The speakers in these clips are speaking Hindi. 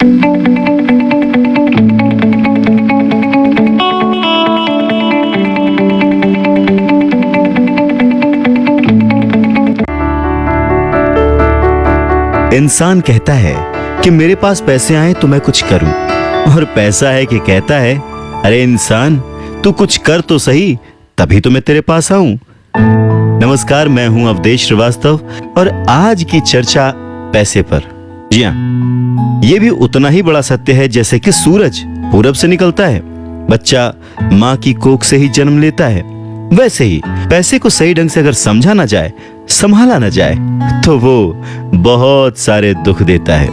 इंसान कहता है कि मेरे पास पैसे आए तो मैं कुछ करूं, और पैसा है कि कहता है अरे इंसान तू कुछ कर तो सही, तभी तो मैं तेरे पास आऊं। नमस्कार, मैं हूं अवधेश श्रीवास्तव और आज की चर्चा पैसे पर। जी हाँ, ये भी उतना ही बड़ा सत्य है जैसे कि सूरज पूरब से निकलता है, बच्चा माँ की कोख से ही जन्म लेता है, वैसे ही पैसे को सही ढंग से अगर समझा ना जाए, संभाला ना जाए, तो वो बहुत सारे दुख देता है।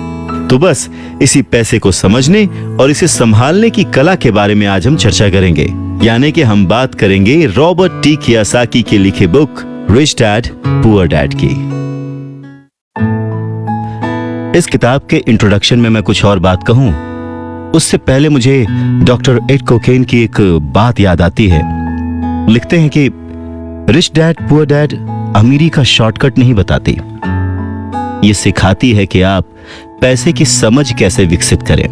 तो बस इसी पैसे को समझने और इसे संभालने की कला के बारे में आज हम चर्चा करेंगे, यानी कि हम बात करेंगे रॉबर्ट टी कियोसाकी की लिखी book rich dad poor dad की। इस किताब के इंट्रोडक्शन में मैं कुछ और बात कहूं, उससे पहले मुझे डॉक्टर एड कोकेन की एक बात याद आती है। लिखते हैं कि रिच डैड पुअर डैड अमीरी का शॉर्टकट नहीं बताती, ये सिखाती है कि आप पैसे की समझ कैसे विकसित करें,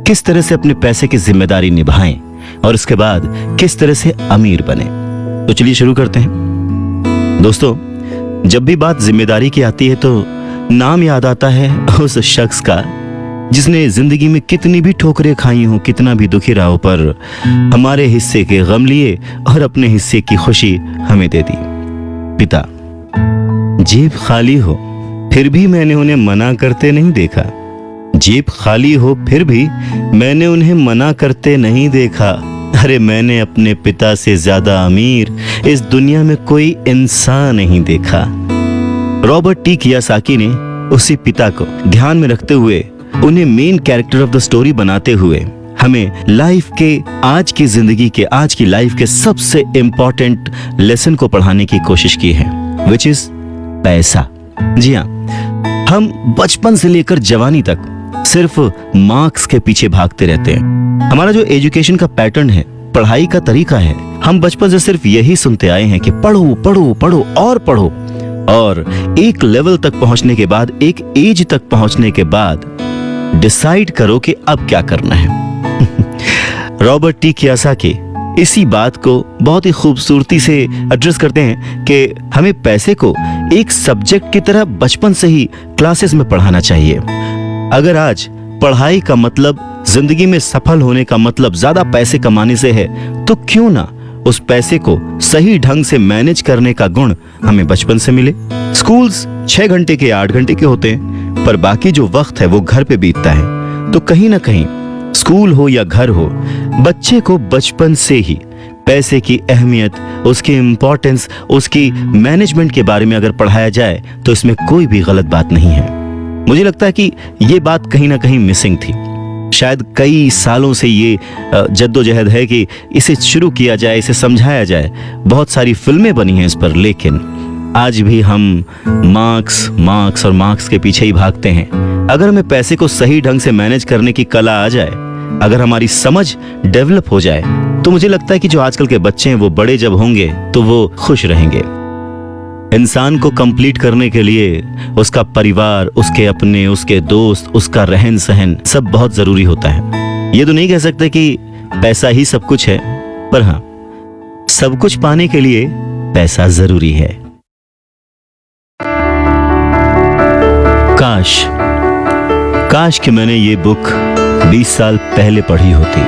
किस तरह से अपने पैसे की जिम्मेदारी निभाएं और इसके बाद किस तरह से अमीर बने। तो चलिए शुरू करते हैं। दोस्तों, जब भी बात जिम्मेदारी की आती है तो नाम याद आता है उस शख्स का जिसने जिंदगी में कितनी भी ठोकरें खाई हो, कितना भी दुखी रहा हो, पर हमारे हिस्से के गम लिए और अपने हिस्से की खुशी हमें दे दी। पिता, जेब खाली हो फिर भी मैंने उन्हें मना करते नहीं देखा। जेब खाली हो फिर भी मैंने उन्हें मना करते नहीं देखा। अरे मैंने अपने पिता से ज्यादा अमीर इस दुनिया में कोई इंसान नहीं देखा। रॉबर्ट टी कियोसाकी ने उसी पिता को ध्यान में रखते हुए, उन्हें main character of the story बनाते हुए हमें लाइफ के, आज की जिंदगी के, आज की लाइफ के सबसे इंपॉर्टेंट लेसन को पढ़ाने की कोशिश की है, विच इज पैसा। जी हाँ, हम बचपन से लेकर जवानी तक सिर्फ मार्क्स के पीछे भागते रहते हैं। हमारा जो एजुकेशन का पैटर्न है, पढ़ाई का तरीका है, हम बचपन से सिर्फ यही सुनते आए हैं कि पढ़ो पढ़ो पढ़ो और पढ़ो, और एक लेवल तक पहुंचने के बाद, एक एज तक पहुंचने के बाद डिसाइड करो कि अब क्या करना है। रॉबर्ट टी कियोसाकी इसी बात को बहुत ही खूबसूरती से एड्रेस करते हैं कि हमें पैसे को एक सब्जेक्ट की तरह बचपन से ही क्लासेस में पढ़ाना चाहिए। अगर आज पढ़ाई का मतलब, जिंदगी में सफल होने का मतलब ज्यादा पैसे कमाने से है, तो क्यों ना उस पैसे को सही ढंग से मैनेज करने का गुण हमें बचपन से मिले। स्कूल्स 6 घंटे के 8 घंटे के होते हैं, पर बाकी जो वक्त है वो घर पे बीतता है। तो कहीं ना कहीं स्कूल हो या घर हो, बच्चे को बचपन से ही पैसे की अहमियत, उसकी इंपॉर्टेंस, उसकी मैनेजमेंट के बारे में अगर पढ़ाया जाए तो इसमें कोई भी गलत बात नहीं है। मुझे लगता है कि ये बात कहीं ना कहीं मिसिंग थी। शायद कई सालों से ये जद्दोजहद है कि इसे शुरू किया जाए, इसे समझाया जाए। बहुत सारी फिल्में बनी हैं इस पर, लेकिन आज भी हम मार्क्स मार्क्स और मार्क्स के पीछे ही भागते हैं। अगर हमें पैसे को सही ढंग से मैनेज करने की कला आ जाए, अगर हमारी समझ डेवलप हो जाए, तो मुझे लगता है कि जो आजकल के बच्चे हैं वो बड़े जब होंगे तो वो खुश रहेंगे। इंसान को कंप्लीट करने के लिए उसका परिवार, उसके अपने, उसके दोस्त, उसका रहन सहन सब बहुत जरूरी होता है। ये तो नहीं कह सकते कि पैसा ही सब कुछ है, पर हाँ, सब कुछ पाने के लिए पैसा जरूरी है। काश कि मैंने ये बुक 20 साल पहले पढ़ी होती।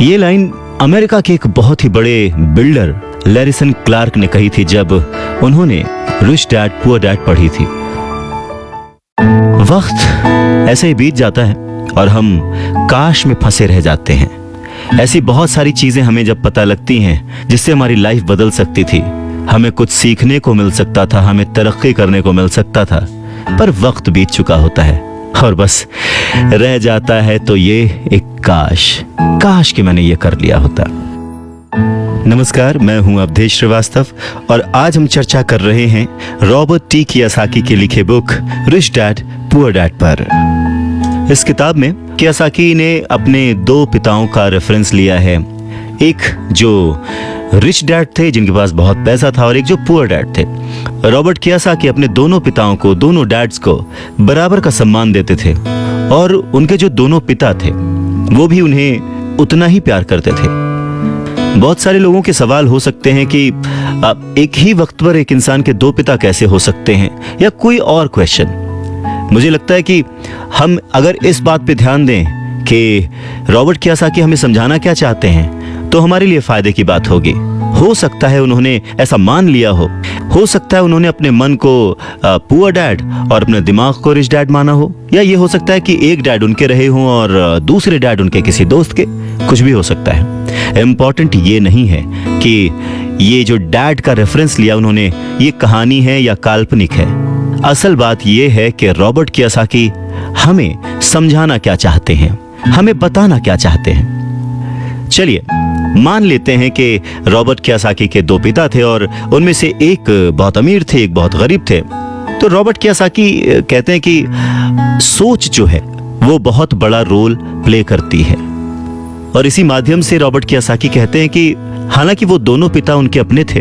ये लाइन अमेरिका के एक बहुत ही बड़े बिल्डर लैरिसन क्लार्क ने कही थी जब उन्होंने रिच डैड पुअर डैड पढ़ी थी। वक्त ऐसे ही बीत जाता है और हम काश में फंसे रह जाते हैं। ऐसी बहुत सारी चीजें हमें जब पता लगती हैं जिससे हमारी लाइफ बदल सकती थी, हमें कुछ सीखने को मिल सकता था, हमें तरक्की करने को मिल सकता था, पर वक्त बीत चुका होता है और बस रह जाता है तो ये एक काश कि मैंने ये कर लिया होता। नमस्कार, मैं हूं अवधेश श्रीवास्तव और आज हम चर्चा कर रहे हैं रॉबर्ट टी कियोसाकी की लिखे book rich dad poor dad पर। इस किताब में कियोसाकी ने अपने 2 पिताओं का रेफरेंस लिया है, एक जो रिच डैड थे जिनके पास बहुत पैसा था और एक जो पुअर डैड थे। रॉबर्ट कियोसाकी अपने दोनों पिताओं को, दोनों डैड्स को बराबर का सम्मान देते थे और उनके जो दोनों पिता थे वो भी उन्हें उतना ही प्यार करते थे। बहुत सारे लोगों के सवाल हो सकते हैं कि एक ही वक्त पर एक इंसान के दो पिता कैसे हो सकते हैं, या कोई और क्वेश्चन। मुझे लगता है कि हम अगर इस बात पे ध्यान दें कि रॉबर्ट कियोसाकी हमें समझाना क्या चाहते हैं, तो हमारे लिए फायदे की बात होगी। हो सकता है उन्होंने ऐसा मान लिया हो सकता है उन्होंने अपने मन को पुअर डैड और अपने दिमाग को रिच डैड माना हो, या ये हो सकता है कि एक डैड उनके रहे हों और दूसरे डैड उनके किसी दोस्त के। कुछ भी हो सकता है। इम्पोर्टेंट ये नहीं है कि ये जो डैड का रेफरेंस लिया उन्होंने, ये कहानी है या काल्पनिक है। असल बात ये है कि रॉबर्ट कियोसाकी हमें समझाना क्या चाहते हैं, हमें बताना क्या चाहते हैं। चलिए मान लेते हैं कि रॉबर्ट कियोसाकी के दो पिता थे और उनमें से एक बहुत अमीर थे, एक बहुत गरीब थे। तो रॉबर्ट कियोसाकी कहते हैं कि सोच जो है वो बहुत बड़ा रोल प्ले करती है, और इसी माध्यम से रॉबर्ट कियोसाकी कहते हैं कि हालांकि वो दोनों पिता उनके अपने थे,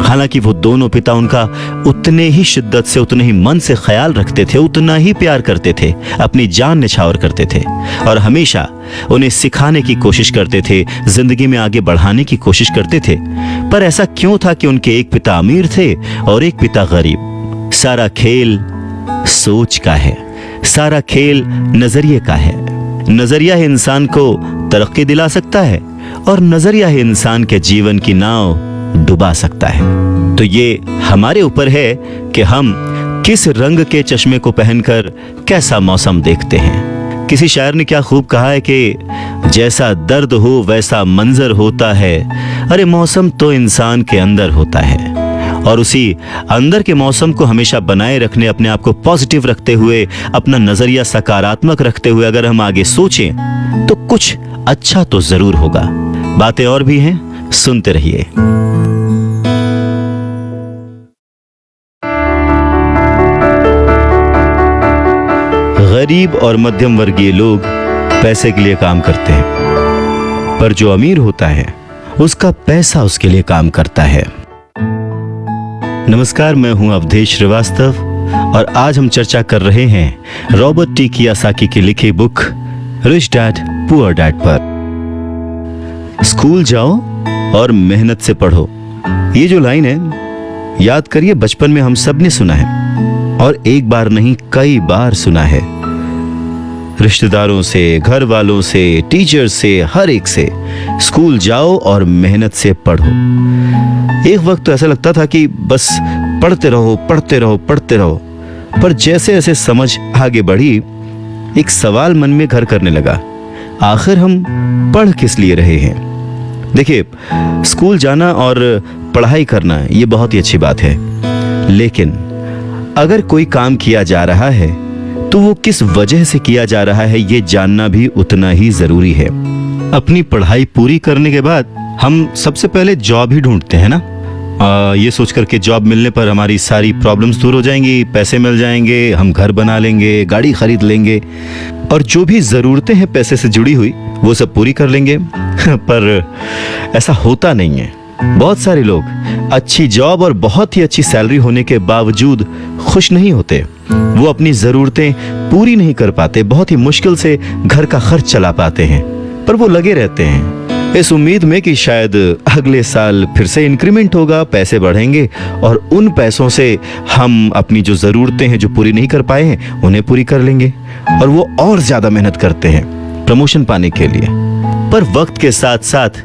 हालांकि वो दोनों पिता उनका उतने ही शिद्दत से, उतने ही मन से ख्याल रखते थे, उतना ही प्यार करते थे, अपनी जान न्यौछावर करते थे और हमेशा उन्हें सिखाने की कोशिश करते थे, जिंदगी में आगे बढ़ाने की कोशिश करते थे। पर ऐसा क्यों था कि उनके एक पिता अमीर थे और एक पिता गरीब? सारा खेल सोच का है, सारा खेल नजरिए का है। नजरिया ही इंसान को तरक्की दिला सकता है और नजरिया ही इंसान के जीवन की नाव डुबा सकता है। तो ये हमारे ऊपर है कि हम किस रंग के चश्मे को पहनकर कैसा मौसम देखते हैं। किसी शायर ने क्या खूब कहा है कि जैसा दर्द हो वैसा मंजर होता है, अरे मौसम तो इंसान के अंदर होता है। और उसी अंदर के मौसम को हमेशा बनाए रखने, अपने आप को पॉजिटिव रखते हुए, अपना नजरिया सकारात्मक रखते हुए अगर हम आगे सोचें तो कुछ अच्छा तो जरूर होगा। बातें और भी हैं, सुनते रहिए। गरीब और मध्यम वर्गीय लोग पैसे के लिए काम करते हैं, पर जो अमीर होता है उसका पैसा उसके लिए काम करता है। नमस्कार, मैं हूं अवधेश श्रीवास्तव और आज हम चर्चा कर रहे हैं रॉबर्ट टी कियोसाकी की लिखी book rich dad poor dad पर। स्कूल जाओ और मेहनत से पढ़ो, ये जो लाइन है याद करिए, बचपन में हम सब ने सुना है और एक बार नहीं कई बार सुना है। रिश्तेदारों से, घर वालों से, टीचर से, हर एक से, स्कूल जाओ और मेहनत से पढ़ो। एक वक्त तो ऐसा लगता था कि बस पढ़ते रहो पढ़ते रहो पढ़ते रहो, पर जैसे जैसे समझ आगे बढ़ी एक सवाल मन में घर करने लगा, आखिर हम पढ़ किस लिए रहे हैं? देखिए, स्कूल जाना और पढ़ाई करना ये बहुत ही अच्छी बात है, लेकिन अगर कोई काम किया जा रहा है तो वो किस वजह से किया जा रहा है ये जानना भी उतना ही जरूरी है। अपनी पढ़ाई पूरी करने के बाद हम सबसे पहले जॉब ही ढूंढते हैं ना, ये सोच करके जॉब मिलने पर हमारी सारी प्रॉब्लम्स दूर हो जाएंगी, पैसे मिल जाएंगे, हम घर बना लेंगे, गाड़ी खरीद लेंगे और जो भी जरूरतें हैं पैसे से जुड़ी हुई वो सब पूरी कर लेंगे। पर ऐसा होता नहीं है। बहुत सारे लोग अच्छी जॉब और बहुत ही अच्छी सैलरी होने के बावजूद खुश नहीं होते। वो अपनी जरूरतें पूरी नहीं कर पाते, बहुत ही मुश्किल से घर का खर्च चला पाते हैं, पर वो लगे रहते हैं इस उम्मीद में कि शायद अगले साल फिर से इंक्रीमेंट होगा, पैसे बढ़ेंगे और उन पैसों से हम अपनी जो जरूरतें हैं जो पूरी नहीं कर पाए हैं उन्हें पूरी कर लेंगे। और वो और ज्यादा मेहनत करते हैं प्रमोशन पाने के लिए। पर वक्त के साथ साथ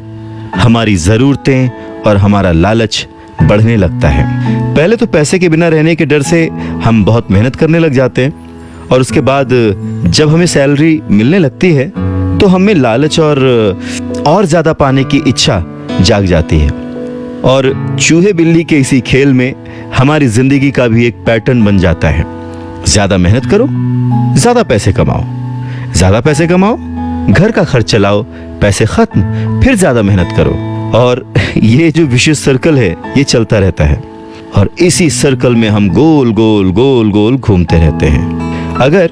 हमारी जरूरतें और हमारा लालच बढ़ने लगता है। पहले तो पैसे के बिना रहने के डर से हम बहुत मेहनत करने लग जाते हैं और उसके बाद जब हमें सैलरी मिलने लगती है तो हमें लालच और ज्यादा पाने की इच्छा जाग जाती है। और चूहे बिल्ली के इसी खेल में हमारी जिंदगी का भी एक पैटर्न बन जाता है। ज्यादा मेहनत करो, ज्यादा पैसे कमाओ, ज्यादा पैसे कमाओ, घर का खर्च चलाओ, पैसे खत्म, फिर ज्यादा मेहनत करो। और ये जो विशिष्ट सर्कल है ये चलता रहता है और इसी सर्कल में हम गोल गोल गोल गोल घूमते रहते हैं। अगर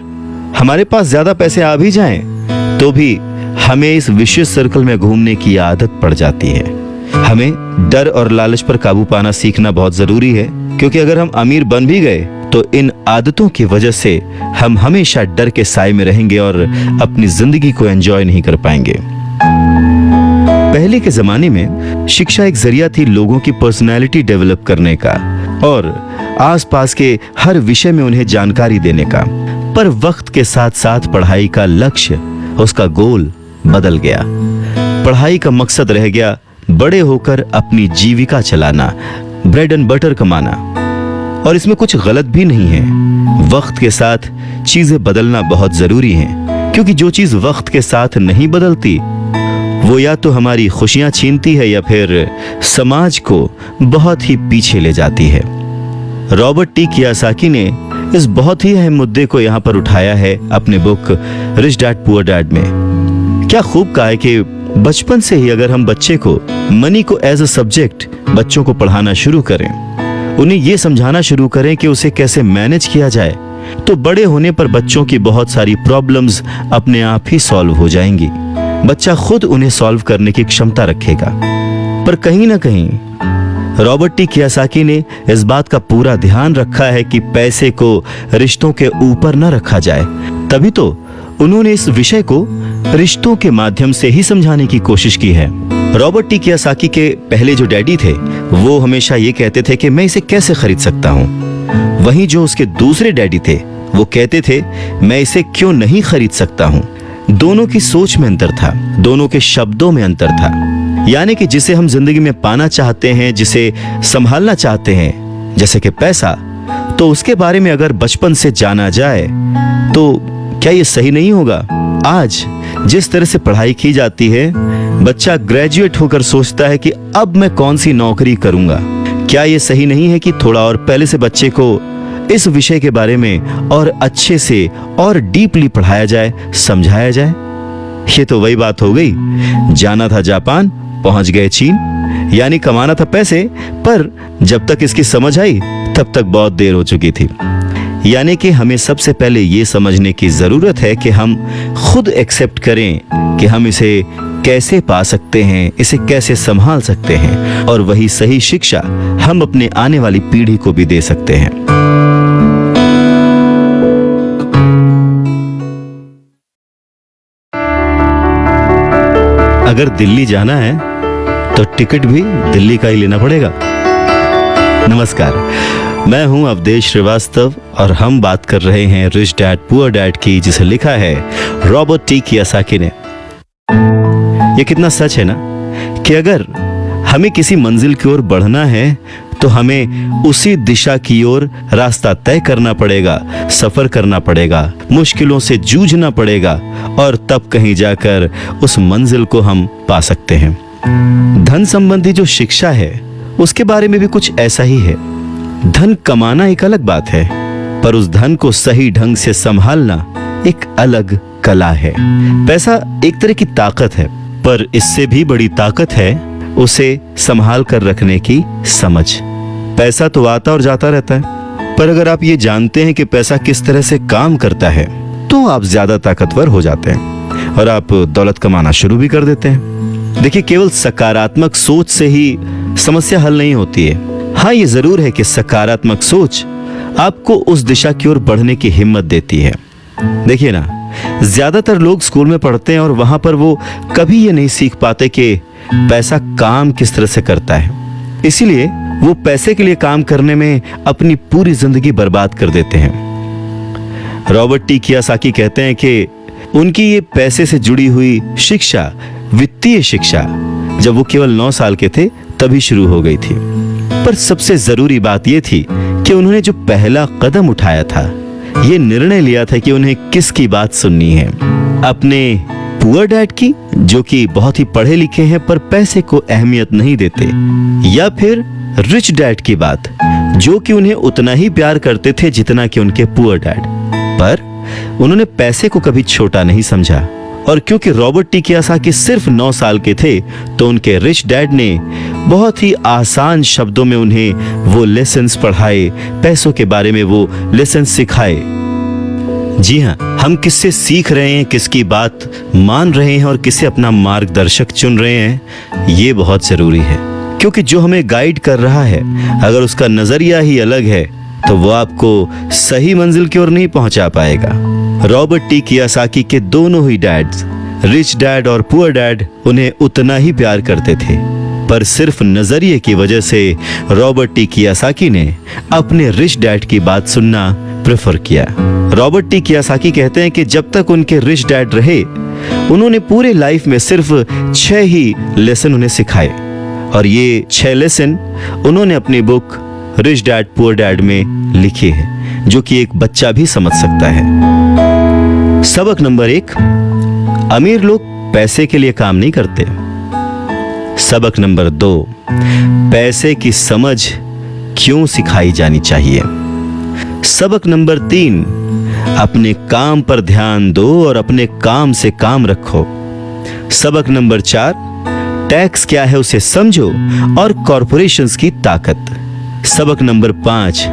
हमारे पास ज्यादा पैसे आ भी जाएं तो भी हमें इस विशिष्ट सर्कल में घूमने की आदत पड़ जाती है। हमें डर और लालच पर काबू पाना सीखना बहुत जरूरी है, क्योंकि अगर हम अमीर बन भी गए तो इन आदतों की वजह से हम हमेशा डर के साए में रहेंगे और अपनी जिंदगी को एंजॉय नहीं कर पाएंगे। पहले के जमाने में शिक्षा एक जरिया थी लोगों की पर्सनैलिटी डेवलप करने का और आसपास के हर विषय में उन्हें जानकारी देने का। पर वक्त के साथ साथ पढ़ाई का लक्ष्य, उसका गोल बदल गया। पढ़ाई का मकसद रह गया बड़े होकर अपनी जीविका चलाना, ब्रेड एंड बटर कमाना। और इसमें कुछ गलत भी नहीं है। वक्त के साथ चीजें बदलना बहुत जरूरी है, क्योंकि जो चीज वक्त के साथ नहीं बदलती वो या तो हमारी खुशियां छीनती है या फिर समाज को बहुत ही पीछे ले जाती है। रॉबर्ट टी कियोसाकी ने इस बहुत ही अहम मुद्दे को यहाँ पर उठाया है अपने book rich dad poor dad में। क्या खूब कहा है कि बचपन से ही अगर हम बच्चे को मनी को एज अ सब्जेक्ट बच्चों को पढ़ाना शुरू करें, उन्हें ये समझाना शुरू करें कि उसे कैसे मैनेज किया जाए, तो बड़े होने पर बच्चों की बहुत सारी प्रॉब्लम्स अपने आप ही सॉल्व हो जाएंगी। बच्चा खुद उन्हें सॉल्व करने की क्षमता रखेगा। पर कहीं ना कहीं रॉबर्ट टी कियोसाकी ने इस बात का पूरा ध्यान रखा है कि पैसे को रिश्तों के ऊपर न रखा जाए। तभी तो उन्होंने इस विषय को रिश्तों के माध्यम से ही समझाने की कोशिश की है। रॉबर्ट टी कियोसाकी के पहले जो डैडी थे वो हमेशा ये कहते थे कि मैं इसे कैसे खरीद सकता हूँ। वहीं जो उसके दूसरे डैडी थे वो कहते थे मैं इसे क्यों नहीं खरीद सकता हूँ। दोनों की सोच में अंतर था, दोनों के शब्दों में अंतर था। यानी कि जिसे हम जिंदगी में पाना चाहते हैं, जिसे संभालना चाहते हैं, जैसे कि पैसा, तो उसके बारे में अगर बचपन से जाना जाए तो क्या ये सही नहीं होगा? आज जिस तरह से पढ़ाई की जाती है, बच्चा ग्रेजुएट होकर सोचता है कि अब मैं कौन सी नौकरी करूंगा। क्या ये सही नहीं है कि थोड़ा और पहले से बच्चे को इस विषय के बारे में और अच्छे से और डीपली पढ़ाया जाए, समझाया जाए? ये तो वही बात हो गई, जाना था जापान, पहुंच गए चीन। यानी कमाना था पैसे, पर जब तक इसकी समझ आई तब तक बहुत देर हो चुकी थी। यानी कि हमें सबसे पहले ये समझने की जरूरत है कि हम खुद एक्सेप्ट करें कि हम इसे कैसे पा सकते हैं, इसे कैसे संभाल सकते हैं, और वही सही शिक्षा हम अपने आने वाली पीढ़ी को भी दे सकते हैं। अगर दिल्ली जाना है तो टिकट भी दिल्ली का ही लेना पड़ेगा। नमस्कार, मैं हूं अवधेश श्रीवास्तव और हम बात कर रहे हैं रिच डैड पुअर डैड की, जिसे लिखा है रॉबर्ट टी कियोसाकी ने। ये कितना सच है ना कि अगर हमें किसी मंजिल की ओर बढ़ना है तो हमें उसी दिशा की ओर रास्ता तय करना पड़ेगा, सफर करना पड़ेगा, मुश्किलों से जूझना पड़ेगा, और तब कहीं जाकर उस मंजिल को हम पा सकते हैं। धन संबंधी जो शिक्षा है उसके बारे में भी कुछ ऐसा ही है। धन कमाना एक अलग बात है, पर उस धन को सही ढंग से संभालना एक अलग कला है। पैसा एक तरह की ताकत है, पर इससे भी बड़ी ताकत है उसे संभाल कर रखने की समझ। पैसा तो आता और जाता रहता है, पर अगर आप ये जानते हैं कि पैसा किस तरह से काम करता है तो आप ज्यादा ताकतवर हो जाते हैं और आप दौलत कमाना शुरू भी कर देते हैं। देखिए, केवल सकारात्मक सोच से ही समस्या हल नहीं होती है। हाँ, ये जरूर है कि सकारात्मक सोच आपको उस दिशा की ओर बढ़ने की हिम्मत देती है। देखिए ना, ज्यादातर लोग स्कूल में पढ़ते हैं और वहां पर वो कभी ये नहीं सीख पाते कि पैसा काम किस तरह से करता है। इसीलिए वो पैसे के लिए काम करने में अपनी पूरी जिंदगी बर्बाद कर देते हैं। रॉबर्ट टी कियोसाकी कहते हैं कि उनकी ये पैसे से जुड़ी हुई शिक्षा, वित्तीय शिक्षा, जब वो केवल 9 साल के थे तभी शुरू हो गई थी। पर सबसे जरूरी बात ये थी कि उन्होंने जो पहला कदम उठाया था, ये निर्णय लिया था कि उन्हें किसकी बात सुननी है, अपने पुअर डैड की, जो कि बहुत ही पढ़े लिखे हैं पर पैसे को अहमियत नहीं देते, या फिर रिच डैड की बात, जो कि उन्हें उतना ही प्यार करते थे जितना कि उनके पुअर डैड। पर उन्होंने पैसे को कभी छोटा नहीं समझा, और क्योंकि रॉबर्ट टी कियोसाकी सिर्फ 9 साल के थे तो उनके रिच डैड ने बहुत ही आसान शब्दों में उन्हें वो लेसन्स पढ़ाए, पैसों के बारे में वो लेसन्स सिखाए। जी हाँ, हम किससे सीख रहे हैं, किसकी बात मान रहे हैं और किसे अपना मार्गदर्शक चुन रहे हैं, ये बहुत जरूरी है। क्योंकि जो हमें गाइड कर रहा है, अगर उसका नजरिया ही अलग है तो वो आपको सही मंजिल की ओर नहीं पहुंचा पाएगा। रॉबर्ट टी कियोसाकी के दोनों ही डैड्स, रिच डैड और पुअर डैड, उन्हें उतना ही प्यार करते थे, पर सिर्फ नजरिए की वजह से रॉबर्ट टी कियोसाकी ने अपने रिच डैड की बात सुनना प्रेफर किया। रॉबर्ट टी कियोसाकी कहते हैं कि जब तक उनके रिच डैड रहे, उन्होंने पूरे लाइफ में सिर्फ 6 ही लेसन उन्हें सिखाए, और ये 6 लेसन उन्होंने अपनी book rich dad poor dad में लिखे हैं, जो कि एक बच्चा भी समझ सकता है। सबक नंबर 1, अमीर लोग पैसे के लिए काम नहीं करते। सबक नंबर 2, पैसे की समझ क्यों सिखाई जानी चाहिए। सबक नंबर 3, अपने काम पर ध्यान दो और अपने काम से काम रखो। सबक नंबर 4, टैक्स क्या है उसे समझो और कॉरपोरेशंस की ताकत। सबक नंबर 5,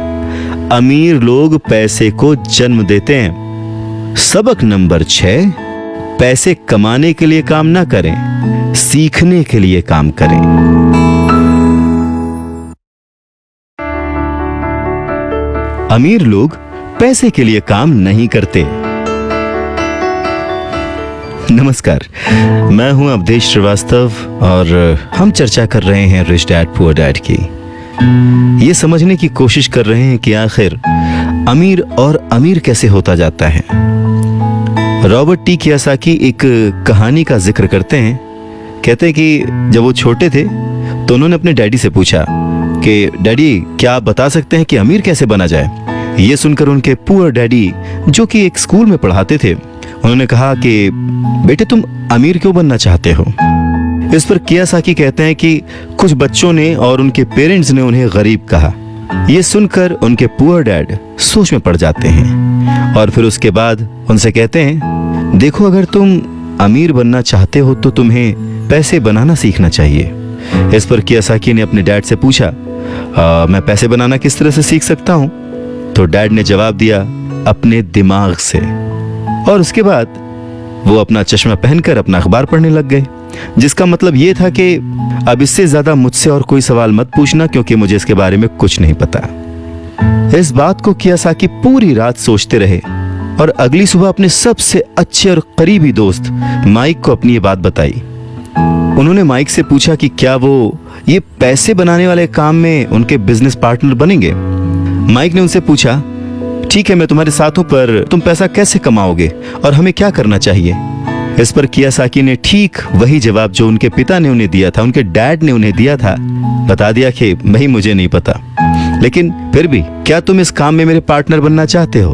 अमीर लोग पैसे को जन्म देते हैं। सबक नंबर 6, पैसे कमाने के लिए काम ना करें, सीखने के लिए काम करें। अमीर लोग पैसे के लिए काम नहीं करते। नमस्कार, मैं हूं अवधेश श्रीवास्तव और हम चर्चा कर रहे हैं रिच डैड पुअर डैड की। ये समझने की कोशिश कर रहे हैं कि आखिर अमीर और अमीर कैसे होता जाता है। रॉबर्ट टी कियोसाकी एक कहानी का जिक्र करते हैं। कहते हैं कि जब वो छोटे थे तो उन्होंने अपने डैडी से पूछा कि डैडी, क्या आप बता सकते हैं कि अमीर कैसे बना जाए। ये सुनकर उनके पुअर डैडी, जो कि एक स्कूल में पढ़ाते थे, उन्होंने कहा कि बेटे, तुम अमीर क्यों बनना चाहते हो। इस पर कियोसाकी कहते हैं कि कुछ बच्चों ने और उनके पेरेंट्स ने उन्हें गरीब कहा। ये सुनकर उनके पुअर डैड सोच में पड़ जाते हैं और फिर उसके बाद उनसे कहते हैं, देखो, अगर तुम अमीर बनना चाहते हो तो तुम्हें पैसे बनाना सीखना चाहिए। इस पर कियोसाकी ने अपने डैड से पूछा, मैं पैसे बनाना किस तरह से सीख सकता हूँ। तो डैड ने जवाब दिया, अपने दिमाग से। और उसके बाद वो अपना चश्मा पहनकर अपना अखबार पढ़ने लग गए, जिसका मतलब ये था कि अब इससे ज्यादा मुझसे और कोई सवाल मत पूछना, क्योंकि मुझे इसके बारे में कुछ नहीं पता। इस बात को कियोसाकी पूरी रात सोचते रहे और अगली सुबह अपने सबसे अच्छे और करीबी दोस्त माइक को अपनी ये बात बताई। उन्होंने माइक से पूछा कि क्या वो ये पैसे बनाने वाले काम में उनके बिजनेस पार्टनर बनेंगे। माइक ने उनसे पूछा, ठीक है, मैं तुम्हारे साथ हूं, पर तुम पैसा कैसे कमाओगे और हमें क्या करना चाहिए। इस पर कियोसाकी ने ठीक वही जवाब जो उनके पिता ने उन्हें दिया था, उनके डैड ने उन्हें दिया था, बता दिया कि भाई मुझे नहीं पता, लेकिन फिर भी क्या तुम इस काम में मेरे पार्टनर बनना चाहते हो।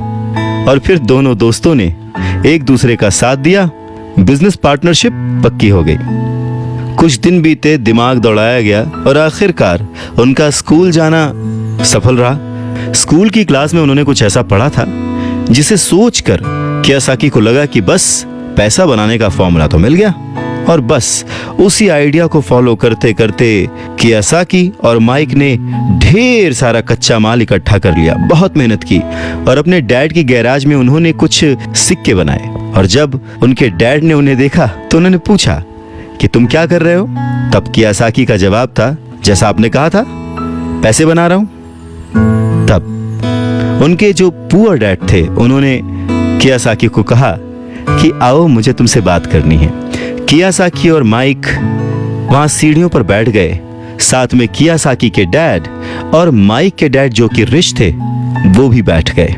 और फिर दोनों दोस्तों ने एक दूसरे का साथ दिया, बिजनेस पार्टनरशिप पक्की हो गई। कुछ दिन बीते, दिमाग दौड़ाया गया और आखिरकार उनका स्कूल जाना सफल रहा। स्कूल की क्लास में उन्होंने कुछ ऐसा पढ़ा था जिसे सोचकर कियोसाकी को लगा कि बस पैसा बनाने का फॉर्मूला तो मिल गया। और बस उसी आइडिया को फॉलो करते करते कियोसाकी और माइक ने ढेर सारा कच्चा माल इकट्ठा कर लिया, बहुत मेहनत की और अपने डैड की गैराज में उन्होंने कुछ सिक्के बनाए। और जब उनके डैड ने उन्हें देखा तो उन्होंने पूछा कि तुम क्या कर रहे हो। तब कियोसाकी का जवाब था, जैसा आपने कहा था, पैसे बना रहा हूं। तब उनके जो पुअर डैड थे उन्होंने कियोसाकी को कहा कि आओ, मुझे तुमसे बात करनी है। कियोसाकी और माइक वहां सीढ़ियों पर बैठ गए, साथ में कियोसाकी के डैड और माइक के डैड जो कि रिच थे वो भी बैठ गए।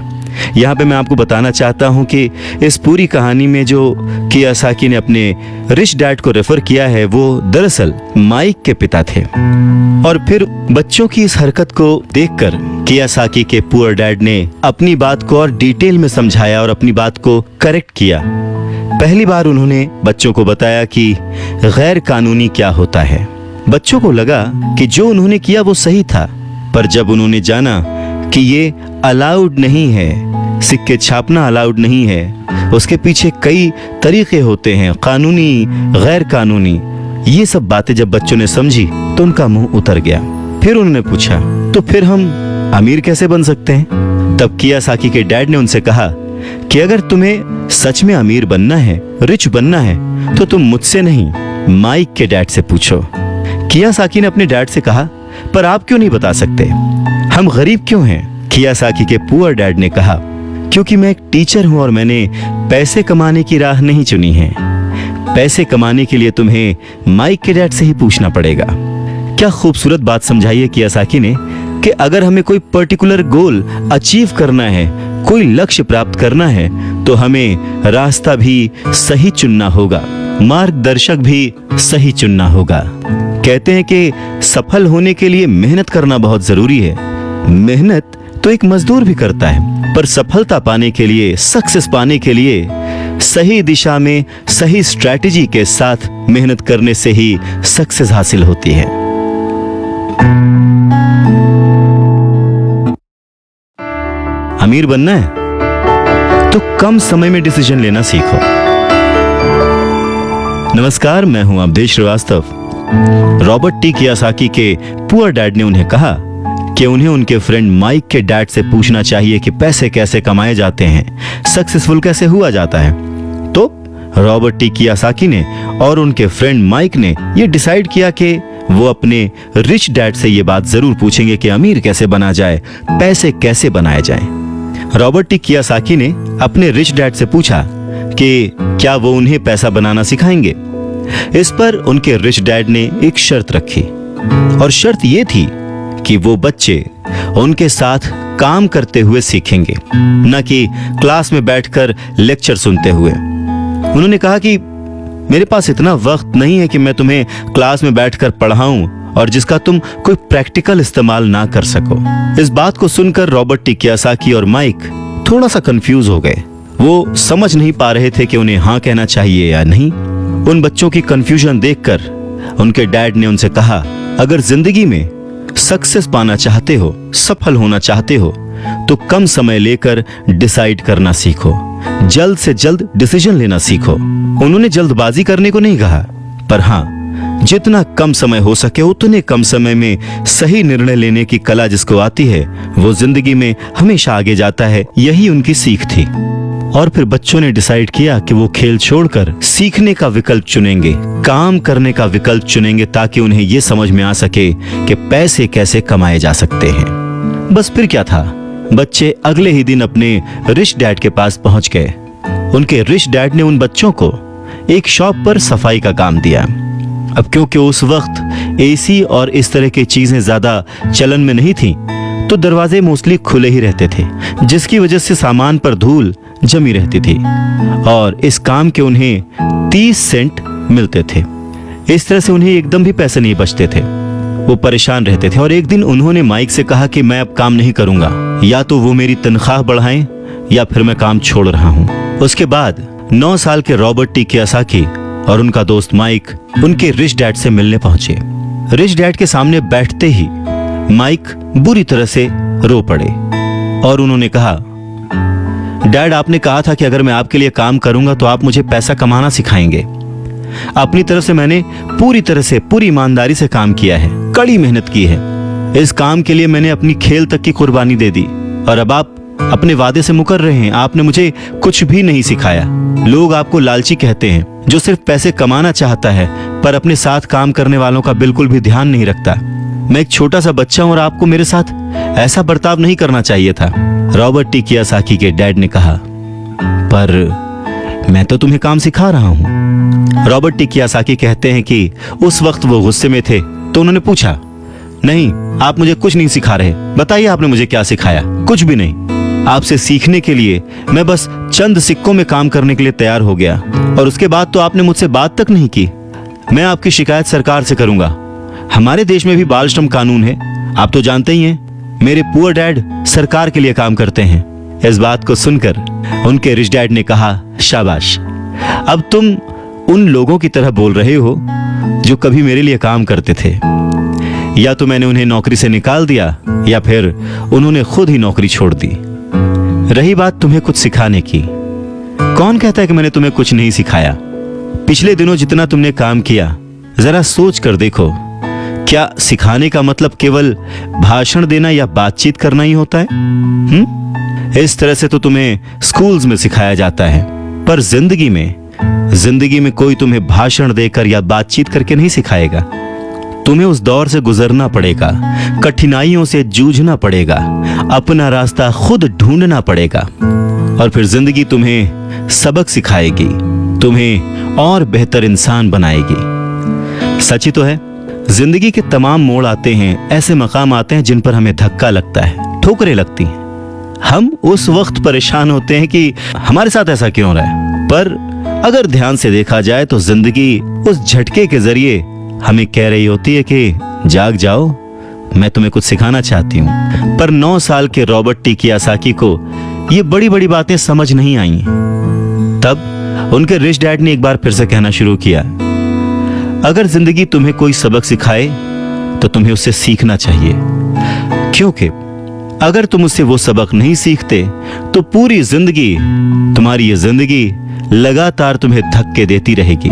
यहाँ पे मैं आपको बताना चाहता हूँ कि इस पूरी कहानी में जो कियोसाकी ने अपने रिच डैड को रेफर किया है वो दरअसल माइक के पिता थे। और फिर बच्चों की इस हरकत को देखकर कियोसाकी के पुअर डैड ने अपनी बात को और डिटेल में समझाया और अपनी बात को करेक्ट किया। पहली बार उन्होंने बच्चों को बताया कि गैर कानूनी क्या होता है। बच्चों को लगा कि जो उन्होंने किया वो सही था, पर जब उन्होंने जाना कि ये अलाउड नहीं है, सिक्के छापना अलाउड नहीं है, उसके पीछे कई तरीके होते हैं, कानूनी, गैर कानूनी, ये सब बातें जब बच्चों ने समझी तो उनका मुंह उतर गया। फिर उन्होंने पूछा, तो फिर हम अमीर कैसे बन सकते हैं। तब कियोसाकी के डैड ने उनसे कहा कि अगर तुम्हें सच में अमीर बनना है, रिच बनना है, तो तुम मुझसे नहीं, माइक के डैड से पूछो। कियोसाकी ने अपने डैड से कहा, पर आप क्यों नहीं बता सकते, हम गरीब क्यों हैं, कियासाकी के पुअर डैड ने कहा, क्योंकि मैं एक टीचर हूं और मैंने पैसे कमाने की राह नहीं चुनी है। पैसे कमाने के लिए तुम्हें माइक के डैड से ही पूछना पड़ेगा। क्या खूबसूरत बात समझाई है कियासाकी ने कि अगर हमें कोई पर्टिकुलर गोल अचीव करना है, कोई लक्ष्य प्राप्त करना है, तो हमें रास्ता भी सही चुनना होगा, मार्गदर्शक भी सही चुनना होगा। कहते हैं कि सफल होने के लिए मेहनत करना बहुत जरूरी है। मेहनत तो एक मजदूर भी करता है, पर सफलता पाने के लिए, सक्सेस पाने के लिए सही दिशा में सही स्ट्रैटेजी के साथ मेहनत करने से ही सक्सेस हासिल होती है। अमीर बनना है तो कम समय में डिसीजन लेना सीखो। नमस्कार, मैं हूं अवधेश श्रीवास्तव। रॉबर्ट टी कियासाकी के पुअर डैड ने उन्हें कहा कि उन्हें उनके फ्रेंड माइक के डैड से पूछना चाहिए कि पैसे कैसे कमाए जाते हैं, सक्सेसफुल कैसे हुआ जाता है। तो रॉबर्ट टी कियासाकी ने और उनके फ्रेंड माइक ने यह डिसाइड किया कि वो अपने रिच डैड से ये बात जरूर पूछेंगे कि अमीर कैसे बना जाए, पैसे कैसे बनाए जाए। रॉबर्ट टी कियासाकी ने अपने रिच डैड से पूछा कि क्या वो उन्हें पैसा बनाना सिखाएंगे। इस पर उनके रिच डैड ने एक शर्त रखी, और शर्त ये थी कि वो बच्चे उनके साथ काम करते हुए सीखेंगे, न कि क्लास में बैठकर लेक्चर सुनते हुए। उन्होंने कहा कि मेरे पास इतना वक्त नहीं है कि मैं तुम्हें क्लास में बैठकर पढ़ाऊं और जिसका तुम कोई प्रैक्टिकल इस्तेमाल ना कर सको। इस बात को सुनकर रॉबर्ट टी कियासाकी और माइक थोड़ा सा कंफ्यूज हो गए। वो समझ नहीं पा रहे थे कि उन्हें हाँ कहना चाहिए या नहीं। उन बच्चों की कंफ्यूजन देखकर उनके डैड ने उनसे कहा, अगर जिंदगी में सक्सेस पाना चाहते हो, सफल होना चाहते हो, तो कम समय लेकर डिसाइड करना सीखो, जल्द से जल्द डिसीजन लेना सीखो। उन्होंने जल्दबाजी करने को नहीं कहा, पर हाँ, जितना कम समय हो सके उतने कम समय में सही निर्णय लेने की कला जिसको आती है, वो जिंदगी में हमेशा आगे जाता है। यही उनकी सीख थी। और फिर बच्चों ने डिसाइड किया कि वो खेल छोड़कर सीखने का विकल्प चुनेंगे, काम करने का विकल्प चुनेंगे, ताकि उन्हें ये समझ में आ सके कि पैसे कैसे कमाए जा सकते हैं। बस फिर क्या था, बच्चे अगले ही दिन अपने रिच डैड के पास पहुंच गए। उनके रिच डैड ने उन बच्चों को एक शॉप पर सफाई का काम दिया। अब क्योंकि उस वक्त एसी और इस तरह की चीजें ज्यादा चलन में नहीं थी, तो दरवाजे मोस्टली खुले ही रहते थे, जिसकी वजह से सामान पर धूल जमी रहती थी और इस काम के उन्हें 30 सेंट मिलते थे। इस तरह से उन्हें एकदम भी पैसे नहीं बचते थे। वो परेशान रहते थे और एक दिन उन्होंने माइक से कहा कि मैं अब काम नहीं करूंगा, या तो वो मेरी तनख्वाह बढ़ाएं या फिर मैं काम छोड़ रहा हूं। उसके बाद 9 साल के रॉबर्ट टी कियासाकी और उनका दोस्त माइक उनके रिच डैड से मिलने पहुंचे। रिच डैड के सामने बैठते ही माइक बुरी तरह से रो पड़े और उन्होंने कहा, डैड, आपने कहा था कि अगर मैं आपके लिए काम करूंगा तो आप मुझे पैसा कमाना सिखाएंगे। अपनी तरफ से मैंने पूरी तरह से, पूरी ईमानदारी से काम किया है, कड़ी मेहनत की है। इस काम के लिए मैंने अपनी खेल तक की कुर्बानी दे दी और अब आप अपने वादे से मुकर रहे हैं। आपने मुझे कुछ भी नहीं सिखाया। लोग आपको लालची कहते हैं, जो सिर्फ पैसे कमाना चाहता है पर अपने साथ काम करने वालों का बिल्कुल भी ध्यान नहीं रखता। मैं एक छोटा सा बच्चा हूं और आपको मेरे साथ ऐसा बर्ताव नहीं करना चाहिए था। रॉबर्ट टी कियासाकी के डैड ने कहा, पर मैं तो तुम्हें काम सिखा रहा हूं। रॉबर्ट टी कियासाकी कहते हैं कि उस वक्त वो गुस्से में थे, तो उन्होंने पूछा, नहीं, आप मुझे कुछ नहीं सिखा रहे। बताइए आपने मुझे क्या सिखाया? कुछ भी नहीं। आपसे सीखने के लिए मैं बस चंद सिक्कों में काम करने के लिए तैयार हो गया और उसके बाद तो आपने मुझसे बात तक नहीं की। मैं आपकी शिकायत सरकार से करूंगा। हमारे देश में भी बाल श्रम कानून है, आप तो जानते ही हैं। मेरे पुअर डैड सरकार के लिए काम करते हैं। इस बात को सुनकर उनके रिच डैड ने कहा, शाबाश, अब तुम उन लोगों की तरह बोल रहे हो जो कभी मेरे लिए काम करते थे। या तो मैंने उन्हें नौकरी से निकाल दिया या फिर उन्होंने खुद ही नौकरी छोड़ दी। रही बात तुम्हें कुछ सिखाने की, कौन कहता है कि मैंने तुम्हें कुछ नहीं सिखाया? पिछले दिनों जितना तुमने काम किया, जरा सोच कर देखो, क्या सिखाने का मतलब केवल भाषण देना या बातचीत करना ही होता है? इस तरह से तो तुम्हें स्कूल्स में सिखाया जाता है, पर जिंदगी में कोई तुम्हें भाषण देकर या बातचीत करके नहीं सिखाएगा। तुम्हें उस दौर से गुजरना पड़ेगा, कठिनाइयों से जूझना पड़ेगा, अपना रास्ता खुद ढूंढना पड़ेगा और फिर जिंदगी तुम्हें सबक सिखाएगी, तुम्हें और बेहतर इंसान बनाएगी। सच ही तो है, जिंदगी के तमाम मोड़ आते हैं, ऐसे मकाम आते हैं जिन पर हमें धक्का लगता है, ठोकरें लगती हैं। हम उस वक्त परेशान होते हैं कि हमारे साथ ऐसा क्यों हो रहा है, पर अगर ध्यान से देखा जाए तो जिंदगी उस झटके के जरिए हमें कह रही होती है कि जाग जाओ, मैं तुम्हें कुछ सिखाना चाहती हूँ। पर 9 साल के रॉबर्ट टी कियोसाकी को ये बड़ी बड़ी बातें समझ नहीं आई। तब उनके रिच डैड ने एक बार फिर से कहना शुरू किया, अगर जिंदगी तुम्हें कोई सबक सिखाए तो तुम्हें उससे सीखना चाहिए, क्योंकि अगर तुम उससे वो सबक नहीं सीखते तो पूरी जिंदगी, तुम्हारी ये जिंदगी लगातार तुम्हें धक्के देती रहेगी।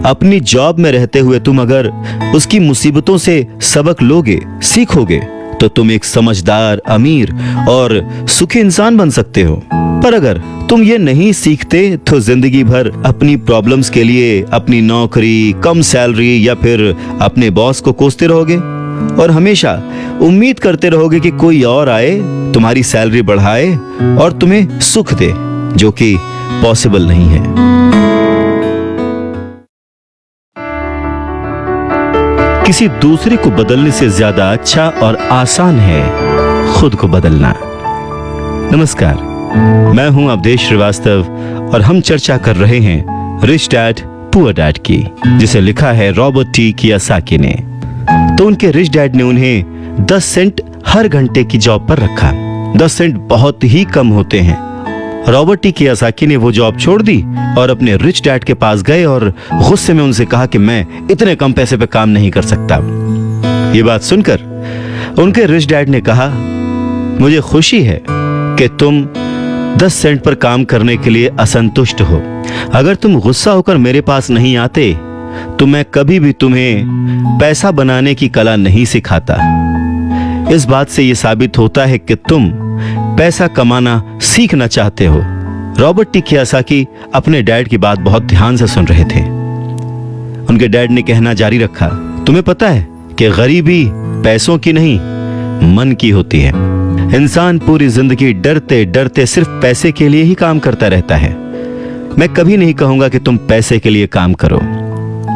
अपनी जॉब में रहते हुए तुम अगर उसकी मुसीबतों से सबक लोगे, सीखोगे, तो तुम एक समझदार, अमीर और सुखी इंसान बन सकते हो। पर अगर तुम ये नहीं सीखते तो जिंदगी भर अपनी प्रॉब्लम्स के लिए अपनी नौकरी, कम सैलरी या फिर अपने बॉस को कोसते रहोगे और हमेशा उम्मीद करते रहोगे कि कोई और आए, तुम्हारी सैलरी बढ़ाए और तुम्हें सुख दे, जो कि पॉसिबल नहीं है। किसी दूसरे को बदलने से ज्यादा अच्छा और आसान है खुद को बदलना। नमस्कार, मैं हूं अवधेश श्रीवास्तव और हम चर्चा कर रहे हैं रिच डैड पुअर डैड की, जिसे लिखा है रॉबर्ट टी कियोसाकी ने। तो उनके रिच डैड ने उन्हें 10 सेंट हर घंटे की जॉब पर रखा। 10 सेंट बहुत ही कम होते हैं। रॉबर्ट टी कियोसाकी ने वो जॉब छोड़ दी और अपने रिच डैड के पास गए और गुस्से में उनसे कहा कि मैं इतने कम पैसे पे काम नहीं कर सकता। ये बात सुनकर उनके रिच डैड ने कहा, मुझे खुशी है कि तुम 10 सेंट पर काम करने के लिए असंतुष्ट हो। अगर तुम गुस्सा होकर मेरे पास नहीं आते तो मैं कभी भी तुम्हें पैसा बनाने की कला नहीं सिखाता। इस बात से यह साबित होता है कि तुम पैसा कमाना सीखना चाहते हो। रॉबर्ट टी कियोसाकी अपने डैड की बात बहुत ध्यान से सुन रहे थे। उनके डैड ने कहना जारी रखा, तुम्हें पता है कि गरीबी पैसों की नहीं, मन की होती है। इंसान पूरी जिंदगी डरते डरते सिर्फ पैसे के लिए ही काम करता रहता है। मैं कभी नहीं कहूंगा कि तुम पैसे के लिए काम करो।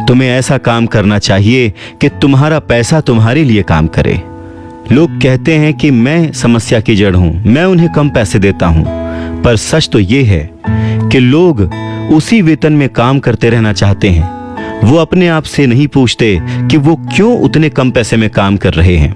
तुम्हें ऐसा काम करना चाहिए कि तुम्हारा पैसा तुम्हारे लिए काम करे। लोग कहते हैं कि मैं समस्या की जड़ हूं, मैं उन्हें कम पैसे देता हूं, पर सच तो ये है कि लोग उसी वेतन में काम करते रहना चाहते हैं। वो अपने आप से नहीं पूछते कि वो क्यों उतने कम पैसे में काम कर रहे हैं।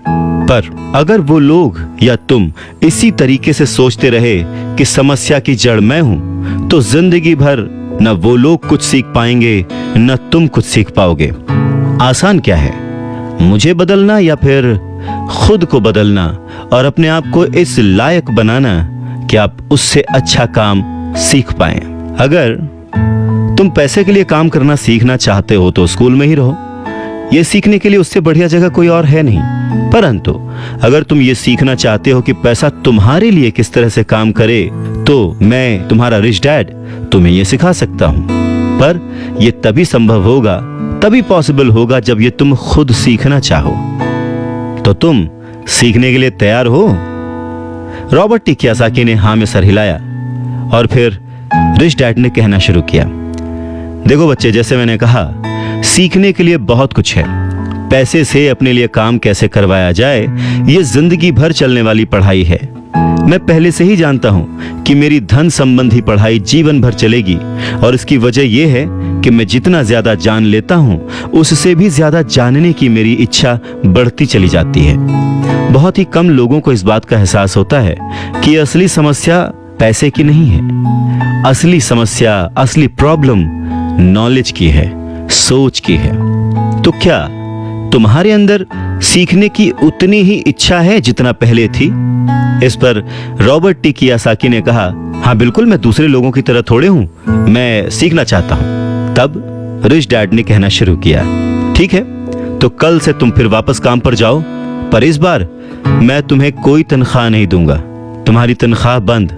पर अगर वो लोग या तुम इसी तरीके से सोचते रहे कि समस्या की जड़ मैं हूं, तो जिंदगी भर न वो लोग कुछ सीख पाएंगे न तुम कुछ सीख पाओगे। आसान क्या है, मुझे बदलना या फिर खुद को बदलना और अपने आप को इस लायक बनाना कि आप उससे अच्छा काम सीख पाएं। अगर तुम पैसे के लिए काम करना सीखना चाहते हो तो स्कूल में ही रहो। यह सीखने के लिए उससे बढ़िया जगह कोई और है नहीं। परंतु अगर तुम ये सीखना चाहते हो कि पैसा तुम्हारे लिए किस तरह से काम करे, तो मैं तुम्हारा रिच डैड तुम्हें यह सिखा सकता हूं। पर यह तभी संभव होगा, तभी पॉसिबल होगा जब ये तुम खुद सीखना चाहो। तो तुम सीखने के लिए तैयार हो? रॉबर्ट टी कियोसाकी ने हाँ में सर हिलाया और फिर रिच डैड ने कहना शुरू किया, देखो बच्चे, जैसे मैंने कहा, सीखने के लिए बहुत कुछ है। पैसे से अपने लिए काम कैसे करवाया जाए, ये जिंदगी भर चलने वाली पढ़ाई है। मैं पहले से ही जानता हूं कि मेरी धन संबंधी पढ़ाई जीवन भर चलेगी और इसकी वजह यह है कि मैं जितना ज्यादा जान लेता हूं, उससे भी ज्यादा जानने की मेरी इच्छा बढ़ती चली जाती है। बहुत ही कम लोगों को इस बात का एहसास होता है कि असली समस्या पैसे की नहीं है। असली समस्या, असली प्रॉब्लम नॉलेज की है, सोच की है। तो क्या तुम्हारे अंदर सीखने की उतनी ही इच्छा है जितना पहले थी? इस पर रॉबर्ट टी कियोसाकी ने कहा, हाँ बिल्कुल, मैं दूसरे लोगों की तरह थोड़े हूं, मैं सीखना चाहता हूं। तब रिच डैड ने कहना शुरू किया, ठीक है, तो कल से तुम फिर वापस काम पर जाओ, पर इस बार मैं तुम्हें कोई तनख्वाह नहीं दूंगा। तुम्हारी तनख्वाह बंद।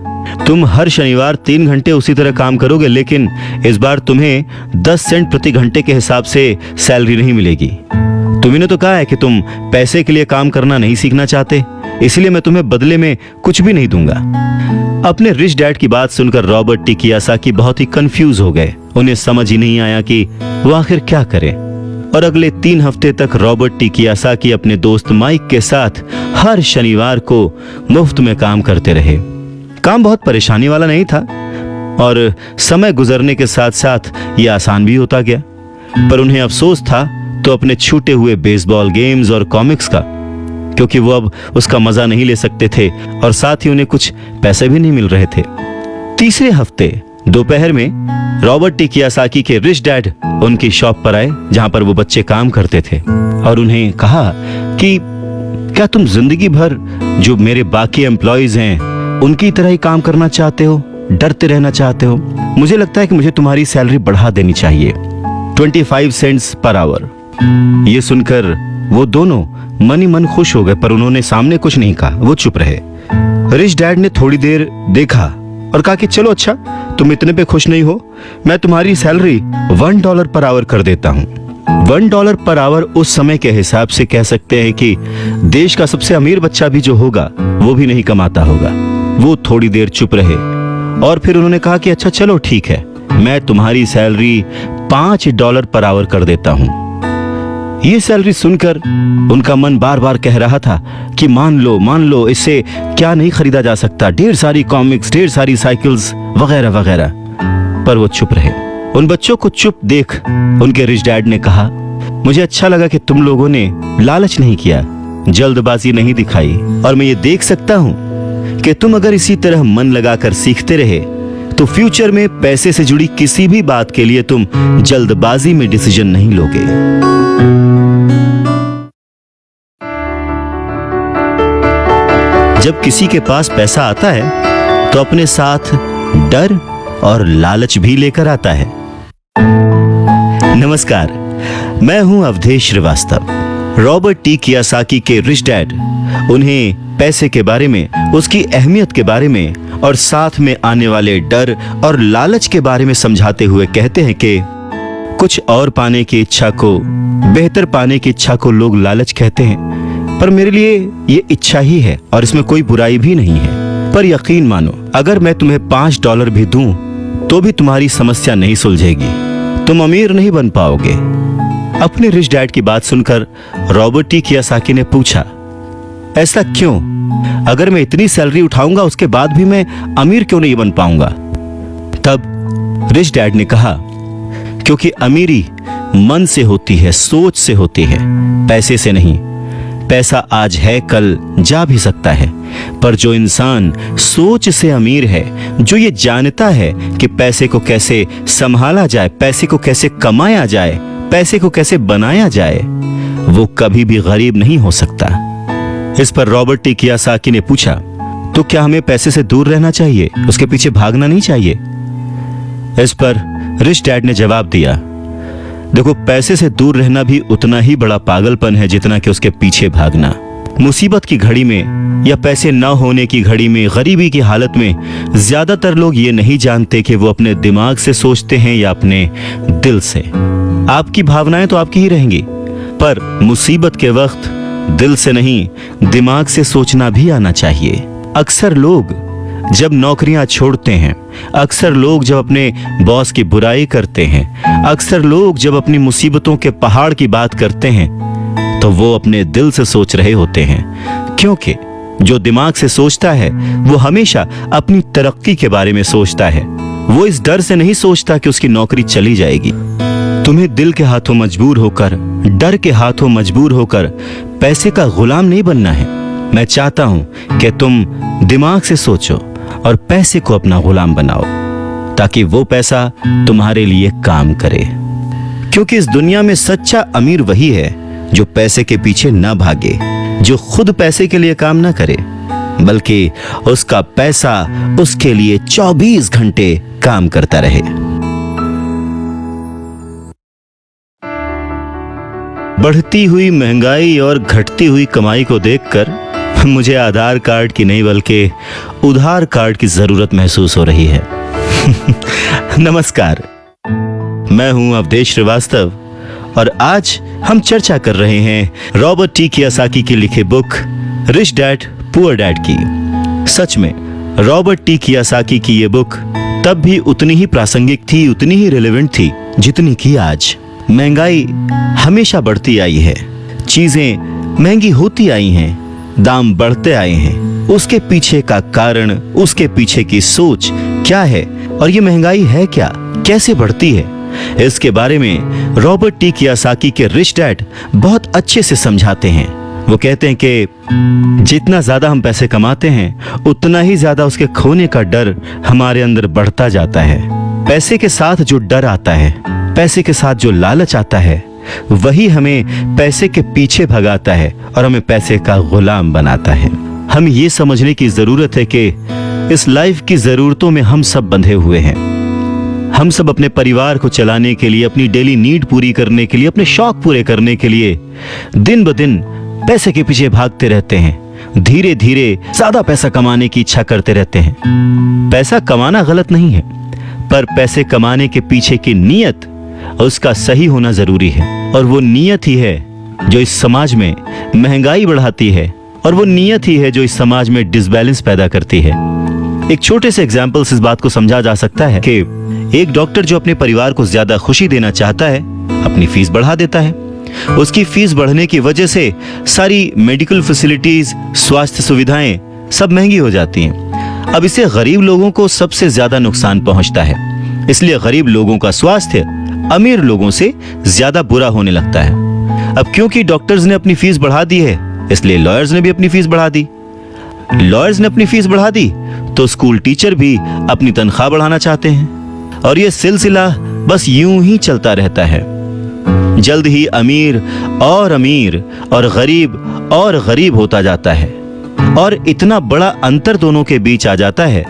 तुम हर शनिवार 3 घंटे उसी तरह काम करोगे, लेकिन इस बार तुम्हें 10 सेंट प्रति घंटे के हिसाब से सैलरी नहीं मिलेगी। तुमने तो कहा है कि तुम पैसे के लिए काम करना नहीं सीखना चाहते, इसलिए मैं तुम्हें बदले में कुछ भी नहीं दूंगा। अपने रिच डैड की बात सुनकर रॉबर्ट टी कियोसाकी बहुत ही कंफ्यूज हो गए। उन्हें समझ ही नहीं आया कि वो आखिर क्या करें। और अगले 3 हफ्ते तक रॉबर्ट टी कियोसाकी अपने दोस्त माइक के साथ हर शनिवार को मुफ्त में काम करते रहे। काम बहुत परेशानी वाला नहीं था और समय गुजरने के साथ साथ ये आसान भी होता गया। पर उन्हें अफसोस था तो अपने छूटे हुए बेसबॉल गेम्स और कॉमिक्स का, क्योंकि वो अब उसका मजा नहीं ले सकते थे और साथ ही उन्हें कुछ पैसे भी नहीं मिल रहे थे। तीसरे हफ्ते दोपहर में रॉबर्ट टी कियोसाकी के रिच डैड उनकी शॉप पर आए जहां पर वो बच्चे काम करते थे और उन्हें कहा कि क्या तुम जिंदगी भर जो मेरे बाकी एम्प्लॉयज हैं उनकी तरह ही काम करना चाहते हो, डरते रहना चाहते हो? मुझे लगता है कि मुझे तुम्हारी सैलरी बढ़ा देनी चाहिए, 25 सेंट्स पर आवर। ये सुनकर वो दोनों मन ही मन खुश हो गए, पर उन्होंने सामने कुछ नहीं कहा, वो चुप रहे। रिच डैड ने थोड़ी देर देखा और कहा कि चलो अच्छा, तुम इतने पे खुश नहीं हो, मैं तुम्हारी सैलरी $1 पर आवर कर देता हूँ। $1 पर आवर उस समय के हिसाब से कह सकते हैं कि देश का सबसे अमीर बच्चा भी जो होगा वो भी नहीं कमाता होगा। वो थोड़ी देर चुप रहे और फिर उन्होंने कहा कि अच्छा चलो ठीक है, मैं तुम्हारी सैलरी $5 पर आवर कर देता हूँ। ये सैलरी सुनकर उनका मन बार बार कह रहा था कि मान लो, इससे क्या नहीं खरीदा जा सकता, ढेर सारी कॉमिक्स, ढेर सारी साइकिल्स वगैरह वगैरह। पर वो चुप रहे। उन बच्चों को चुप देख उनके रिच डैड ने कहा, मुझे अच्छा लगा कि तुम लोगों ने लालच नहीं किया, जल्दबाजी नहीं दिखाई, और मैं ये देख सकता हूँ कि तुम अगर इसी तरह मन लगाकर सीखते रहे तो फ्यूचर में पैसे से जुड़ी किसी भी बात के लिए तुम जल्दबाजी में डिसीजन नहीं लोगे। जब किसी के पास पैसा आता है तो अपने साथ डर और लालच भी लेकर आता है। नमस्कार, मैं हूं Awadhesh Srivastava. Robert T Kiyosaki के रिच डैड उन्हें पैसे के बारे में, उसकी अहमियत के बारे में और साथ में आने वाले डर और लालच के बारे में समझाते हुए कहते हैं कि कुछ और पाने की इच्छा को, बेहतर पाने की इच्छा को लोग लालच कहते हैं, पर मेरे लिए ये इच्छा ही है और इसमें कोई बुराई भी नहीं है। पर यकीन मानो, अगर मैं तुम्हें $5 भी दूं तो भी तुम्हारी समस्या नहीं सुलझेगी, तुम अमीर नहीं बन पाओगे। अपने रिच डैड की बात सुनकर रॉबर्ट टी कियोसाकी ने पूछा, ऐसा क्यों? अगर मैं इतनी सैलरी उठाऊंगा उसके बाद भी मैं अमीर क्यों नहीं बन पाऊंगा? तब रिच डैड ने कहा, क्योंकि अमीरी मन से होती है, सोच से होती है, पैसे से नहीं। पैसा आज है, कल जा भी सकता है, पर जो इंसान सोच से अमीर है, जो ये जानता है कि पैसे को कैसे संभाला जाए, पैसे को कैसे कमाया जाए, पैसे को कैसे बनाया जाए, वो कभी भी गरीब नहीं हो सकता। इस पर रॉबर्ट टी कियोसाकी ने पूछा, तो क्या हमें पैसे से दूर रहना चाहिए, उसके पीछे भागना नहीं चाहिए? इस पर रिच डैड ने जवाब दिया, देखो, पैसे से दूर रहना भी उतना ही बड़ा पागलपन है जितना कि उसके पीछे भागना। मुसीबत की घड़ी में या पैसे न होने की घड़ी में, गरीबी की हालत में ज्यादातर लोग ये नहीं जानते कि वो अपने दिमाग से सोचते हैं या अपने दिल से। आपकी भावनाएं तो आपकी ही रहेंगी, पर मुसीबत के वक्त दिल से नहीं, दिमाग से सोचना भी आना चाहिए। अक्सर लोग जब नौकरियां छोड़ते हैं, अक्सर लोग जब अपने बॉस की बुराई करते हैं, अक्सर लोग जब अपनी मुसीबतों के पहाड़ की बात करते हैं, तो वो अपने दिल से सोच रहे होते हैं, क्योंकि जो दिमाग से सोचता है वो हमेशा अपनी तरक्की के बारे में सोचता है। वो इस डर से नहीं सोचता कि उसकी नौकरी चली जाएगी। तुम्हें दिल के हाथों मजबूर होकर, डर के हाथों मजबूर होकर पैसे का गुलाम नहीं बनना है। मैं चाहता हूं कि तुम दिमाग से सोचो और पैसे को अपना गुलाम बनाओ, ताकि वो पैसा तुम्हारे लिए काम करे। क्योंकि इस दुनिया में सच्चा अमीर वही है जो पैसे के पीछे ना भागे, जो खुद पैसे के लिए काम ना करे, बल्कि उसका पैसा उसके लिए 24 घंटे काम करता रहे। बढ़ती हुई महंगाई और घटती हुई कमाई को देखकर मुझे आधार कार्ड की नहीं बल्कि उधार कार्ड की जरूरत महसूस हो रही है। नमस्कार, मैं हूं अवधेश श्रीवास्तव और आज हम चर्चा कर रहे हैं रॉबर्ट टी कियोसाकी की लिखी book rich dad poor dad की। सच में रॉबर्ट टी कियोसाकी की ये बुक तब भी उतनी ही प्रासंगिक थी, उतनी ही रिलेवेंट थी जितनी कि आज। महंगाई हमेशा बढ़ती आई है, चीजें महंगी होती आई हैं, दाम बढ़ते आए हैं। उसके पीछे का कारण, उसके पीछे की सोच क्या है और ये महंगाई है क्या, कैसे बढ़ती है, इसके बारे में रॉबर्ट टी कियोसाकी के रिच डैड बहुत अच्छे से समझाते हैं। वो कहते हैं कि जितना ज्यादा हम पैसे कमाते हैं उतना ही ज्यादा उसके खोने का डर हमारे अंदर बढ़ता जाता है। पैसे के साथ जो डर आता है, पैसे के साथ जो लालच आता है, वही हमें पैसे के पीछे भगाता है और हमें पैसे का गुलाम बनाता है। हम ये समझने की जरूरत है कि इस लाइफ की जरूरतों में हम सब बंधे हुए हैं। हम सब अपने परिवार को चलाने के लिए, अपनी डेली नीड पूरी करने के लिए, अपने शौक पूरे करने के लिए दिन ब दिन पैसे के पीछे भागते रहते हैं। धीरे धीरे ज्यादा पैसा कमाने की इच्छा करते रहते हैं। पैसा कमाना गलत नहीं है, पर पैसे कमाने के पीछे की नीयत, उसका सही होना जरूरी है। और वो नीयत ही है जो इस समाज में महंगाई बढ़ाती है, और वो नीयत ही है जो इस समाज में डिसबैलेंस पैदा करती है। एक छोटे से एग्जाम्पल से इस बात को समझा जा सकता है कि एक डॉक्टर जो अपने परिवार को ज्यादा खुशी देना चाहता है, अपनी फीस बढ़ा देता है। उसकी फीस बढ़ने की वजह से सारी मेडिकल फैसिलिटीज, स्वास्थ्य सुविधाएं सब महंगी हो जाती हैं। अब इससे गरीब लोगों को सबसे ज्यादा नुकसान पहुंचता है। इसलिए गरीब लोगों का स्वास्थ्य अमीर लोगों से ज्यादा बुरा होने लगता है। अब क्योंकि डॉक्टर्स ने अपनी फीस बढ़ा दी है, इसलिए लॉयर्स ने भी अपनी फीस बढ़ा दी। लॉयर्स ने अपनी फीस बढ़ा दी तो स्कूल टीचर भी अपनी तनख्वाह बढ़ाना चाहते हैं, और यह सिलसिला बस यूं ही चलता रहता है। जल्द ही अमीर और गरीब होता जाता है, और इतना बड़ा अंतर दोनों के बीच आ जाता है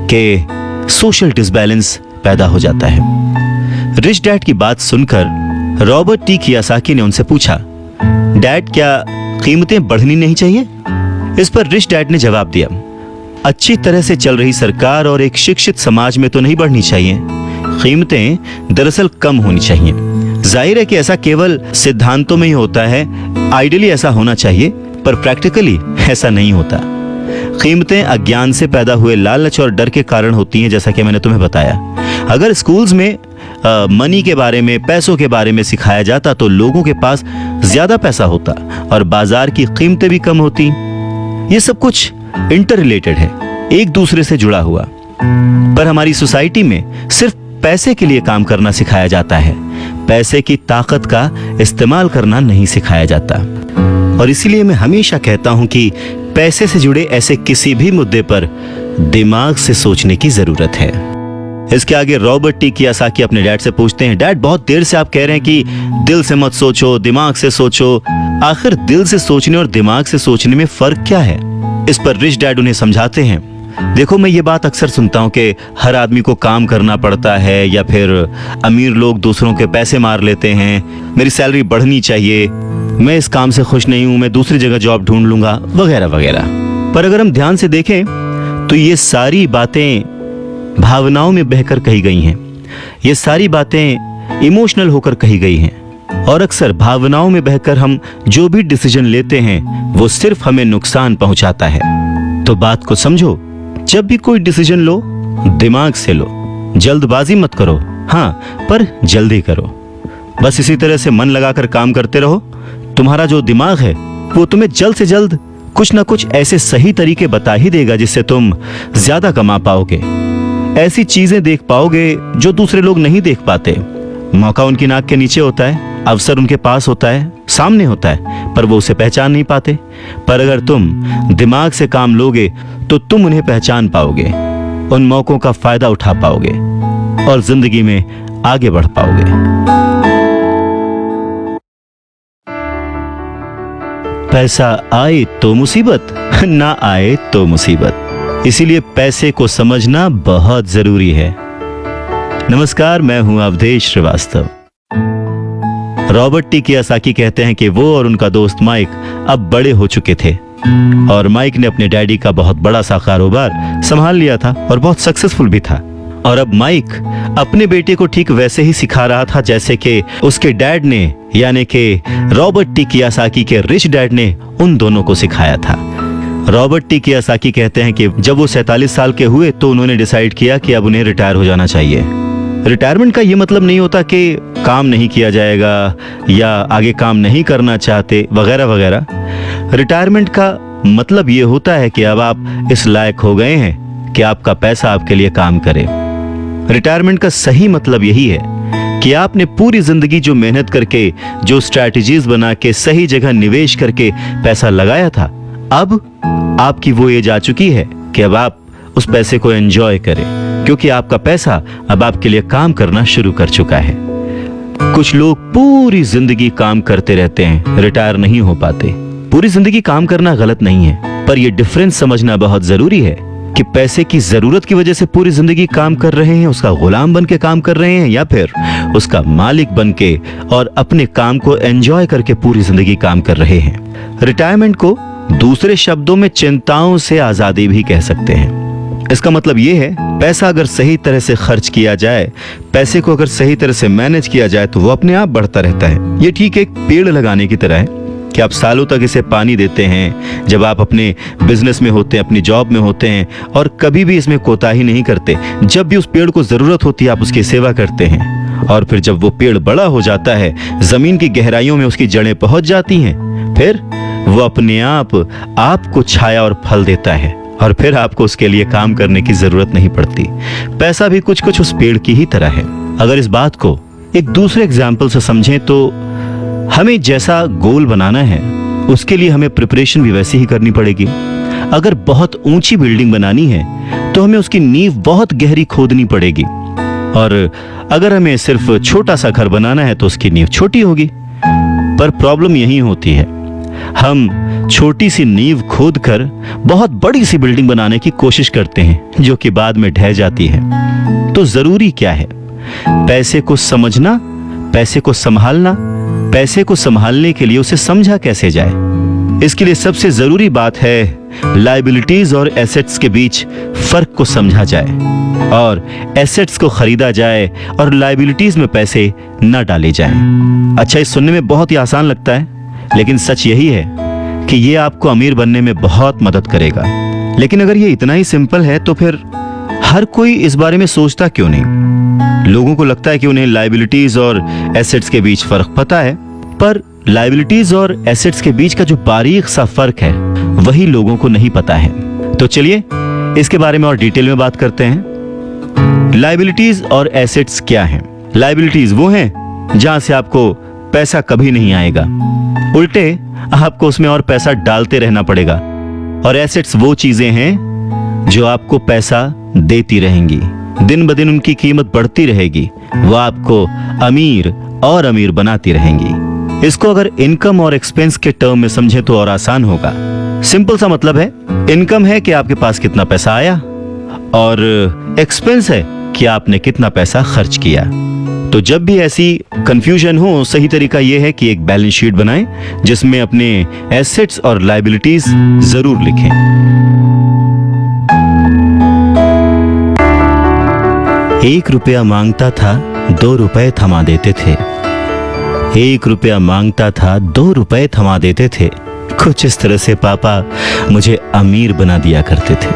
कि सोशल डिसबैलेंस पैदा हो जाता है। रिच डैड की बात सुनकर रॉबर्ट टी कियोसाकी ने उनसे पूछा, डैड क्या कीमतें बढ़नी नहीं चाहिए? इस पर रिच डैड ने जवाब दिया, अच्छी तरह से चल रही सरकार और एक शिक्षित समाज में तो नहीं बढ़नी चाहिए, कीमतें दरअसल कम होनी चाहिए। जाहिर है कि ऐसा केवल सिद्धांतों में ही होता है, आइडियली ऐसा होना चाहिए, पर प्रैक्टिकली ऐसा नहीं होता। कीमतें अज्ञान से पैदा हुए लालच और डर के कारण होती हैं, जैसा कि मैंने तुम्हें बताया। अगर स्कूल्स में मनी के बारे में, पैसों के बारे में सिखाया जाता तो लोगों के पास ज्यादा पैसा होता और बाजार की कीमतें भी कम होती। ये सब कुछ इंटर रिलेटेड है, एक दूसरे से जुड़ा हुआ। पर हमारी सोसाइटी में सिर्फ पैसे के लिए काम करना सिखाया जाता है, पैसे की ताकत का इस्तेमाल करना नहीं सिखाया जाता। और इसीलिए मैं हमेशा कहता हूं कि पैसे से जुड़े ऐसे किसी भी मुद्दे पर दिमाग से सोचने की जरूरत है। इसके आगे रॉबर्ट टी कियोसाकी अपने डैड से पूछते हैं, डैड बहुत देर से आप कह रहे हैं कि दिल से मत सोचो, दिमाग से सोचो, आखिर दिल से सोचने और दिमाग से सोचने में फर्क क्या है? इस पर रिच डैड उन्हें समझाते हैं, देखो मैं ये बात अक्सर सुनता हूँ कि हर आदमी को काम करना पड़ता है, या फिर अमीर लोग दूसरों के पैसे मार लेते हैं, मेरी सैलरी बढ़नी चाहिए, मैं इस काम से खुश नहीं हूँ, मैं दूसरी जगह जॉब ढूंढ लूंगा, वगैरह वगैरह। पर अगर हम ध्यान से देखें तो ये सारी बातें भावनाओं में बहकर कही गई हैं, ये सारी बातें इमोशनल होकर कही गई हैं, और अक्सर भावनाओं में बहकर हम जो भी डिसीजन लेते हैं वो सिर्फ हमें नुकसान पहुंचाता है। तो बात को समझो, जब भी कोई डिसीजन लो दिमाग से लो, जल्दबाजी मत करो, हाँ पर जल्दी करो। बस इसी तरह से मन लगाकर काम करते रहो, तुम्हारा जो दिमाग है वो तुम्हें जल्द से जल्द कुछ ना कुछ ऐसे सही तरीके बता ही देगा जिससे तुम ज्यादा कमा पाओगे, ऐसी चीजें देख पाओगे जो दूसरे लोग नहीं देख पाते। मौका उनकी नाक के नीचे होता है, अवसर उनके पास होता है, सामने होता है, पर वो उसे पहचान नहीं पाते। पर अगर तुम दिमाग से काम लोगे तो तुम उन्हें पहचान पाओगे, उन मौकों का फायदा उठा पाओगे और जिंदगी में आगे बढ़ पाओगे। पैसा आए तो मुसीबत, ना आए तो मुसीबत, इसीलिए पैसे को समझना बहुत जरूरी है। नमस्कार, मैं हूं Awadhesh Srivastava. Robert T Kiyosaki कहते हैं कि वो और उनका दोस्त माइक अब बड़े हो चुके थे, और माइक ने अपने डैडी का बहुत बड़ा सा कारोबार संभाल लिया था और बहुत सक्सेसफुल भी था। और अब माइक अपने बेटे को ठीक वैसे ही सिखा रहा था जैसे कि उसके डैड ने, यानी कि रॉबर्ट टी कियोसाकी के रिच डैड ने उन दोनों को सिखाया था। रॉबर्ट टी कियोसाकी कहते हैं कि जब वो 47 साल के हुए तो उन्होंने डिसाइड किया कि अब उन्हें रिटायर हो जाना चाहिए। रिटायरमेंट का ये मतलब नहीं होता कि काम नहीं किया जाएगा या आगे काम नहीं करना चाहते वगैरह वगैरह। रिटायरमेंट का मतलब ये होता है कि अब आप इस लायक हो गए हैं कि आपका पैसा आपके लिए काम करे। रिटायरमेंट का सही मतलब यही है कि आपने पूरी जिंदगी जो मेहनत करके, जो स्ट्रैटेजीज बना के, सही जगह निवेश करके पैसा लगाया था, अब आपकी वो एज आ चुकी है कि अब आप उस पैसे को एंजॉय करें, क्योंकि आपका पैसा अब आपके लिए काम करना शुरू कर चुका है। कुछ लोग पूरी जिंदगी काम करते रहते हैं, रिटायर नहीं हो पाते। पूरी जिंदगी काम करना गलत नहीं है, पर यह डिफरेंस समझना बहुत जरूरी है कि पैसे की जरूरत की वजह से पूरी जिंदगी काम कर रहे हैं, उसका गुलाम बन के काम कर रहे हैं, या फिर उसका मालिक बन के और अपने काम को एंजॉय करके पूरी जिंदगी काम कर रहे हैं। रिटायरमेंट को दूसरे शब्दों में चिंताओं से आजादी भी कह सकते हैं। इसका मतलब यह है, पैसा अगर सही तरह से खर्च किया जाए, पैसे को अगर सही तरह से मैनेज किया जाए तो वो अपने आप बढ़ता रहता है। ये ठीक एक पेड़ लगाने की तरह है कि आप सालों तक इसे पानी देते हैं। जब आप अपने बिजनेस में होते हैं, अपनी जॉब में होते हैं और कभी भी इसमें कोताही नहीं करते। जब भी उस पेड़ को जरूरत होती है आप उसकी सेवा करते हैं, और फिर जब वो पेड़ बड़ा हो जाता है, जमीन की गहराइयों में उसकी जड़ें पहुंच जाती हैं, फिर वो अपने आप आपको छाया और फल देता है, और फिर आपको उसके लिए काम करने की जरूरत नहीं पड़ती। पैसा भी कुछ कुछ उस पेड़ की ही तरह है। अगर इस बात को एक दूसरे एग्जाम्पल से समझें तो हमें जैसा गोल बनाना है उसके लिए हमें प्रिपरेशन भी वैसी ही करनी पड़ेगी। अगर बहुत ऊंची बिल्डिंग बनानी है तो हमें उसकी नींव बहुत गहरी खोदनी पड़ेगी, और अगर हमें सिर्फ छोटा सा घर बनाना है तो उसकी नींव छोटी होगी। पर प्रॉब्लम यही होती है, हम छोटी सी नींव खोद कर बहुत बड़ी सी बिल्डिंग बनाने की कोशिश करते हैं जो कि बाद में ढह जाती है। तो जरूरी क्या है? पैसे को समझना, पैसे को संभालना। पैसे को संभालने के लिए उसे समझा कैसे जाए, इसके लिए सबसे जरूरी बात है लायबिलिटीज और एसेट्स के बीच फर्क को समझा जाए, और एसेट्स को खरीदा जाए और लायबिलिटीज में पैसे न डाले जाएं। अच्छा, इस सुनने में बहुत ही आसान लगता है, लेकिन सच यही है कि ये आपको अमीर बनने में बहुत मदद करेगा। लेकिन अगर ये इतना ही सिंपल है तो फिर हर कोई इस बारे में सोचता क्यों नहीं? लोगों को लगता है कि उन्हें लायबिलिटीज और एसेट्स के बीच फर्क पता है, पर लायबिलिटीज और एसेट्स के बीच का जो बारीक सा फर्क है वही लोगों को नहीं पता है। तो चलिए इसके बारे में और डिटेल में बात करते हैं। लायबिलिटीज और एसेट्स क्या हैं? लायबिलिटीज वो हैं जहां से आपको पैसा कभी नहीं आएगा, उल्टे आपको उसमें और पैसा डालते रहना पड़ेगा। और एसेट्स वो चीजें हैं जो आपको पैसा देती रहेंगी, दिन ब दिन उनकी कीमत बढ़ती रहेगी, वो आपको अमीर और अमीर बनाती रहेंगी। इसको अगर इनकम और एक्सपेंस के टर्म में समझे तो और आसान होगा। सिंपल सा मतलब है, इनकम है कि आपके पास कितना पैसा आया, और एक्सपेंस है कि आपने कितना पैसा खर्च किया। तो जब भी ऐसी कंफ्यूजन हो, सही तरीका यह है कि एक बैलेंस शीट बनाएं जिसमें अपने एसेट्स और लायबिलिटीज जरूर लिखें। एक रुपया मांगता था 2 रुपए थमा देते थे। 1 रुपया मांगता था 2 रुपए थमा देते थे। कुछ इस तरह से पापा मुझे अमीर बना दिया करते थे।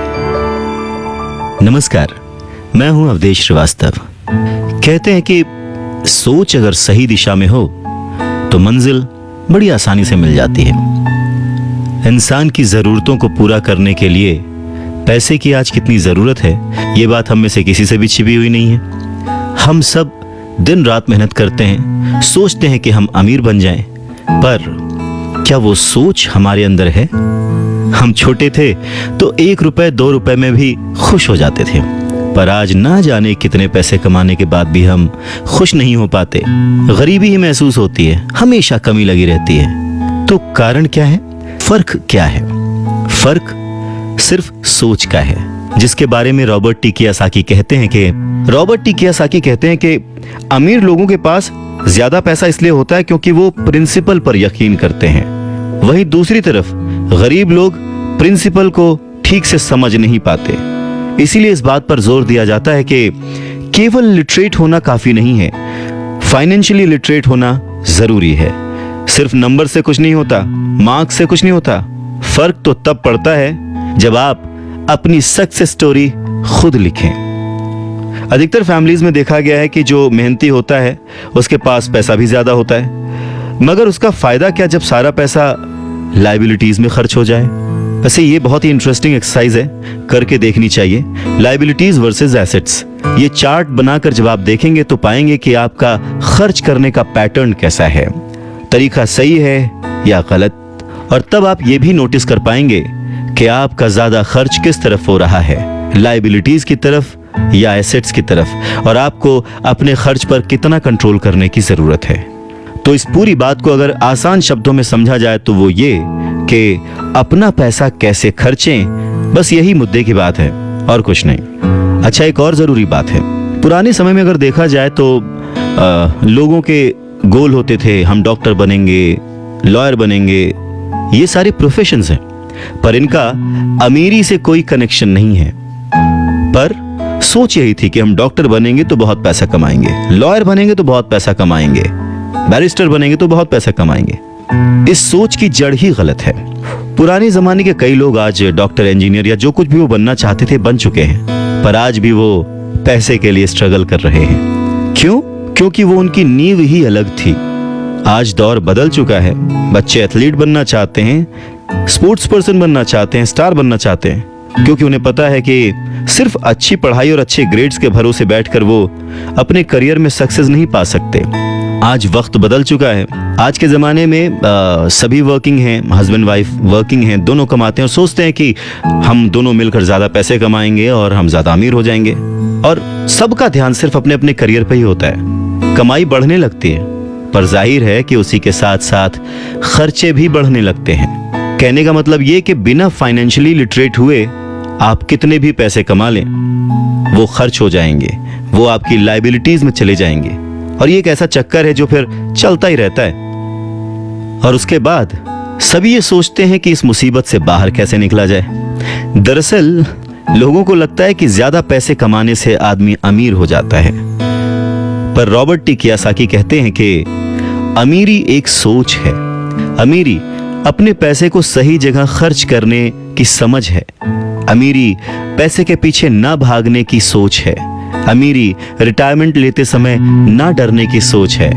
नमस्कार, मैं हूं अवधेश श्रीवास्तव। कहते हैं कि सोच अगर सही दिशा में हो तो मंजिल बड़ी आसानी से मिल जाती है। इंसान की जरूरतों को पूरा करने के लिए पैसे की आज कितनी जरूरत है, ये बात हम में से किसी से भी छिपी हुई नहीं है। हम सब दिन रात मेहनत करते हैं, सोचते हैं कि हम अमीर बन जाएं, पर क्या वो सोच हमारे अंदर है? हम छोटे थे तो 1 रुपए 2 रुपए में भी खुश हो जाते थे, पर आज ना जाने कितने पैसे कमाने के बाद भी हम खुश नहीं हो पाते। गरीबी ही महसूस होती है, हमेशा कमी लगी रहती है। तो कारण क्या है? फर्क क्या है? फर्क सिर्फ सोच का है, जिसके बारे में रॉबर्ट टी कियोसाकी कहते हैं कि अमीर लोगों के पास ज्यादा पैसा इसलिए होता है क्योंकि वो प्रिंसिपल पर यकीन करते हैं। वहीं दूसरी तरफ गरीब लोग प्रिंसिपल को ठीक से समझ नहीं पाते। इसीलिए इस बात पर जोर दिया जाता है कि केवल लिटरेट होना काफी नहीं है, फाइनेंशियली लिटरेट होना जरूरी है। सिर्फ नंबर से कुछ नहीं होता, मार्क्स से कुछ नहीं होता, फर्क तो तब पड़ता है जब आप अपनी सक्सेस स्टोरी खुद लिखें। अधिकतर फैमिलीज में देखा गया है कि जो मेहनती होता है उसके पास पैसा भी ज्यादा होता है, मगर उसका फायदा क्या जब सारा पैसा लायबिलिटीज में खर्च हो जाए। वैसे ये बहुत ही इंटरेस्टिंग एक्सरसाइज है, करके देखनी चाहिए। लायबिलिटीज वर्सेस एसेट्स, ये चार्ट बनाकर जब आप देखेंगे तो पाएंगे कि आपका खर्च करने का पैटर्न कैसा है, तरीका सही है या गलत। और तब आप ये भी नोटिस कर पाएंगे कि आपका ज्यादा खर्च किस तरफ हो रहा है, लायबिलिटीज की तरफ या एसेट्स की तरफ, और आपको अपने खर्च पर कितना कंट्रोल करने की जरूरत है। तो इस पूरी बात को अगर आसान शब्दों में समझा जाए तो वो ये कि अपना पैसा कैसे खर्चें, बस यही मुद्दे की बात है और कुछ नहीं। अच्छा, एक और जरूरी बात है, पुराने समय में अगर देखा जाए तो लोगों के गोल होते थे, हम डॉक्टर बनेंगे, लॉयर बनेंगे, ये सारे प्रोफेशंस हैं, पर इनका अमीरी से कोई कनेक्शन नहीं है। पर सोच यही थी कि हम डॉक्टर बनेंगे तो बहुत पैसा कमाएंगे, लॉयर बनेंगे तो बहुत पैसा कमाएंगे, बैरिस्टर बनेंगे तो बहुत पैसा कमाएंगे। इस सोच की जड़ ही गलत है। पुराने जमाने के कई लोग आज डॉक्टर, इंजीनियर या जो कुछ भी वो बनना चाहते थे बन चुके हैं, पर आज भी वो पैसे के लिए स्ट्रगल कर रहे हैं। क्यों? क्योंकि वो उनकी नींव ही अलग थी। आज दौर बदल चुका है, बच्चे एथलीट बनना चाहते हैं, स्पोर्ट्स पर्सन बनना चाहते हैं, स्टार बनना चाहते हैं, क्योंकि उन्हें पता है कि सिर्फ अच्छी पढ़ाई और अच्छे ग्रेड्स के भरोसे बैठकर वो अपने करियर में सक्सेस नहीं पा सकते। आज वक्त बदल चुका है। आज के ज़माने में सभी वर्किंग हैं, हस्बैंड वाइफ वर्किंग हैं, दोनों कमाते हैं और सोचते हैं कि हम दोनों मिलकर ज़्यादा पैसे कमाएंगे और हम ज़्यादा अमीर हो जाएंगे। और सबका ध्यान सिर्फ अपने अपने करियर पर ही होता है। कमाई बढ़ने लगती है, पर जाहिर है कि उसी के साथ साथ खर्चे भी बढ़ने लगते हैं। कहने का मतलब ये कि बिना फाइनेंशियली लिटरेट हुए आप कितने भी पैसे कमा लें, वो खर्च हो जाएंगे, वो आपकी लायबिलिटीज में चले जाएंगे। और ये एक ऐसा चक्कर है जो फिर चलता ही रहता है। और उसके बाद सभी ये सोचते हैं कि इस मुसीबत से बाहर कैसे निकला जाए। दरअसल लोगों को लगता है कि ज्यादा पैसे कमाने से आदमी अमीर हो जाता है, पर रॉबर्ट टी कियोसाकी कहते हैं कि अमीरी एक सोच है। अमीरी अपने पैसे को सही जगह खर्च करने की समझ है। अमीरी पैसे के पीछे ना भागने की सोच है। अमीरी रिटायरमेंट लेते समय ना डरने की सोच है।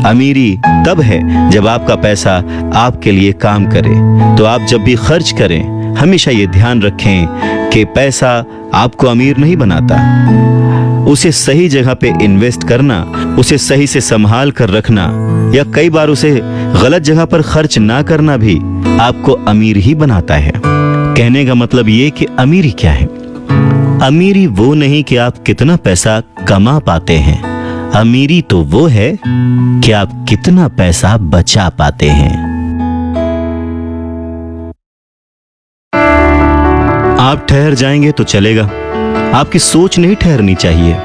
अमीरी तब है जब आपका पैसा आपके लिए काम करे। तो आप जब भी खर्च करें हमेशा ये ध्यान रखें कि पैसा आपको अमीर नहीं बनाता। उसे सही जगह पे इन्वेस्ट करना, उसे सही से संभाल कर रखना या कई बार उसे गलत जगह पर खर्च ना करना भी आपको अमीर ही बनाता है। कहने का मतलब ये कि अमीरी क्या है? अमीरी वो नहीं कि आप कितना पैसा कमा पाते हैं, अमीरी तो वो है कि आप कितना पैसा बचा पाते हैं। आप ठहर जाएंगे तो चलेगा, आपकी सोच नहीं ठहरनी चाहिए,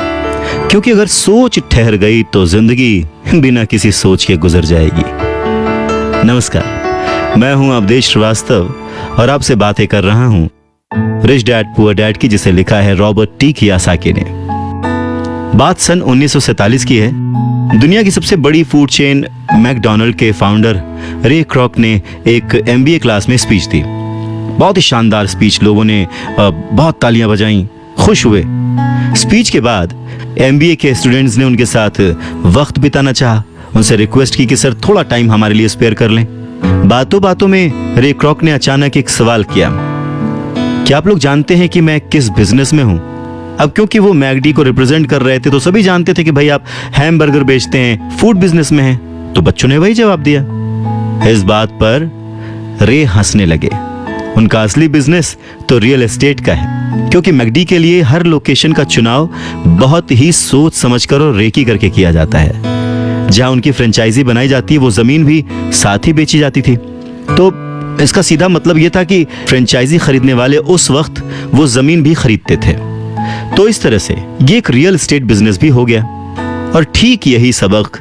क्योंकि अगर सोच ठहर गई तो जिंदगी बिना किसी सोच के गुजर जाएगी। नमस्कार, मैं हूं अवधेश श्रीवास्तव और आपसे बातें कर रहा हूं रिच डैड पुअर डैड की, जिसे लिखा है रॉबर्ट टी कियोसाकी ने। बात सन 1947 की है। दुनिया की सबसे बड़ी फूड चेन मैकडॉनल्ड के फाउंडर रे क्रॉक ने एक MBA क्लास में स्पीच दी। बहुत ही शानदार स्पीच, लोगों ने बहुत तालियां बजाईं, खुश हुए। स्पीच के बाद MBA के स्टूडेंट्स ने उनके साथ वक्त बिताना चाहा। उनसे रिक्वेस्ट की कि सर थोड़ा टाइम हमारे लिए स्पेयर कर लें। बातों बातों में रे क्रॉक ने अचानक एक सवाल किया, क्या आप लोग जानते हैं कि मैं किस बिजनेस में हूं? अब क्योंकि वो मैकडी को रिप्रेजेंट कर रहे थे तो सभी जानते थे कि भाई आप हैमबर्गर बेचते हैं, फूड बिजनेस में हैं। तो बच्चों ने वही जवाब दिया। इस बात पर रे हंसने लगे। उनका असली बिजनेस तो रियल एस्टेट का है, क्योंकि मैकडी के लिए हर लोकेशन का चुनाव बहुत ही सोच समझकर और रेकी करके किया जाता है। जहां उनकी फ्रेंचाइजी बनाई जाती है वो जमीन भी साथ ही बेची जाती थी। तो इसका सीधा मतलब यह था कि फ्रेंचाइजी खरीदने वाले उस वक्त वो जमीन भी खरीदते थे। तो इस तरह से ये एक रियल एस्टेट बिजनेस भी हो गया। और ठीक यही सबक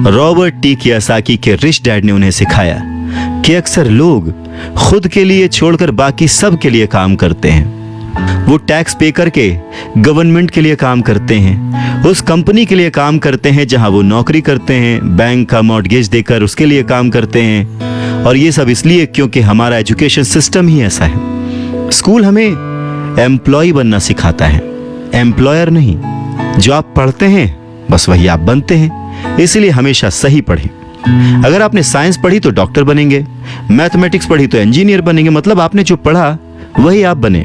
रॉबर्ट टी कियोसाकी के रिच डैड ने उन्हें सिखाया कि अक्सर लोग खुद के लिए छोड़कर बाकी सब के लिए काम करते हैं। वो टैक्स पे करके गवर्नमेंट के लिए काम करते हैं, उस कंपनी के लिए काम करते हैं जहां वो नौकरी करते हैं, बैंक का मॉर्गेज देकर उसके लिए काम करते हैं, और ये सब इसलिए क्योंकि हमारा एजुकेशन सिस्टम ही ऐसा है। स्कूल हमें एम्प्लॉय बनना सिखाता है, एम्प्लॉयर नहीं। जो आप पढ़ते हैं बस वही आप बनते हैं, इसलिए हमेशा सही पढ़ें। अगर आपने साइंस पढ़ी तो डॉक्टर बनेंगे, मैथमेटिक्स पढ़ी तो इंजीनियर बनेंगे, मतलब आपने जो पढ़ा वही आप बने।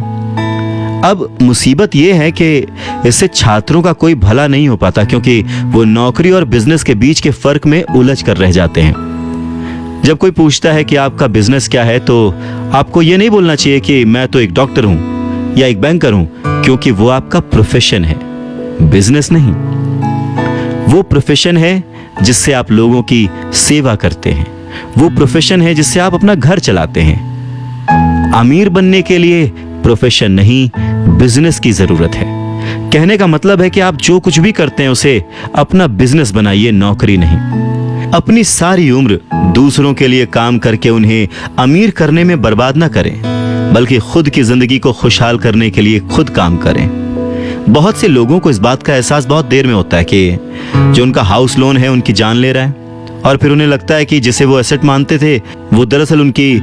अब मुसीबत यह है कि इससे छात्रों का कोई भला नहीं हो पाता, क्योंकि वो नौकरी और बिजनेस के बीच के फर्क में उलझ कर रह जाते हैं। जब कोई पूछता है कि आपका बिजनेस क्या है, तो आपको यह नहीं बोलना चाहिए कि मैं तो एक डॉक्टर हूं या एक बैंकर हूं, क्योंकि वो आपका प्रोफेशन है, बिजनेस नहीं। वो प्रोफेशन है जिससे आप लोगों की सेवा करते हैं, वो प्रोफेशन है जिससे आप अपना घर चलाते हैं। अमीर बनने के लिए प्रोफेशन नहीं, बिजनेस की जरूरत है। कहने का मतलब है कि आप जो कुछ भी करते हैं उसे अपना बिजनेस बनाइए, नौकरी नहीं। अपनी सारी उम्र दूसरों के लिए काम करके उन्हें अमीर करने में बर्बाद ना करें, बल्कि खुद की जिंदगी को खुशहाल करने के लिए खुद काम करें। बहुत से लोगों को इस बात का एहसास बहुत देर में होता है कि जो उनका हाउस लोन है उनकी जान ले रहा है, और फिर उन्हें लगता है कि जिसे वो एसेट मानते थे वो दरअसल उनकी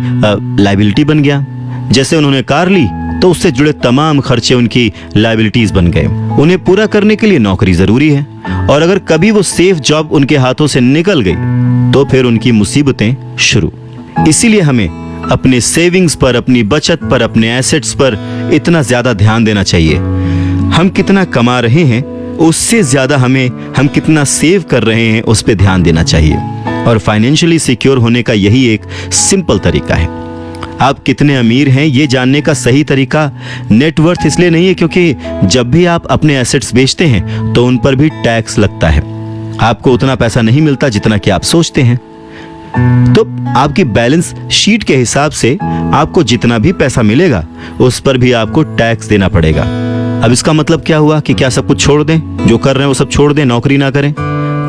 लायबिलिटी बन गया। जैसे उन्होंने कार ली तो उससे जुड़े तमाम खर्चे उनकी लायबिलिटीज बन गए। उन्हें पूरा करने के लिए नौकरी जरूरी है, और अगर कभी वो सेफ जॉब उनके हाथों से निकल गई तो फिर उनकी मुसीबतें शुरू। इसीलिए हमें अपने सेविंग्स पर, अपनी बचत पर, अपने एसेट्स पर इतना ज्यादा ध्यान देना चाहिए। हम कितना कमा रहे हैं उससे ज्यादा हम कितना सेव कर रहे हैं उस पर ध्यान देना चाहिए। और फाइनेंशियली सिक्योर होने का यही एक सिंपल तरीका है। आप कितने अमीर हैं ये जानने का सही तरीका नेटवर्थ इसलिए नहीं है क्योंकि जब भी आप अपने एसेट्स बेचते हैं तो उन पर भी टैक्स लगता है। आपको उतना पैसा नहीं मिलता जितना कि आप सोचते हैं, तो आपकी बैलेंस शीट के हिसाब से आपको जितना भी पैसा मिलेगा उस पर भी आपको टैक्स देना पड़ेगा। अब इसका मतलब क्या हुआ कि क्या सब कुछ छोड़ दें, जो कर रहे हैं वो सब छोड़ दें, नौकरी ना करें?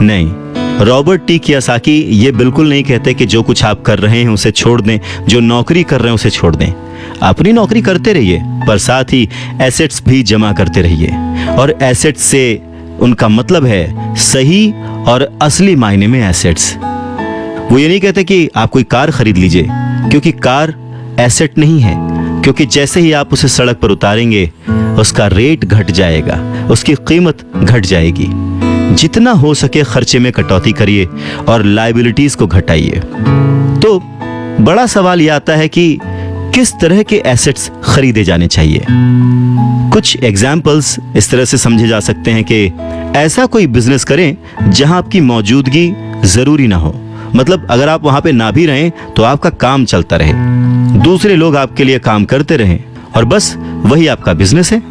नहीं, रॉबर्ट टी कियोसाकी ये बिल्कुल नहीं कहते कि जो कुछ आप कर रहे हैं उसे छोड़ दें, जो नौकरी कर रहे हैं उसे छोड़ दें। अपनी नौकरी करते रहिए, पर साथ ही एसेट्स भी जमा करते रहिए। और एसेट्स से उनका मतलब है सही और असली मायने में एसेट्स। वो ये नहीं कहते कि आप कोई कार खरीद लीजिए, क्योंकि कार एसेट नहीं है, क्योंकि जैसे ही आप उसे सड़क पर उतारेंगे उसका रेट घट जाएगा, उसकी कीमत घट जाएगी। जितना हो सके खर्चे में कटौती करिए और लायबिलिटीज को घटाइए। तो बड़ा सवाल यह आता है कि किस तरह के एसेट्स खरीदे जाने चाहिए। कुछ एग्जाम्पल्स इस तरह से समझे जा सकते हैं कि ऐसा कोई बिजनेस करें जहां आपकी मौजूदगी जरूरी ना हो। मतलब अगर आप वहां पे ना भी रहें तो आपका काम चलता रहे, दूसरे लोग आपके लिए काम करते रहें, और बस वही आपका बिजनेस है।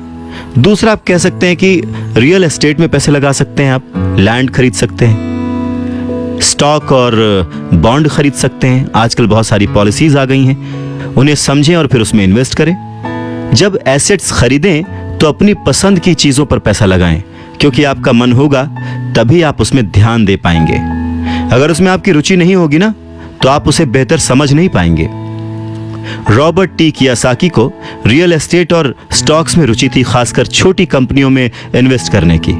दूसरा, आप कह सकते हैं कि रियल एस्टेट में पैसे लगा सकते हैं, आप लैंड खरीद सकते हैं, स्टॉक और बॉन्ड खरीद सकते हैं। आजकल बहुत सारी पॉलिसीज आ गई हैं, उन्हें समझें और फिर उसमें इन्वेस्ट करें। जब एसेट्स खरीदें तो अपनी पसंद की चीजों पर पैसा लगाएं, क्योंकि आपका मन होगा तभी आप उसमें ध्यान दे पाएंगे। अगर उसमें आपकी रुचि नहीं होगी ना तो आप उसे बेहतर समझ नहीं पाएंगे। रॉबर्ट टी कियोसाकी को रियल एस्टेट और स्टॉक्स में रुचि थी, खासकर छोटी कंपनियों में इन्वेस्ट करने की।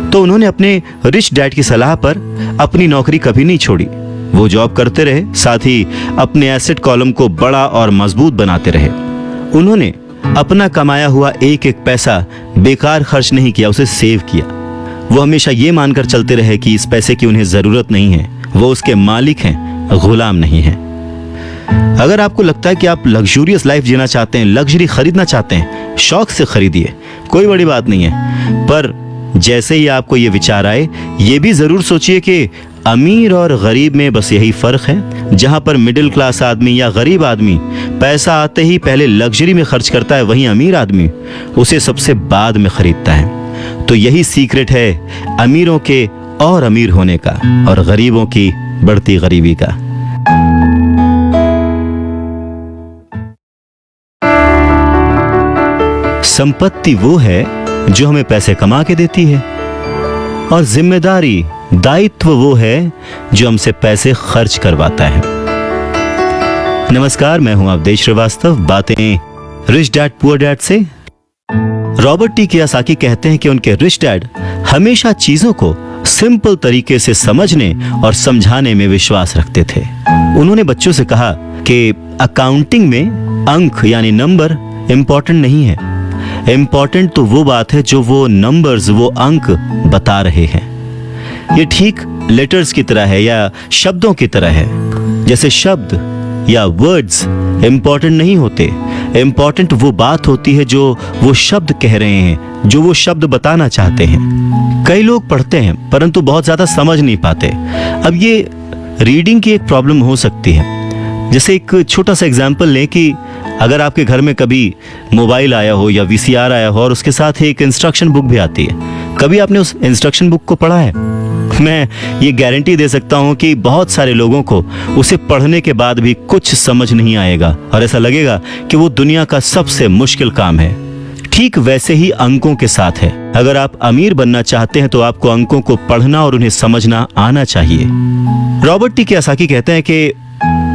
तो उन्होंने अपने रिच डैड की सलाह पर अपनी नौकरी कभी नहीं छोड़ी। वो जॉब करते रहे, साथ ही अपने एसेट कॉलम को बड़ा और मजबूत बनाते रहे। उन्होंने अपना कमाया हुआ एक एक पैसा बेकार खर्च नहीं किया, उसे सेव किया। वो हमेशा ये मानकर चलते रहे कि इस पैसे की उन्हें जरूरत नहीं है, वो उसके मालिक हैं, गुलाम नहीं हैं। अगर आपको लगता है कि आप लग्जूरियस लाइफ जीना चाहते हैं, लग्जरी खरीदना चाहते हैं, शौक से खरीदिए, कोई बड़ी बात नहीं है। पर जैसे ही आपको ये विचार आए, ये भी जरूर सोचिए कि अमीर और गरीब में बस यही फर्क है। जहां पर मिडिल क्लास आदमी या गरीब आदमी पैसा आते ही पहले लग्जरी में खर्च करता है, वहीं अमीर आदमी उसे सबसे बाद में खरीदता है। तो यही सीक्रेट है अमीरों के और अमीर होने का और गरीबों की बढ़ती गरीबी का। संपत्ति वो है जो हमें पैसे कमा के देती है, और जिम्मेदारी, दायित्व वो है जो हमसे पैसे खर्च करवाता है। नमस्कार, मैं हूं अवधेश श्रीवास्तव, बातें रिच डैड पुअर डैड से। रॉबर्ट टी कियोसाकी कहते हैं कि उनके रिच डैड हमेशा चीजों को सिंपल तरीके से समझने और समझाने में विश्वास रखते थे। उन्होंने बच्चों से कहा कि अकाउंटिंग में अंक यानी नंबर इंपॉर्टेंट नहीं है, इंपॉर्टेंट तो वो बात है जो वो नंबर्स, वो अंक बता रहे हैं। ये ठीक लेटर्स की तरह है या शब्दों की तरह है। जैसे शब्द या वर्ड्स इंपॉर्टेंट नहीं होते, इंपॉर्टेंट वो बात होती है जो वो शब्द कह रहे हैं, जो वो शब्द बताना चाहते हैं। कई लोग पढ़ते हैं परंतु बहुत ज्यादा समझ नहीं पाते। अब ये रीडिंग की एक प्रॉब्लम हो सकती है। जैसे एक छोटा सा एग्जांपल लें कि अगर आपके घर में कभी मोबाइल आया हो या वीसीआर आया हो और उसके साथ एक इंस्ट्रक्शन बुक भी आती है, कभी आपने उस इंस्ट्रक्शन बुक को पढ़ा है? मैं ये गारंटी दे सकता हूं कि बहुत सारे लोगों को उसे पढ़ने के बाद भी कुछ समझ नहीं आएगा और ऐसा लगेगा कि वो दुनिया का सबसे मुश्किल काम है। ठीक वैसे ही अंकों के साथ है। अगर आप अमीर बनना चाहते हैं तो आपको अंकों को पढ़ना और उन्हें समझना आना चाहिए। रॉबर्ट टी कियोसाकी कहते हैं कि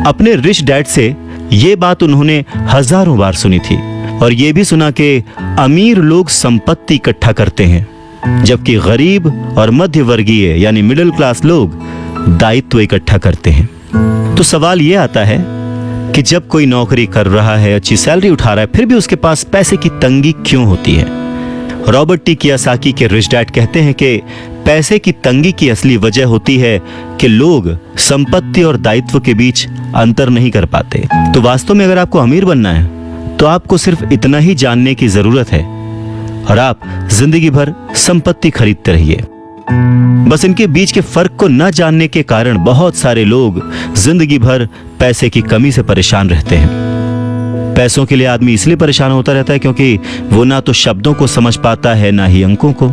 अपने रिच डैड से ये बात उन्होंने हजारों बार सुनी थी और ये भी सुना कि अमीर लोग संपत्ति इकट्ठा करते हैं जबकि गरीब और मध्य वर्गीय यानी मिडिल क्लास लोग दायित्व इकट्ठा करते हैं। तो सवाल ये आता है कि जब कोई नौकरी कर रहा है, अच्छी सैलरी उठा रहा है, फिर भी उसके पास पैसे की तंगी क्यों होती है? रॉबर्ट टी कियोसाकी के रिच डैड कहते हैं कि पैसे की तंगी की असली वजह होती है कि लोग संपत्ति और दायित्व के बीच अंतर नहीं कर पाते। तो वास्तव में अगर आपको अमीर बनना है तो आपको सिर्फ इतना ही जानने की जरूरत है और आप जिंदगी भर संपत्ति खरीदते रहिए। बस इनके बीच के फर्क को न जानने के कारण बहुत सारे लोग जिंदगी भर पैसे की कमी से परेशान रहते हैं। पैसों के लिए आदमी इसलिए परेशान होता रहता है क्योंकि वो ना तो शब्दों को समझ पाता है ना ही अंकों को।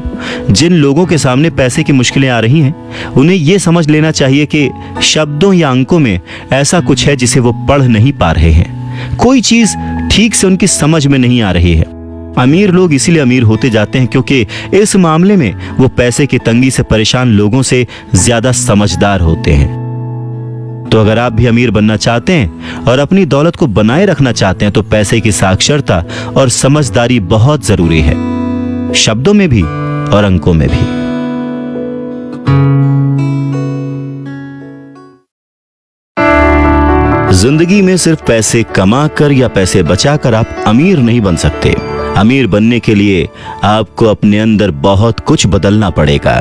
जिन लोगों के सामने पैसे की मुश्किलें आ रही हैं, उन्हें ये समझ लेना चाहिए कि शब्दों या अंकों में ऐसा कुछ है जिसे वो पढ़ नहीं पा रहे हैं। कोई चीज ठीक से उनकी समझ में नहीं आ रही है। अमीर लोग इसीलिए अमीर होते जाते हैं क्योंकि इस मामले में वो पैसे की तंगी से परेशान लोगों से ज्यादा समझदार होते हैं। तो अगर आप भी अमीर बनना चाहते हैं और अपनी दौलत को बनाए रखना चाहते हैं तो पैसे की साक्षरता और समझदारी बहुत जरूरी है, शब्दों में भी और अंकों में भी। जिंदगी में सिर्फ पैसे कमाकर या पैसे बचाकर आप अमीर नहीं बन सकते। अमीर बनने के लिए आपको अपने अंदर बहुत कुछ बदलना पड़ेगा।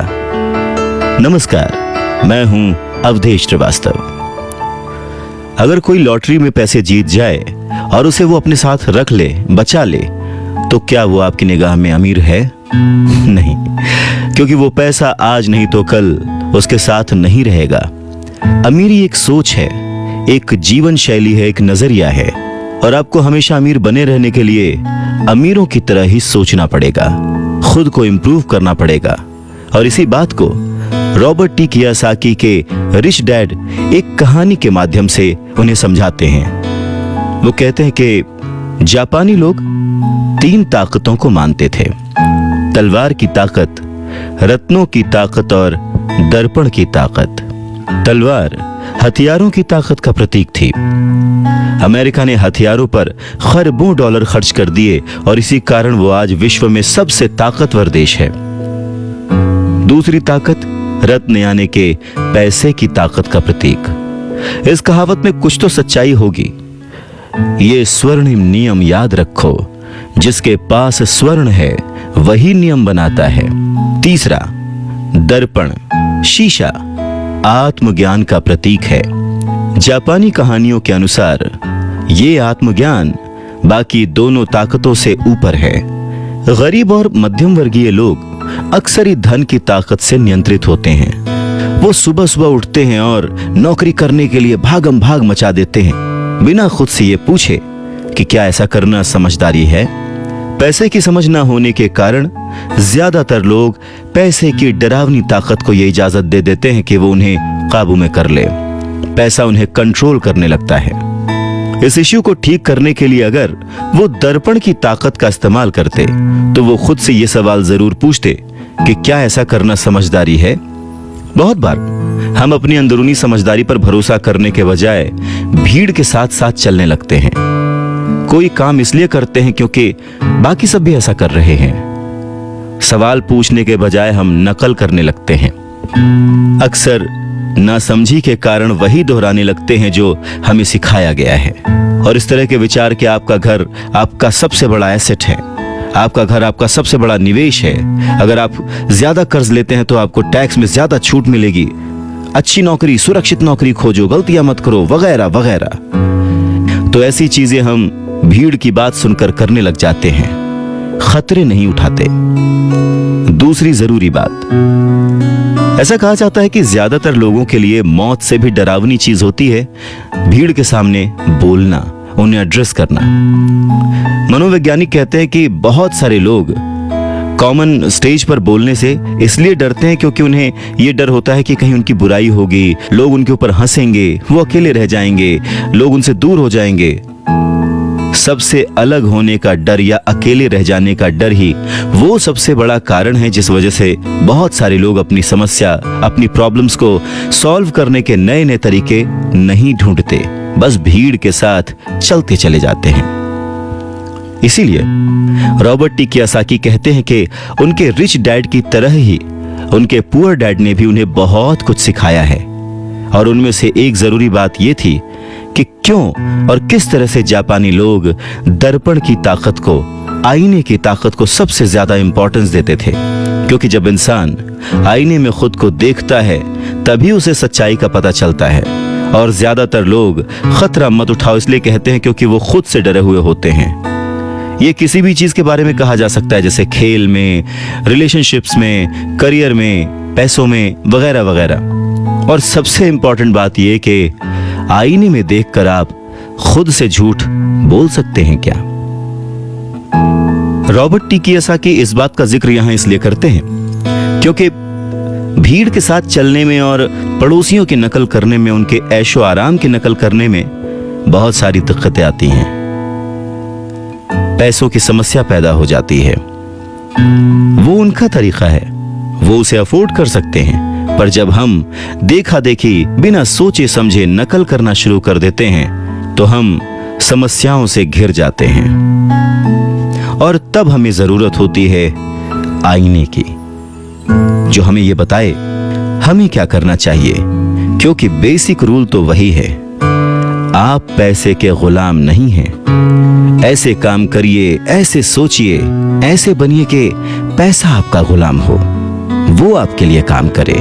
नमस्कार, मैं हूं अवधेश श्रीवास्तव। अगर कोई लॉटरी में पैसे जीत जाए और उसे वो अपने साथ रख ले, बचा ले, तो क्या वो आपकी निगाह में अमीर है? नहीं, क्योंकि वो पैसा आज नहीं तो कल उसके साथ नहीं रहेगा। अमीरी एक सोच है, एक जीवन शैली है, एक नजरिया है और आपको हमेशा अमीर बने रहने के लिए अमीरों की तरह ही सोचना पड़ेगा, खुद को इम्प्रूव करना पड़ेगा। और इसी बात को रॉबर्ट टी कियोसाकी के रिच डैड एक कहानी के माध्यम से उन्हें समझाते हैं। वो कहते हैं कि जापानी लोग 3 ताकतों को मानते थे: तलवार की ताकत, रत्नों की ताकत और दर्पण की ताकत। तलवार हथियारों की ताकत का प्रतीक थी। अमेरिका ने हथियारों पर खरबों डॉलर खर्च कर दिए और इसी कारण वो आज विश्व में सबसे ताकतवर देश है। दूसरी ताकत रत्न यानी के पैसे की ताकत का प्रतीक। इस कहावत में कुछ तो सच्चाई होगी। ये स्वर्णिम नियम याद रखो, जिसके पास स्वर्ण है वही नियम बनाता है। तीसरा, दर्पण, शीशा, आत्मज्ञान का प्रतीक है। जापानी कहानियों के अनुसार ये आत्मज्ञान बाकी दोनों ताकतों से ऊपर है। गरीब और मध्यम वर्गीय लोग अक्सर ही धन की ताकत से नियंत्रित होते हैं। वो सुबह सुबह उठते हैं और नौकरी करने के लिए भागम भाग मचा देते हैं, बिना खुद से ये पूछे कि क्या ऐसा करना समझदारी है। पैसे की समझ ना होने के कारण ज्यादातर लोग पैसे की डरावनी ताकत को ये इजाजत दे देते हैं कि वो उन्हें काबू में कर ले। पैसा उन्हें कंट्रोल करने लगता है। इस इश्यू को ठीक करने के लिए अगर वो दर्पण की ताकत का इस्तेमाल करते तो वो खुद से ये सवाल जरूर पूछते कि क्या ऐसा करना समझदारी है। बहुत बार हम अपनी अंदरूनी समझदारी पर भरोसा करने के बजाय भीड़ के साथ साथ चलने लगते हैं। कोई काम इसलिए करते हैं क्योंकि बाकी सब भी ऐसा कर रहे हैं। सवाल पूछने के बजाय हम नकल करने लगते हैं। अक्सर नासमझी के कारण वही दोहराने लगते हैं जो हमें सिखाया गया है, और इस तरह के विचार कि आपका घर आपका सबसे बड़ा एसेट है, आपका घर आपका सबसे बड़ा निवेश है, अगर आप ज्यादा कर्ज लेते हैं तो आपको टैक्स में ज्यादा छूट मिलेगी, अच्छी नौकरी, सुरक्षित नौकरी खोजो, गलतियां मत करो, वगैरह वगैरह। तो ऐसी चीजें हम भीड़ की बात सुनकर करने लग जाते हैं, खतरे नहीं उठाते। दूसरी जरूरी बात, ऐसा कहा जाता है कि ज्यादातर लोगों के लिए मौत से भी डरावनी चीज होती है भीड़ के सामने बोलना, उन्हें एड्रेस करना। मनोवैज्ञानिक कहते हैं कि बहुत सारे लोग कॉमन स्टेज पर बोलने से इसलिए डरते हैं क्योंकि उन्हें यह डर होता है कि कहीं उनकी बुराई होगी, लोग उनके ऊपर हंसेंगे, वो अकेले रह जाएंगे, लोग उनसे दूर हो जाएंगे। सबसे अलग होने का डर या अकेले रह जाने का डर ही वो सबसे बड़ा कारण है जिस वजह से बहुत सारे लोग अपनी समस्या, अपनी प्रॉब्लम्स को सॉल्व करने के नए नए तरीके नहीं ढूंढते, बस भीड़ के साथ चलते चले जाते हैं। इसीलिए रॉबर्ट टी कियोसाकी कहते हैं कि उनके रिच डैड की तरह ही उनके पुअर डैड ने भी उन्हें बहुत कुछ सिखाया है, और उनमें से एक जरूरी बात यह थी कि क्यों और किस तरह से जापानी लोग दर्पण की ताकत को, आईने की ताकत को सबसे ज्यादा इंपॉर्टेंस देते थे, क्योंकि जब इंसान आईने में खुद को देखता है तभी उसे सच्चाई का पता चलता है। और ज्यादातर लोग खतरा मत उठाओ इसलिए कहते हैं क्योंकि वो खुद से डरे हुए होते हैं। ये किसी भी चीज के बारे में कहा जा सकता है, जैसे खेल में, रिलेशनशिप्स में, करियर में, पैसों में, वगैरह वगैरह। और सबसे इंपॉर्टेंट बात यह कि आईने में देखकर आप खुद से झूठ बोल सकते हैं क्या? रॉबर्ट टी कियोसाकी इस बात का जिक्र यहां इसलिए करते हैं क्योंकि भीड़ के साथ चलने में और पड़ोसियों की नकल करने में, उनके ऐशो आराम की नकल करने में बहुत सारी दिक्कतें आती हैं। पैसों की समस्या पैदा हो जाती है। वो उनका तरीका है, वो उसे अफोर्ड कर सकते हैं, पर जब हम देखा देखी बिना सोचे समझे नकल करना शुरू कर देते हैं तो हम समस्याओं से घिर जाते हैं। और तब हमें जरूरत होती है आईने की, जो हमें यह बताए हमें क्या करना चाहिए, क्योंकि बेसिक रूल तो वही है, आप पैसे के गुलाम नहीं हैं। ऐसे काम करिए, ऐसे सोचिए, ऐसे बनिए कि पैसा आपका गुलाम हो, वो आपके लिए काम करे।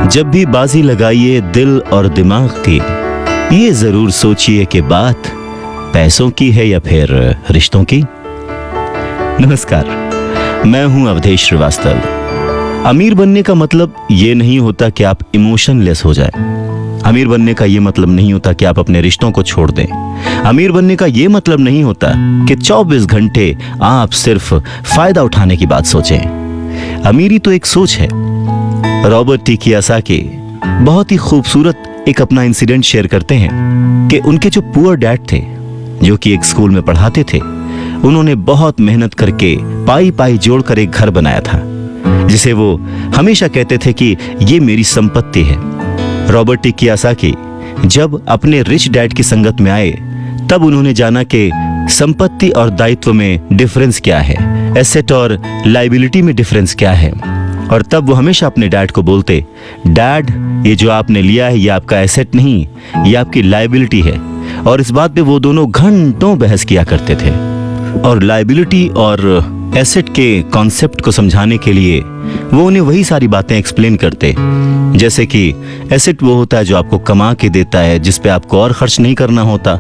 जब भी बाजी लगाइए दिल और दिमाग की, ये जरूर सोचिए कि बात पैसों की है या फिर रिश्तों की। नमस्कार, मैं हूं अवधेश श्रीवास्तव। अमीर बनने का मतलब ये नहीं होता कि आप इमोशनलेस हो जाएं। अमीर बनने का ये मतलब नहीं होता कि आप अपने रिश्तों को छोड़ दें। अमीर बनने का ये मतलब नहीं होता कि 24 घंटे आप सिर्फ फायदा उठाने की बात सोचें। अमीरी तो एक सोच है। रॉबर्ट टी कियोसाकी बहुत ही खूबसूरत एक अपना इंसिडेंट शेयर करते हैं कि उनके जो पुअर डैड थे, जो कि एक स्कूल में पढ़ाते थे, उन्होंने बहुत मेहनत करके पाई पाई जोड़कर एक घर बनाया था, जिसे वो हमेशा कहते थे कि ये मेरी संपत्ति है। रॉबर्ट टी कियोसाकी जब अपने रिच डैड की संगत में आए तब उन्होंने जाना कि संपत्ति और दायित्व में डिफरेंस क्या है, एसेट और लायबिलिटी में डिफरेंस क्या है। और तब वो हमेशा अपने डैड को बोलते, डैड ये जो आपने लिया है ये आपका एसेट नहीं, ये आपकी लायबिलिटी है। और इस बात पे वो दोनों घंटों बहस किया करते थे। और लायबिलिटी और एसेट के कॉन्सेप्ट को समझाने के लिए वो उन्हें वही सारी बातें एक्सप्लेन करते, जैसे कि एसेट वो होता है जो आपको कमा के देता है, जिस पे आपको और खर्च नहीं करना होता,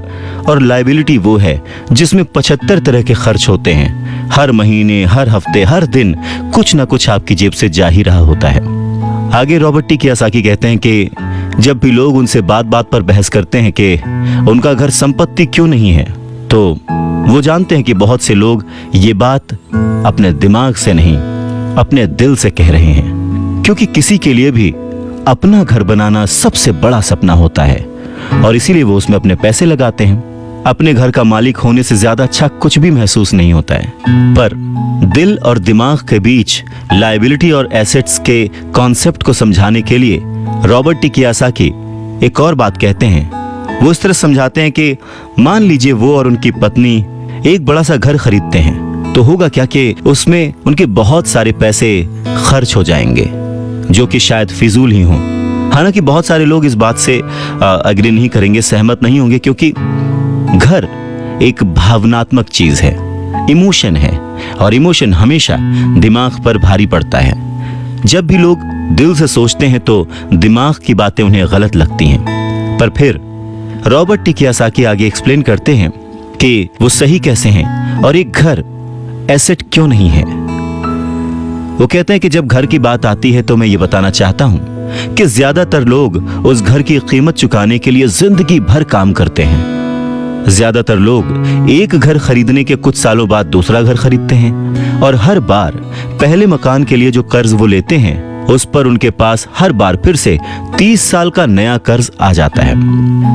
और लायबिलिटी वो है जिसमें 75 तरह के खर्च होते हैं। हर महीने, हर हफ्ते, हर दिन कुछ ना कुछ आपकी जेब से जा ही रहा होता है। आगे रॉबर्ट टी कियोसाकी कहते हैं कि जब भी लोग उनसे बात बात पर बहस करते हैं कि उनका घर संपत्ति क्यों नहीं है, तो वो जानते हैं कि बहुत से लोग ये बात अपने दिमाग से नहीं, अपने दिल से कह रहे हैं, क्योंकि किसी के लिए भी अपना घर बनाना सबसे बड़ा सपना होता है और इसीलिए वो उसमें अपने पैसे लगाते हैं। अपने घर का मालिक होने से ज्यादा अच्छा कुछ भी महसूस नहीं होता है। पर दिल और दिमाग के बीच लायबिलिटी और एसेट्स के कॉन्सेप्ट को समझाने के लिए रॉबर्ट टी कियोसाकी एक और बात कहते हैं। वो इस तरह समझाते हैं कि मान लीजिए वो और उनकी पत्नी एक बड़ा सा घर खरीदते हैं तो होगा क्या कि उसमें उनके बहुत सारे पैसे खर्च हो जाएंगे, जो कि शायद फिजूल ही हों। हालांकि बहुत सारे लोग इस बात से अग्री नहीं करेंगे, सहमत नहीं होंगे, क्योंकि घर एक भावनात्मक चीज है, इमोशन है, और इमोशन हमेशा दिमाग पर भारी पड़ता है। जब भी लोग दिल से सोचते हैं तो दिमाग की बातें उन्हें गलत लगती हैं। पर फिर रॉबर्ट टी कियोसाकी आगे एक्सप्लेन करते हैं कि वो सही कैसे हैं और एक घर एसेट क्यों नहीं है। वो कहते हैं कि जब घर की बात आती है तो मैं ये बताना चाहता हूं कि ज्यादातर लोग उस घर की कीमत चुकाने के लिए जिंदगी भर काम करते हैं। ज्यादातर लोग एक घर खरीदने के कुछ सालों बाद दूसरा घर खरीदते हैं, और हर बार पहले मकान के लिए जो कर्ज वो लेते हैं उस पर उनके पास हर बार फिर से 30 साल का नया कर्ज आ जाता है।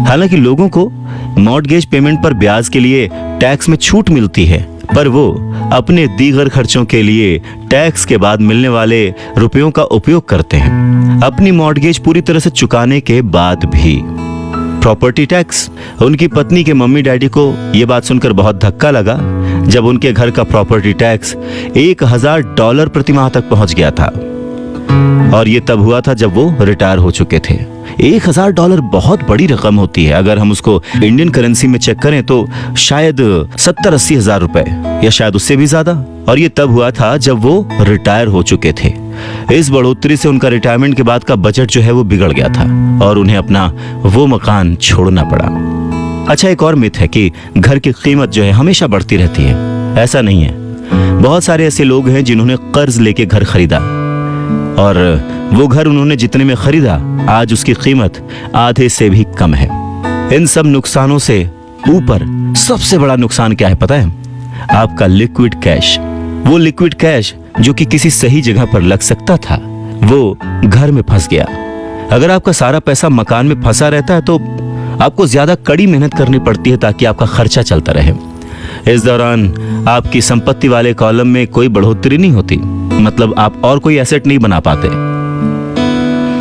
हालांकि लोगों को मॉर्टगेज पेमेंट पर ब्याज के लिए टैक्स में छूट मिलती है, पर वो अपने दीगर खर्चों के लिए टैक्स के बाद मिलने वाले रुपयों का उपयोग करते हैं, अपनी मॉर्टगेज पूरी तरह से चुकाने के बाद भी। Property tax. उनकी पत्नी के मम्मी डैडी को यह बात सुनकर बहुत धक्का लगा जब उनके घर का प्रॉपर्टी टैक्स $1000 प्रति माह तक पहुंच गया था, और ये तब हुआ था जब वो रिटायर हो चुके थे। $1000 बहुत बड़ी रकम होती है। अगर हम उसको इंडियन करेंसी में चेक करें तो शायद 70-80 हजार रुपए, या शायद उससे भी ज्यादा। और ये तब हुआ था जब वो रिटायर हो चुके थे। इस बढ़ोतरी से उनका रिटायरमेंट के बाद का बजट जो है वो बिगड़ गया था, और उन्हें अपना वो मकान छोड़ना पड़ा। अच्छा, एक और मिथ है कि घर की कीमत जो है हमेशा बढ़ती रहती है। ऐसा नहीं है। बहुत सारे ऐसे लोग हैं जिन्होंने कर्ज लेके घर खरीदा, और वो घर उन्होंने जितने में खरीदा आज उसकी कीमत आधे से भी कम है। इन सब नुकसानों से ऊपर सबसे बड़ा नुकसान क्या है पता है? आपका लिक्विड कैश। वो लिक्विड कैश जो कि किसी सही जगह पर लग सकता था, वो घर में फंस गया। अगर आपका सारा पैसा मकान में फंसा रहता है तो आपको ज्यादा कड़ी मेहनत करनी पड़ती है ताकि आपका खर्चा चलता रहे। इस दौरान आपकी संपत्ति वाले कॉलम में कोई बढ़ोतरी नहीं होती, मतलब आप और कोई एसेट नहीं बना पाते।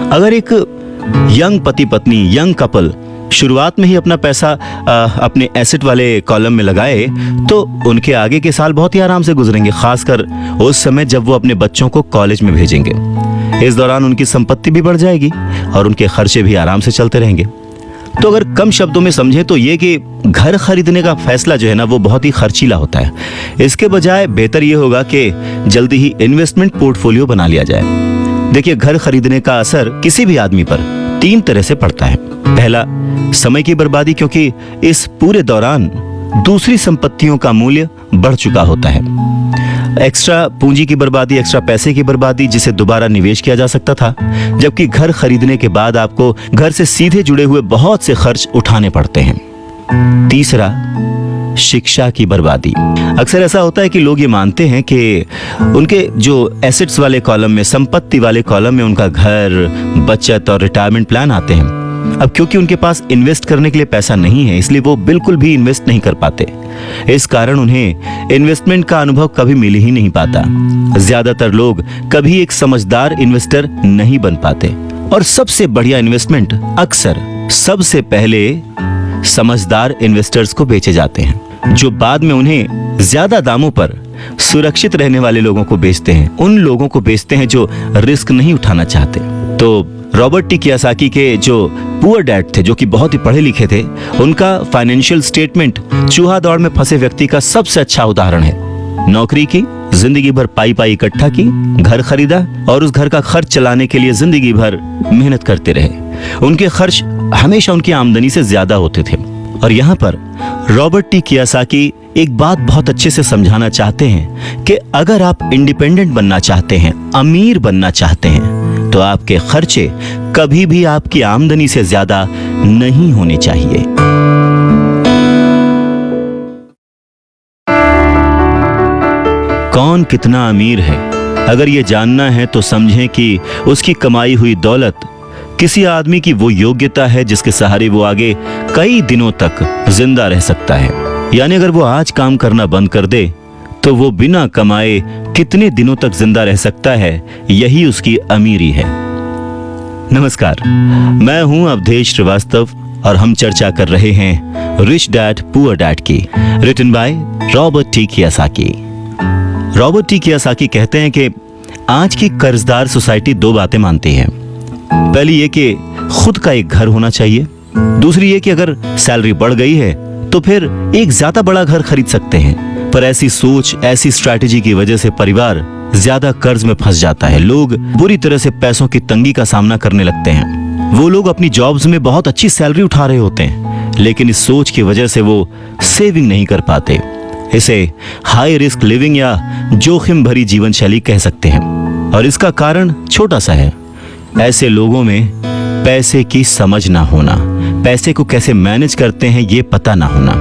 अगर एक यंग पति पत्नी, यंग कपल शुरुआत में ही अपना पैसा अपने एसेट वाले कॉलम में लगाए तो उनके आगे के साल बहुत ही आराम से गुजरेंगे, खासकर उस समय जब वो अपने बच्चों को कॉलेज में भेजेंगे। इस दौरान उनकी संपत्ति भी बढ़ जाएगी और उनके खर्चे भी आराम से चलते रहेंगे। तो अगर कम शब्दों में समझे तो ये कि घर खरीदने का फैसला जो है ना वो बहुत ही खर्चीला होता है। इसके बजाय बेहतर ये होगा कि जल्दी ही इन्वेस्टमेंट पोर्टफोलियो बना लिया जाए। देखिए, घर खरीदने का असर किसी भी आदमी पर 3 तरह से पड़ता है। पहला, समय की बर्बादी, क्योंकि इस पूरे दौरान दूसरी संपत्तियों का मूल्य बढ़ चुका होता है। एक्स्ट्रा पूंजी की बर्बादी, एक्स्ट्रा पैसे की बर्बादी जिसे दोबारा निवेश किया जा सकता था, जबकि घर खरीदने के बाद आपको घर से सीधे जुड़े हुए बहुत से खर्च उठाने पड़ते हैं। तीसरा, शिक्षा की बर्बादी। अक्सर ऐसा होता है कि लोग ये मानते हैं कि उनके जो एसेट्स वाले कॉलम में, संपत्ति वाले कॉलम में उनका घर, बचत और रिटायरमेंट प्लान आते हैं। अब क्योंकि उनके पास इन्वेस्ट करने के लिए पैसा नहीं है, इसलिए वो बिल्कुल भी इन्वेस्ट नहीं कर पाते। इस कारण उन्हें इन्वेस्टमेंट का अनुभव कभी मिल ही नहीं पाता। ज्यादातर लोग कभी एक समझदार इन्वेस्टर नहीं बन पाते, और सबसे बढ़िया इन्वेस्टमेंट अक्सर सबसे पहले समझदार इन्वेस्टर्स को बेचे जाते हैं, जो बाद में उन्हें ज्यादा दामों पर सुरक्षित रहने वाले लोगों को बेचते हैं। उन लोगों को बेचते हैं जो रिस्क नहीं उठाना चाहते। तो रॉबर्ट टी कियोसाकी के जो पुअर डैड थे, जो कि बहुत ही पढ़े लिखे थे, उनका फाइनेंशियल स्टेटमेंट चूहा दौड़ में फंसे व्यक्ति का सबसे अच्छा उदाहरण है। नौकरी की, जिंदगी भर पाई पाई इकट्ठा की, घर खरीदा और उस घर का खर्च चलाने के लिए जिंदगी भर मेहनत करते रहे। उनके खर्च हमेशा उनकी आमदनी से ज्यादा होते थे। और यहाँ पर रॉबर्ट टी कियोसाकी एक बात बहुत अच्छे से समझाना चाहते हैं कि अगर आप इंडिपेंडेंट बनना चाहते हैं, अमीर बनना चाहते हैं, तो आपके खर्चे कभी भी आपकी आमदनी से ज्यादा नहीं होने चाहिए। कौन कितना अमीर है, अगर ये जानना है तो समझें कि उसकी कमाई हुई दौलत किसी आदमी की वो योग्यता है जिसके सहारे वो आगे कई दिनों तक जिंदा रह सकता है। यानी अगर वो आज काम करना बंद कर दे तो वो बिना कमाए कितने दिनों तक जिंदा रह सकता है, यही उसकी अमीरी है। नमस्कार, मैं हूं अवधेश श्रीवास्तव और हम चर्चा कर रहे हैं रिच डैड पुअर डैड की, written by Robert T Kiyosaki. Robert T Kiyosaki कहते हैं कि आज की कर्जदार सोसाइटी दो बातें मानती है। पहली ये कि खुद का एक घर होना चाहिए, दूसरी ये कि अगर सैलरी बढ़ गई है तो फिर एक ज्यादा बड़ा घर खरीद सकते हैं। पर ऐसी सोच, ऐसी स्ट्रैटेजी की वजह से परिवार ज्यादा कर्ज में फंस जाता है। लोग बुरी तरह से पैसों की तंगी का सामना करने लगते हैं। वो लोग अपनी जॉब्स में बहुत अच्छी सैलरी उठा रहे होते हैं, लेकिन इस सोच की वजह से वो सेविंग नहीं कर पाते। इसे हाई रिस्क लिविंग या जोखिम भरी जीवन शैली कह सकते हैं। और इसका कारण छोटा सा है, ऐसे लोगों में पैसे की समझ ना होना, पैसे को कैसे मैनेज करते हैं ये पता ना होना।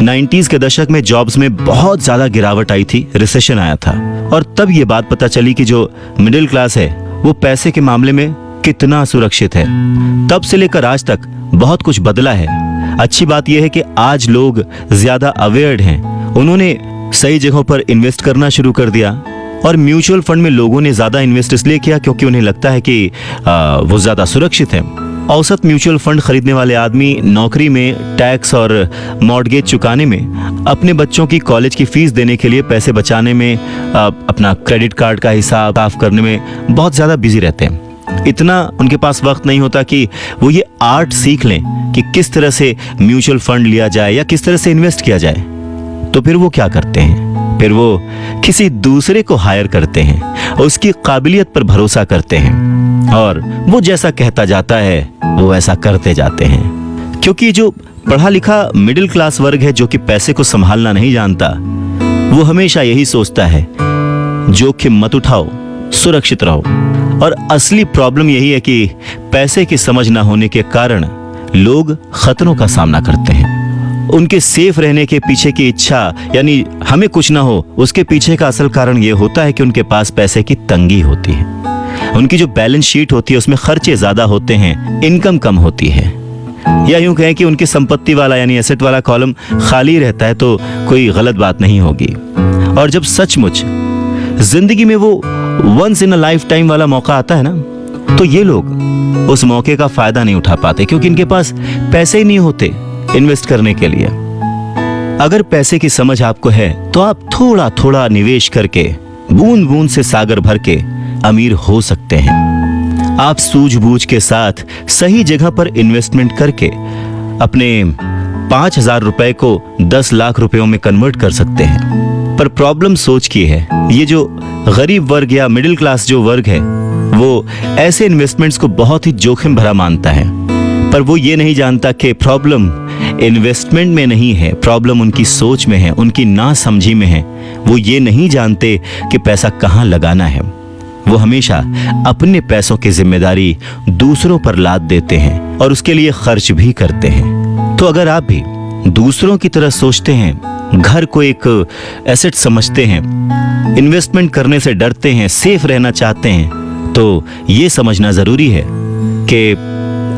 90s के दशक में जॉब्स में बहुत ज्यादा गिरावट आई थी, रिसेशन आया था, और तब ये बात पता चली कि जो मिडिल क्लास है वो पैसे के मामले में कितना सुरक्षित है। तब से लेकर आज तक बहुत कुछ बदला है। अच्छी बात यह है कि आज लोग ज्यादा अवेयर्ड हैं। उन्होंने सही जगहों पर इन्वेस्ट करना शुरू कर दिया, और म्यूचुअल फंड में लोगों ने ज्यादा इन्वेस्ट इसलिए किया क्योंकि उन्हें लगता है कि वो ज्यादा सुरक्षित है। औसत म्यूचुअल फंड खरीदने वाले आदमी नौकरी में, टैक्स और मॉर्गेज चुकाने में, अपने बच्चों की कॉलेज की फीस देने के लिए पैसे बचाने में, अपना क्रेडिट कार्ड का हिसाब साफ करने में बहुत ज्यादा बिजी रहते हैं। इतना उनके पास वक्त नहीं होता कि वो ये आर्ट सीख लें कि किस तरह से म्यूचुअल फंड लिया जाए या किस तरह से इन्वेस्ट किया जाए। तो फिर वो क्या करते हैं? फिर वो किसी दूसरे को हायर करते हैं, उसकी काबिलियत पर भरोसा करते हैं, और वो जैसा कहता जाता है वो ऐसा करते जाते हैं। क्योंकि जो पढ़ा लिखा मिडिल क्लास वर्ग है जो कि पैसे को संभालना नहीं जानता, वो हमेशा यही सोचता है जोखिम मत उठाओ, सुरक्षित रहो। और असली प्रॉब्लम यही है कि पैसे की समझ ना होने के कारण लोग खतरों का सामना करते हैं। उनके सेफ रहने के पीछे की इच्छा, यानी हमें कुछ ना हो, उसके पीछे का असल कारण यह होता है कि उनके पास पैसे की तंगी होती है। उनकी जो बैलेंस शीट होती है उसमें खर्चे ज्यादा होते हैं, इनकम कम होती है, या यूं कहें कि उनकी संपत्ति वाला यानी एसेट वाला कॉलम खाली रहता है तो कोई गलत बात नहीं होगी। और जब सचमुच जिंदगी में वो once in a lifetime वाला मौका आता है ना, तो ये लोग उस मौके का फायदा नहीं उठा पाते क्योंकि इनके पास पैसे ही नहीं होते इन्वेस्ट करने के लिए। अगर पैसे की समझ आपको है तो आप थोड़ा थोड़ा निवेश करके बूंद बूंद से सागर भर के अमीर हो सकते हैं। आप सूझबूझ के साथ सही जगह पर इन्वेस्टमेंट करके अपने 5,000 रुपए को 10 लाख रुपयों में कन्वर्ट कर सकते हैं। पर प्रॉब्लम सोच की है। ये जो गरीब वर्ग या मिडिल क्लास जो वर्ग है वो ऐसे इन्वेस्टमेंट्स को बहुत ही जोखिम भरा मानता है, पर वो ये नहीं जानता कि प्रॉब्लम इन्वेस्टमेंट में नहीं है, प्रॉब्लम उनकी सोच में है, उनकी नासमझी में है। वो ये नहीं जानते कि पैसा कहाँ लगाना है। वो हमेशा अपने पैसों की जिम्मेदारी दूसरों पर लाद देते हैं और उसके लिए खर्च भी करते हैं। तो अगर आप भी दूसरों की तरह सोचते हैं, घर को एक एसेट समझते हैं, इन्वेस्टमेंट करने से डरते हैं, सेफ रहना चाहते हैं, तो ये समझना जरूरी है कि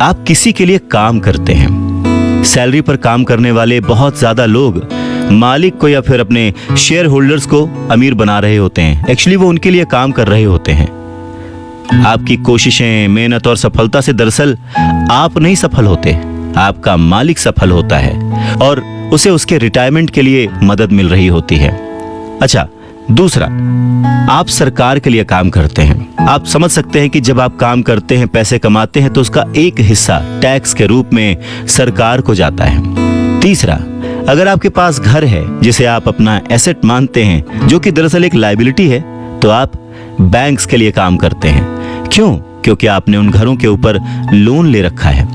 आप किसी के लिए काम करते हैं। सैलरी पर काम करने वाले बहुत ज्यादा लोग मालिक को या फिर अपने शेयर होल्डर्स को अमीर बना रहे होते हैं। एक्चुअली वो उनके लिए काम कर रहे होते हैं। आपकी कोशिशें, मेहनत और सफलता से दरअसल आप नहीं सफल होते, आपका मालिक सफल होता है और उसे उसके रिटायरमेंट के लिए मदद मिल रही होती है। अच्छा, दूसरा, आप सरकार के लिए काम करते हैं। आप समझ सकते हैं कि जब आप काम करते हैं, पैसे कमाते हैं, तो उसका एक हिस्सा टैक्स के रूप में सरकार को जाता है। तीसरा, अगर आपके पास घर है जिसे आप अपना एसेट मानते हैं, जो कि दरअसल एक लायबिलिटी है, तो आप बैंक्स के लिए काम करते हैं। क्यों? क्योंकि आपने उन घरों के ऊपर लोन ले रखा है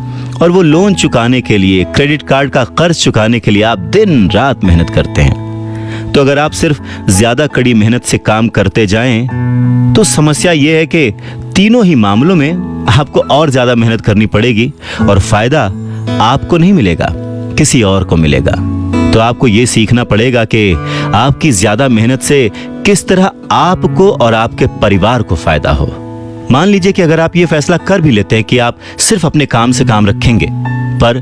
और वो लोन चुकाने के लिए, क्रेडिट कार्ड का कर्ज चुकाने के लिए आप दिन रात मेहनत करते हैं। तो अगर आप सिर्फ ज्यादा कड़ी मेहनत से काम करते जाएं, तो समस्या यह है कि तीनों ही मामलों में आपको और ज्यादा मेहनत करनी पड़ेगी और फायदा आपको नहीं मिलेगा, किसी और को मिलेगा। तो आपको यह सीखना पड़ेगा कि आपकी ज्यादा मेहनत से किस तरह आपको और आपके परिवार को फायदा हो। मान लीजिए कि अगर आप ये फैसला कर भी लेते हैं कि आप सिर्फ अपने काम से काम रखेंगे, पर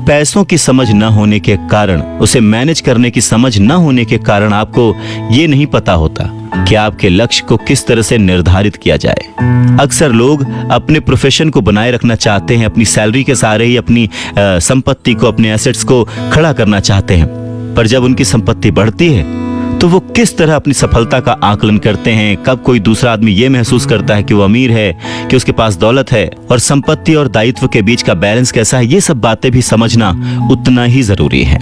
पैसों की समझ न होने के कारण, उसे मैनेज करने की समझ न होने के कारण आपको ये नहीं पता होता कि आपके लक्ष्य को किस तरह से निर्धारित किया जाए। अक्सर लोग अपने प्रोफेशन को बनाए रखना चाहते हैं, अपनी सैलरी के सहारे ही अपनी संपत्ति को, अपने एसेट्स को खड़ा करना चाहते हैं, पर जब उनकी संपत्ति बढ़ती है तो तो वो किस तरह अपनी सफलता का आकलन करते हैं, कब कोई दूसरा आदमी ये महसूस करता है कि वो अमीर है, कि उसके पास दौलत है, और संपत्ति और दायित्व के बीच का बैलेंस कैसा है, ये सब बातें भी समझना उतना ही जरूरी है।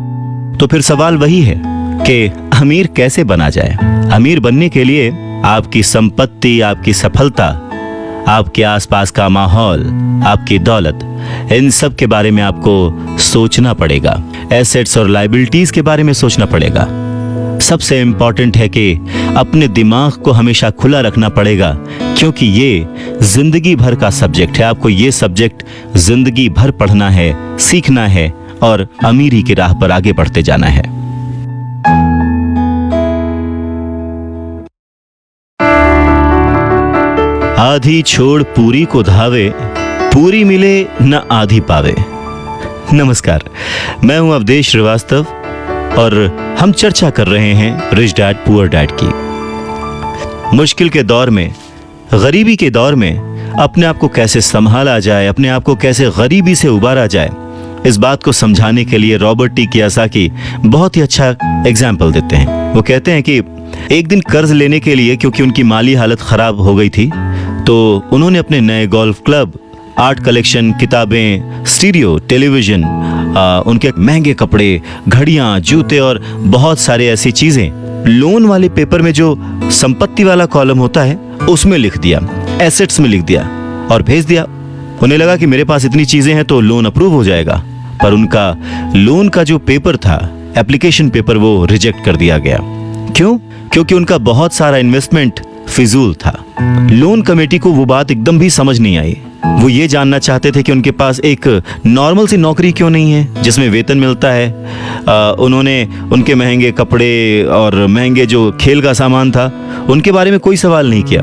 तो फिर सवाल वही है कि अमीर कैसे बना जाए। अमीर बनने के लिए आपकी संपत्ति, आपकी सफलता, आपके आसपास का माहौल, आपकी दौलत, इन सब के बारे में आपको सोचना पड़ेगा। एसेट्स और लायबिलिटीज के बारे में सोचना पड़ेगा। सबसे इंपॉर्टेंट है कि अपने दिमाग को हमेशा खुला रखना पड़ेगा, क्योंकि ये जिंदगी भर का सब्जेक्ट है। आपको ये सब्जेक्ट जिंदगी भर पढ़ना है, सीखना है और अमीरी की राह पर आगे बढ़ते जाना है। आधी छोड़ पूरी को धावे, पूरी मिले न आधी पावे। नमस्कार, मैं हूं अवधेश श्रीवास्तव और हम चर्चा कर रहे हैं रिच डैड पुअर डैड की। मुश्किल के दौर में, गरीबी के दौर में अपने आप को कैसे संभाला जाए, अपने आप को कैसे गरीबी से उबारा जाए, इस बात को समझाने के लिए रॉबर्ट टी कियोसाकी बहुत ही अच्छा एग्जाम्पल देते हैं। वो कहते हैं कि एक दिन कर्ज लेने के लिए, क्योंकि उनकी माली हालत खराब हो गई थी, तो उन्होंने अपने नए गोल्फ क्लब, आर्ट कलेक्शन, किताबें, स्टीरियो, टेलीविजन, उनके महंगे कपड़े, घड़ियां, जूते और बहुत सारे ऐसी चीजें लोन वाले पेपर में जो संपत्ति वाला कॉलम होता है उसमें लिख दिया, एसेट्स में लिख दिया और भेज दिया। उन्हें लगा कि मेरे पास इतनी चीजें हैं तो लोन अप्रूव हो जाएगा, पर उनका लोन का जो पेपर था, एप्लीकेशन पेपर, वो रिजेक्ट कर दिया गया। क्यों? क्योंकि उनका बहुत सारा इन्वेस्टमेंट फिजूल था। लोन कमेटी को वो बात एकदम भी समझ नहीं आई। वो ये जानना चाहते थे कि उनके पास एक नॉर्मल सी नौकरी क्यों नहीं है जिसमें वेतन मिलता है। उन्होंने उनके महंगे कपड़े और महंगे जो खेल का सामान था उनके बारे में कोई सवाल नहीं किया।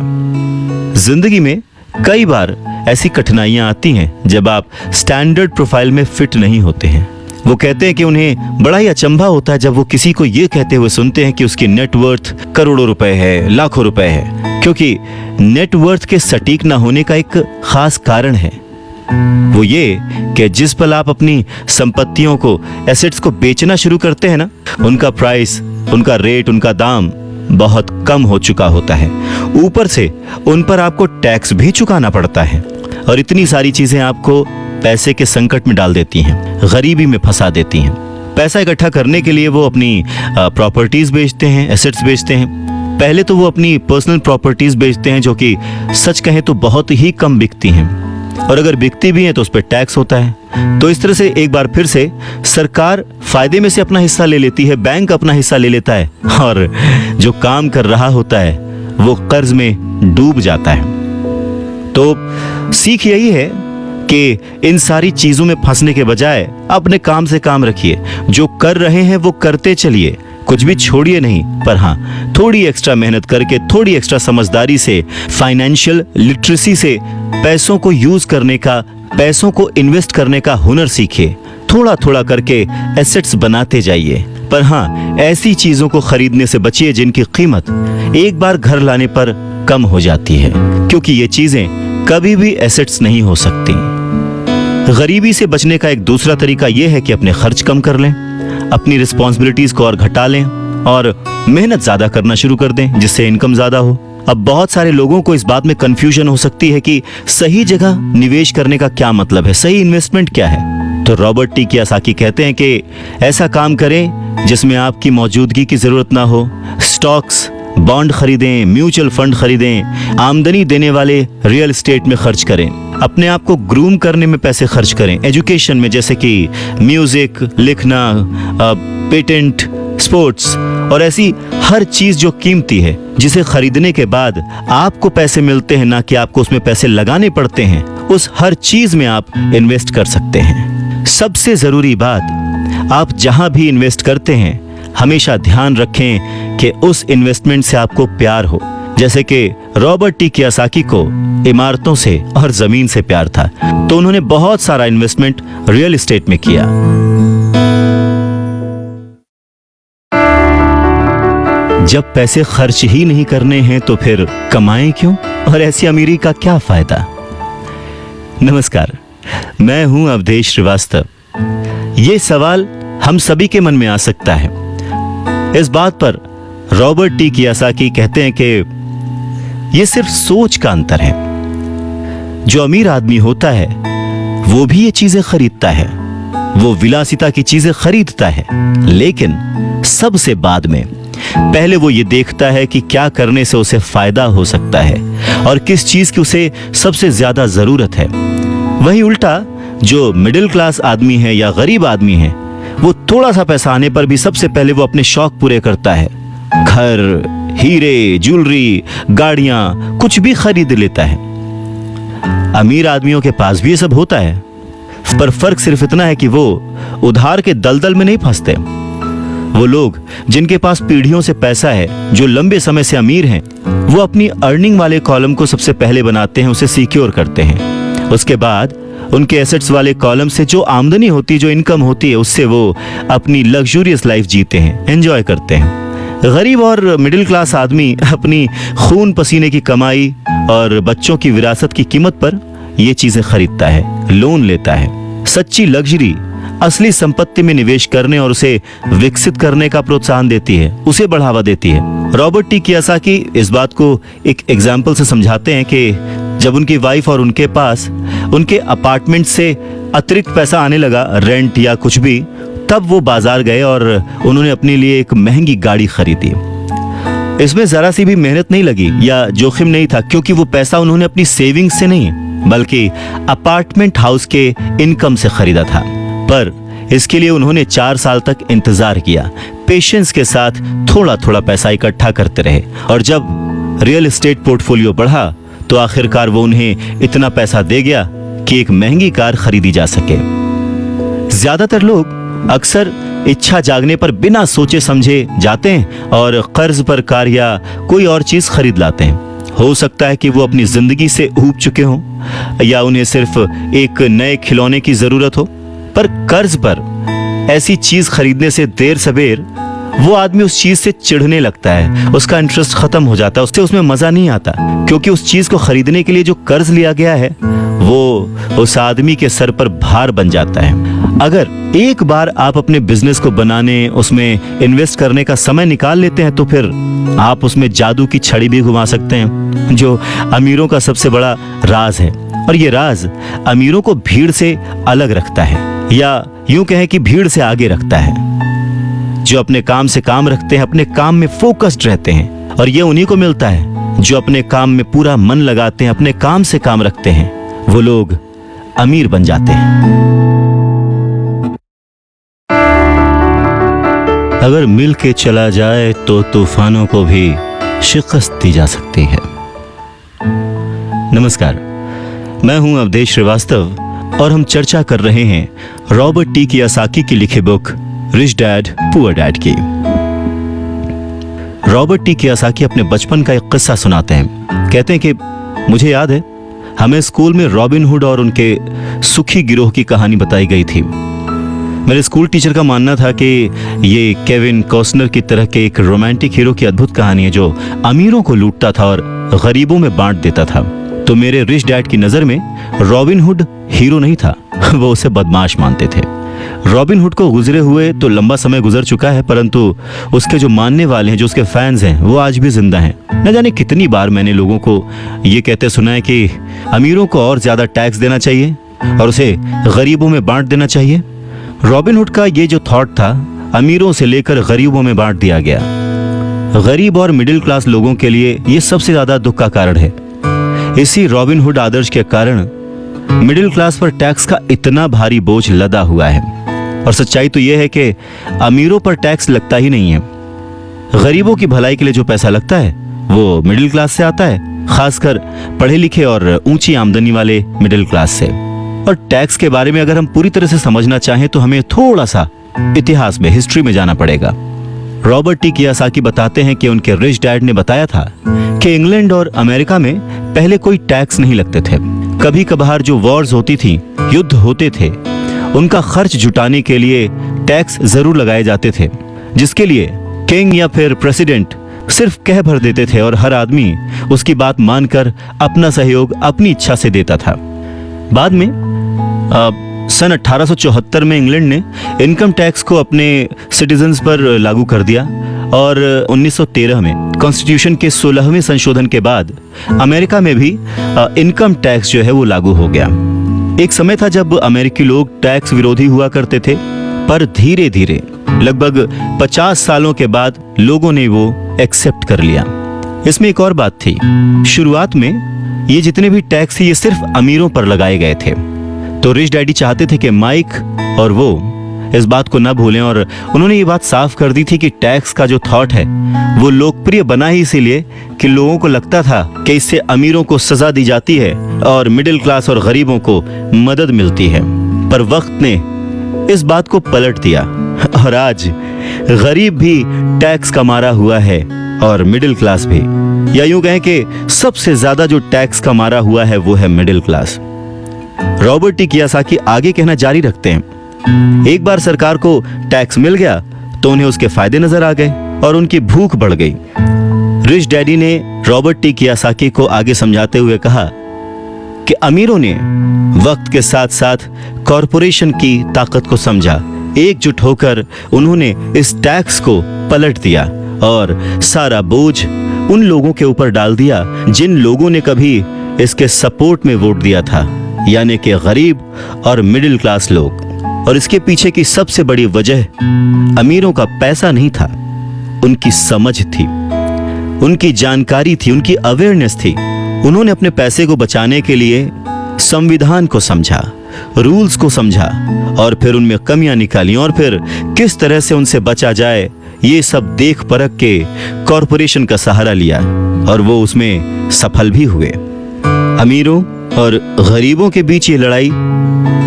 जिंदगी में कई बार ऐसी कठिनाइयां आती हैं जब आप स्टैंडर्ड प्रोफाइल में फिट नहीं होते हैं। वो कहते हैं कि उन्हें बड़ा ही अचंभा होता है जब वो किसी को ये कहते हुए सुनते हैं कि उसकी नेटवर्थ करोड़ों रुपए है, लाखों रुपए है, क्योंकि नेटवर्थ के सटीक ना होने का एक खास कारण है। वो ये कि जिस पल आप अपनी संपत्तियों को, एसेट्स को बेचना शुरू करते हैं ना, उनका प्राइस, उनका रेट, उनका दाम बहुत कम हो चुका होता है। ऊपर से उन पर आपको टैक्स भी चुकाना पड़ता है और इतनी सारी चीजें आपको पैसे के संकट में डाल देती हैं, गरीबी में फंसा देती हैं। पैसा इकट्ठा करने के लिए वो अपनी प्रॉपर्टीज बेचते हैं, एसेट्स बेचते हैं। पहले तो वो अपनी पर्सनल प्रॉपर्टीज बेचते हैं जो कि सच कहें तो बहुत ही कम बिकती हैं, और अगर बिकती भी हैं तो उस पर टैक्स होता है। तो इस तरह से एक बार फिर से सरकार फायदे में से अपना हिस्सा ले लेती है, बैंक अपना हिस्सा ले लेता है, और जो काम कर रहा होता है वो कर्ज में डूब जाता है। तो सीख यही है कि इन सारी चीजों में फंसने के बजाय अपने काम से काम रखिए। जो कर रहे हैं वो करते चलिए, कुछ भी छोड़िए नहीं, पर हाँ, थोड़ी एक्स्ट्रा मेहनत करके, थोड़ी एक्स्ट्रा समझदारी से, फाइनेंशियल लिटरेसी से पैसों को यूज करने का, पैसों को इन्वेस्ट करने का हुनर सीखिए। थोड़ा थोड़ा करके एसेट्स बनाते जाइए, पर हाँ, ऐसी चीजों को खरीदने से बचिए जिनकी कीमत एक बार घर लाने पर कम हो जाती है, क्योंकि ये चीजें कभी भी एसेट्स नहीं हो सकती। गरीबी से बचने का एक दूसरा तरीका यह है कि अपने खर्च कम कर लें, अपनी रिस्पॉन्सिबिलिटीज को और घटा लें और मेहनत ज्यादा करना शुरू कर दें, जिससे इनकम ज्यादा हो। अब बहुत सारे लोगों को इस बात में कंफ्यूजन हो सकती है कि सही जगह निवेश करने का क्या मतलब है, सही इन्वेस्टमेंट क्या है। तो रॉबर्ट टी कियोसाकी कहते हैं कि ऐसा काम करें जिसमें आपकी मौजूदगी की जरूरत ना हो। स्टॉक्स, बॉन्ड खरीदें, म्यूचुअल फंड खरीदें, आमदनी देने वाले रियल एस्टेट में खर्च करें, अपने आप को ग्रूम करने में पैसे खर्च करें, एजुकेशन में जैसे कि म्यूजिक, लिखना, पेटेंट, स्पोर्ट्स और ऐसी हर चीज जो कीमती है, जिसे खरीदने के बाद आपको पैसे मिलते हैं, ना कि आपको उसमें पैसे लगाने पड़ते हैं, उस हर चीज में आप इन्वेस्ट कर सकते हैं। सबसे जरूरी बात, आप जहां भी इन्वेस्ट करते हैं हमेशा ध्यान रखें कि उस इन्वेस्टमेंट से आपको प्यार हो। जैसे कि रॉबर्ट टी कियोसाकी को इमारतों से और जमीन से प्यार था, तो उन्होंने बहुत सारा इन्वेस्टमेंट रियल एस्टेट में किया। जब पैसे खर्च ही नहीं करने हैं तो फिर कमाएं क्यों, और ऐसी अमीरी का क्या फायदा। नमस्कार, मैं हूं अवधेश श्रीवास्तव। ये सवाल हम सभी के मन में आ सकता है। इस बात पर रॉबर्ट टी कियोसाकी कहते हैं कि यह सिर्फ सोच का अंतर है। जो अमीर आदमी होता है वो भी ये चीजें खरीदता है, वो विलासिता की चीजें खरीदता है, लेकिन सबसे बाद में। पहले वो ये देखता है कि क्या करने से उसे फायदा हो सकता है और किस चीज की उसे सबसे ज्यादा जरूरत है। वहीं उल्टा जो मिडिल क्लास आदमी है या गरीब आदमी है, वो थोड़ा सा पैसा आने पर भी सबसे पहले वो अपने शौक पूरे करता है। घर, हीरे, ज्वेलरी, गाड़ियां, कुछ भी खरीद लेता है। अमीर आदमियों के पास भी ये सब होता है, पर फर्क सिर्फ इतना है कि वो उधार के दलदल में नहीं फंसते। वो लोग जिनके पास पीढ़ियों से पैसा है, जो लंबे समय से अमीर हैं, वो अपनी अर्निंग वाले कॉलम को सबसे पहले बनाते हैं, उसे सिक्योर करते हैं। उसके बाद उनके एसेट्स वाले कॉलम से जो आमदनी होती है, जो इनकम होती है, उससे वो अपनी लग्जूरियस लाइफ जीते हैं, एंजॉय करते हैं। गरीब और मिडिल क्लास आदमी अपनी खून पसीने की कमाई और बच्चों की विरासत की कीमत पर ये चीजें खरीदता है, लोन लेता है। सच्ची लग्जरी असली संपत्ति में निवेश करने और उसे विकसित करने का प्रोत्साहन देती है, उसे बढ़ावा देती है। रॉबर्ट टी कियोसाकी इस बात को एक एग्जाम्पल से समझाते हैं कि जब उनकी वाइफ और उनके पास उनके अपार्टमेंट से अतिरिक्त पैसा आने लगा, रेंट या कुछ भी, तब वो बाजार गए और उन्होंने अपने लिए एक महंगी गाड़ी खरीदी। इसमें जरा सी भी मेहनत नहीं लगी या जोखिम नहीं था, क्योंकि वो पैसा उन्होंने अपनी सेविंग्स से नहीं बल्कि अपार्टमेंट हाउस के इनकम से खरीदा था। पर इसके लिए उन्होंने 4 साल तक इंतजार किया, पेशेंस के साथ थोड़ा थोड़ा पैसा इकट्ठा करते रहे, और जब रियल एस्टेट पोर्टफोलियो बढ़ा तो आखिरकार वो उन्हें इतना पैसा दे गया कि एक महंगी कार खरीदी जा सके। ज्यादातर लोग अक्सर इच्छा जागने पर बिना सोचे समझे जाते हैं और कर्ज पर कार या कोई और चीज खरीद लाते हैं। हो सकता है कि वो अपनी जिंदगी से ऊब चुके हों या उन्हें सिर्फ एक नए खिलौने की जरूरत हो, पर कर्ज पर ऐसी चीज खरीदने से देर सबेर वो आदमी उस चीज से चिढ़ने लगता है, उसका इंटरेस्ट खत्म हो जाता है, उससे उसमें मजा नहीं आता, क्योंकि उस चीज को खरीदने के लिए जो कर्ज लिया गया है वो उस आदमी के सर पर भार बन जाता है। अगर एक बार आप अपने बिजनेस को बनाने, उसमें इन्वेस्ट करने का समय निकाल लेते हैं, तो फिर आप उसमें जादू की छड़ी भी घुमा सकते हैं, जो अमीरों का सबसे बड़ा राज है। और ये राज अमीरों को भीड़ से अलग रखता है, या यूं कहें कि भीड़ से आगे रखता है। जो अपने काम से काम रखते हैं, अपने काम में फोकस्ड रहते हैं, और ये उन्हीं को मिलता है जो अपने काम में पूरा मन लगाते हैं, अपने काम से काम रखते हैं, वो लोग अमीर बन जाते हैं। अगर मिल के चला जाए तो तूफानों को भी शिकस्त दी जा सकती है। नमस्कार, मैं हूं अवधेश श्रीवास्तव और हम चर्चा कर रहे हैं रॉबर्ट टी कियोसाकी की लिखी book rich dad poor dad की। रॉबर्ट टी कियोसाकी अपने बचपन का एक किस्सा सुनाते हैं। कहते हैं कि मुझे याद है, हमें स्कूल में रॉबिन हुड और उनके सुखी गिरोह की कहानी बताई गई थी। मेरे स्कूल टीचर का मानना था कि ये केविन कॉस्टनर की तरह के एक रोमांटिक हीरो की अद्भुत कहानी है, जो अमीरों को लूटता था और गरीबों में बांट देता था। तो मेरे रिच डैड की नजर में रॉबिन हुड हीरो नहीं था, वो उसे बदमाश मानते थे। रॉबिन हुड को गुजरे हुए तो लंबा समय गुजर चुका है, परंतु उसके जो मानने वाले हैं, जो उसके फैंस हैं, वो आज भी जिंदा हैं। न जाने कितनी बार मैंने लोगों को ये कहते सुना है कि अमीरों को और ज्यादा टैक्स देना चाहिए और उसे गरीबों में बांट देना चाहिए। रॉबिन हुड का ये जो थॉट था, अमीरों से लेकर गरीबों में बांट दिया गया। गरीब और मिडिल क्लास लोगों के लिए ये सबसे ज्यादा दुख का कारण है। इसी रॉबिन हुड आदर्श के कारण मिडिल क्लास पर टैक्स का इतना भारी बोझ लदा हुआ है। और सच्चाई तो यह है कि अमीरों पर टैक्स लगता ही नहीं है। गरीबों की भलाई के लिए जो पैसा लगता है वो मिडिल क्लास से आता है, खासकर पढ़े लिखे और ऊंची आमदनी वाले मिडिल क्लास से। और टैक्स के बारे में अगर हम पूरी तरह से समझना चाहें तो हमें थोड़ा सा इतिहास में, हिस्ट्री में जाना पड़ेगा। रॉबर्ट टी कियोसाकी बताते हैं कि उनके रिच डैड ने बताया था कि इंग्लैंड और अमेरिका में पहले कोई टैक्स नहीं लगते थे। कभी कभार जो वॉर्स होती थी, युद्ध होते थे, उनका खर्च जुटाने के लिए टैक्स जरूर लगाए जाते थे, जिसके लिए किंग या फिर प्रेसिडेंट सिर्फ कह भर देते थे और हर आदमी उसकी बात मानकर अपना सहयोग अपनी इच्छा से देता था। बाद में सन 1874 में इंग्लैंड ने इनकम टैक्स को अपने सिटीजन्स पर लागू कर दिया और 1913 में कॉन्स्टिट्यूशन के 16वें संशोधन के बाद अमेरिका में भी इनकम टैक्स जो है वो लागू हो गया। एक समय था जब अमेरिकी लोग टैक्स विरोधी हुआ करते थे, पर धीरे धीरे लगभग 50 सालों के बाद लोगों ने वो एक्सेप्ट कर लिया। इसमें एक और बात थी, शुरुआत में ये जितने भी टैक्स थे ये सिर्फ अमीरों पर लगाए गए थे। तो रिच डैडी चाहते थे कि माइक और वो इस बात को ना भूलें, और उन्होंने ये बात साफ कर दी थी कि टैक्स का जो थॉट है वो लोकप्रिय बना ही इसीलिए कि लोगों को लगता था कि इससे अमीरों को सजा दी जाती है और मिडिल क्लास और गरीबों को मदद मिलती है। पर वक्त ने इस बात को पलट दिया और आज गरीब भी टैक्स का मारा हुआ है और मिडिल क्लास भी, या यूं कहें कि सबसे ज्यादा जो टैक्स का मारा हुआ है वो है middle class. Robert T Kiyosaki आगे कहना जारी रखते हैं, एक बार सरकार को टैक्स मिल गया तो उन्हें उसके फायदे नजर आ गए और उनकी भूख बढ़ गई। रिच डैडी ने रॉबर्ट टी कियोसाकी को आगे समझाते हुए कहा कि अमीरों ने वक्त के साथ साथ कॉरपोरेशन की ताकत को समझा, एकजुट होकर उन्होंने इस टैक्स को पलट दिया और सारा बोझ उन लोगों के ऊपर डाल दिया जिन लोगों ने कभी इसके सपोर्ट में वोट दिया था, यानी कि गरीब और मिडिल क्लास लोग। और इसके पीछे की सबसे बड़ी वजह अमीरों का पैसा नहीं था, उनकी समझ थी, उनकी जानकारी थी, उनकी अवेयरनेस थी। उन्होंने अपने पैसे को बचाने के लिए संविधान को समझा, रूल्स को समझा और फिर उनमें कमियां निकाली और फिर किस तरह से उनसे बचा जाए ये सब देख परख के कॉरपोरेशन का सहारा लिया और वो उसमें सफल भी हुए। अमीरों और गरीबों के बीच ये लड़ाई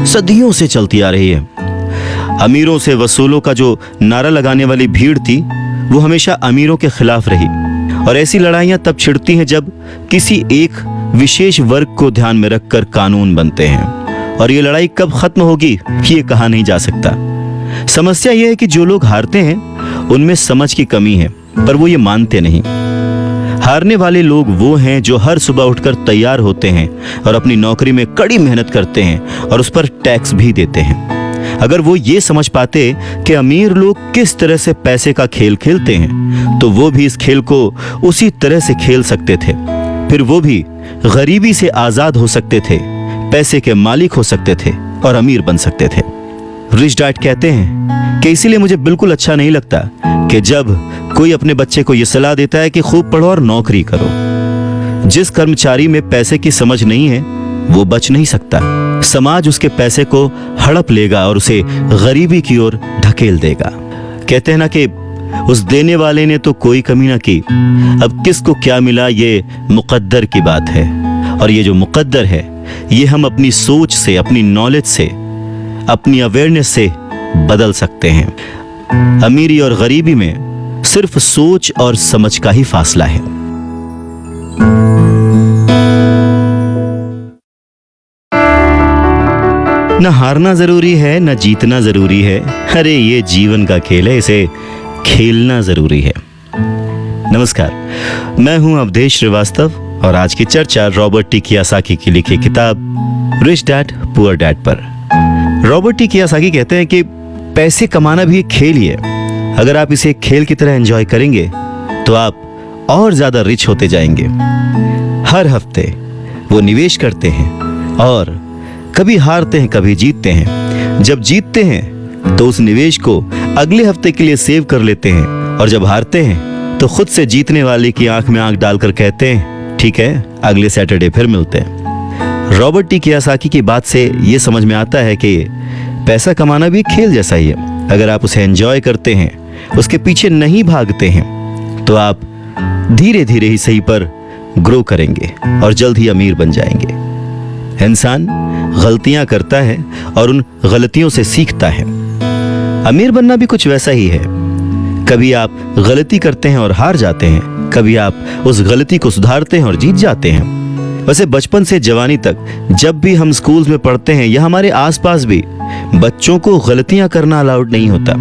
सदियों से चलती आ रही है। अमीरों से वसूलों का जो नारा लगाने वाली भीड़ थी वो हमेशा अमीरों के खिलाफ रही, और ऐसी लड़ाइयां तब छिड़ती हैं जब किसी एक विशेष वर्ग को ध्यान में रखकर कानून बनते हैं, और ये लड़ाई कब खत्म होगी ये कहा नहीं जा सकता। समस्या यह है कि जो लोग हारते हैं उनमें समझ की कमी है, पर वो ये मानते नहीं। हारने वाले लोग वो हैं जो हर सुबह उठकर तैयार होते हैं और अपनी नौकरी में कड़ी मेहनत करते हैं और उस पर टैक्स भी देते हैं। अगर वो ये समझ पाते कि अमीर लोग किस तरह से पैसे का खेल खेलते हैं तो वो भी इस खेल को उसी तरह से खेल सकते थे, फिर वो भी गरीबी से आजाद हो सकते थे, पैसे के मालिक हो सकते थे और अमीर बन सकते थे। रिच डैड कहते हैं कि इसीलिए मुझे बिल्कुल अच्छा नहीं लगता कि जब कोई अपने बच्चे को यह सलाह देता है कि खूब पढ़ो और नौकरी करो। जिस कर्मचारी में पैसे की समझ नहीं है वो बच नहीं सकता। समाज उसके पैसे को हड़प लेगा और उसे गरीबी की ओर ढकेल देगा। कहते हैं ना कि उस देने वाले ने तो कोई कमी ना की, अब किसको क्या मिला ये मुकद्दर की बात है, और ये जो मुकद्दर है ये हम अपनी सोच से, अपनी नॉलेज से, अपनी अवेयरनेस से बदल सकते हैं। अमीरी और गरीबी में सिर्फ सोच और समझ का ही फासला है। न हारना जरूरी है न जीतना जरूरी है, अरे ये जीवन का खेल है, इसे खेलना जरूरी है। नमस्कार, मैं हूं अवधेश श्रीवास्तव और आज की चर्चा रॉबर्ट टी कियोसाकी की लिखी किताब रिच डैड पुअर डैड पर। रॉबर्ट टी कियोसाकी कहते हैं कि पैसे कमाना भी एक खेल ही है। अगर आप इसे एक खेल की तरह एंजॉय करेंगे तो आप और ज्यादा रिच होते जाएंगे। हर हफ्ते वो निवेश करते हैं और कभी हारते हैं कभी जीतते हैं। जब जीतते हैं तो उस निवेश को अगले हफ्ते के लिए सेव कर लेते हैं, और जब हारते हैं तो खुद से जीतने वाले की आंख में आंख डालकर कहते हैं ठीक है अगले सैटरडे फिर मिलते हैं। रॉबर्ट टी कियोसाकी की बात से ये समझ में आता है कि पैसा कमाना भी खेल जैसा ही है। अगर आप उसे एंजॉय करते हैं, उसके पीछे नहीं भागते हैं, तो आप धीरे धीरे ही सही पर ग्रो करेंगे और जल्द ही अमीर बन जाएंगे। इंसान गलतियां करता है और उन गलतियों से सीखता है। अमीर बनना भी कुछ वैसा ही है। कभी आप गलती करते हैं और हार जाते हैं, कभी आप उस गलती को सुधारते हैं और जीत जाते हैं। वैसे बचपन से जवानी तक जब भी हम स्कूल्स में पढ़ते हैं या हमारे आसपास भी, बच्चों को गलतियां करना अलाउड नहीं होता।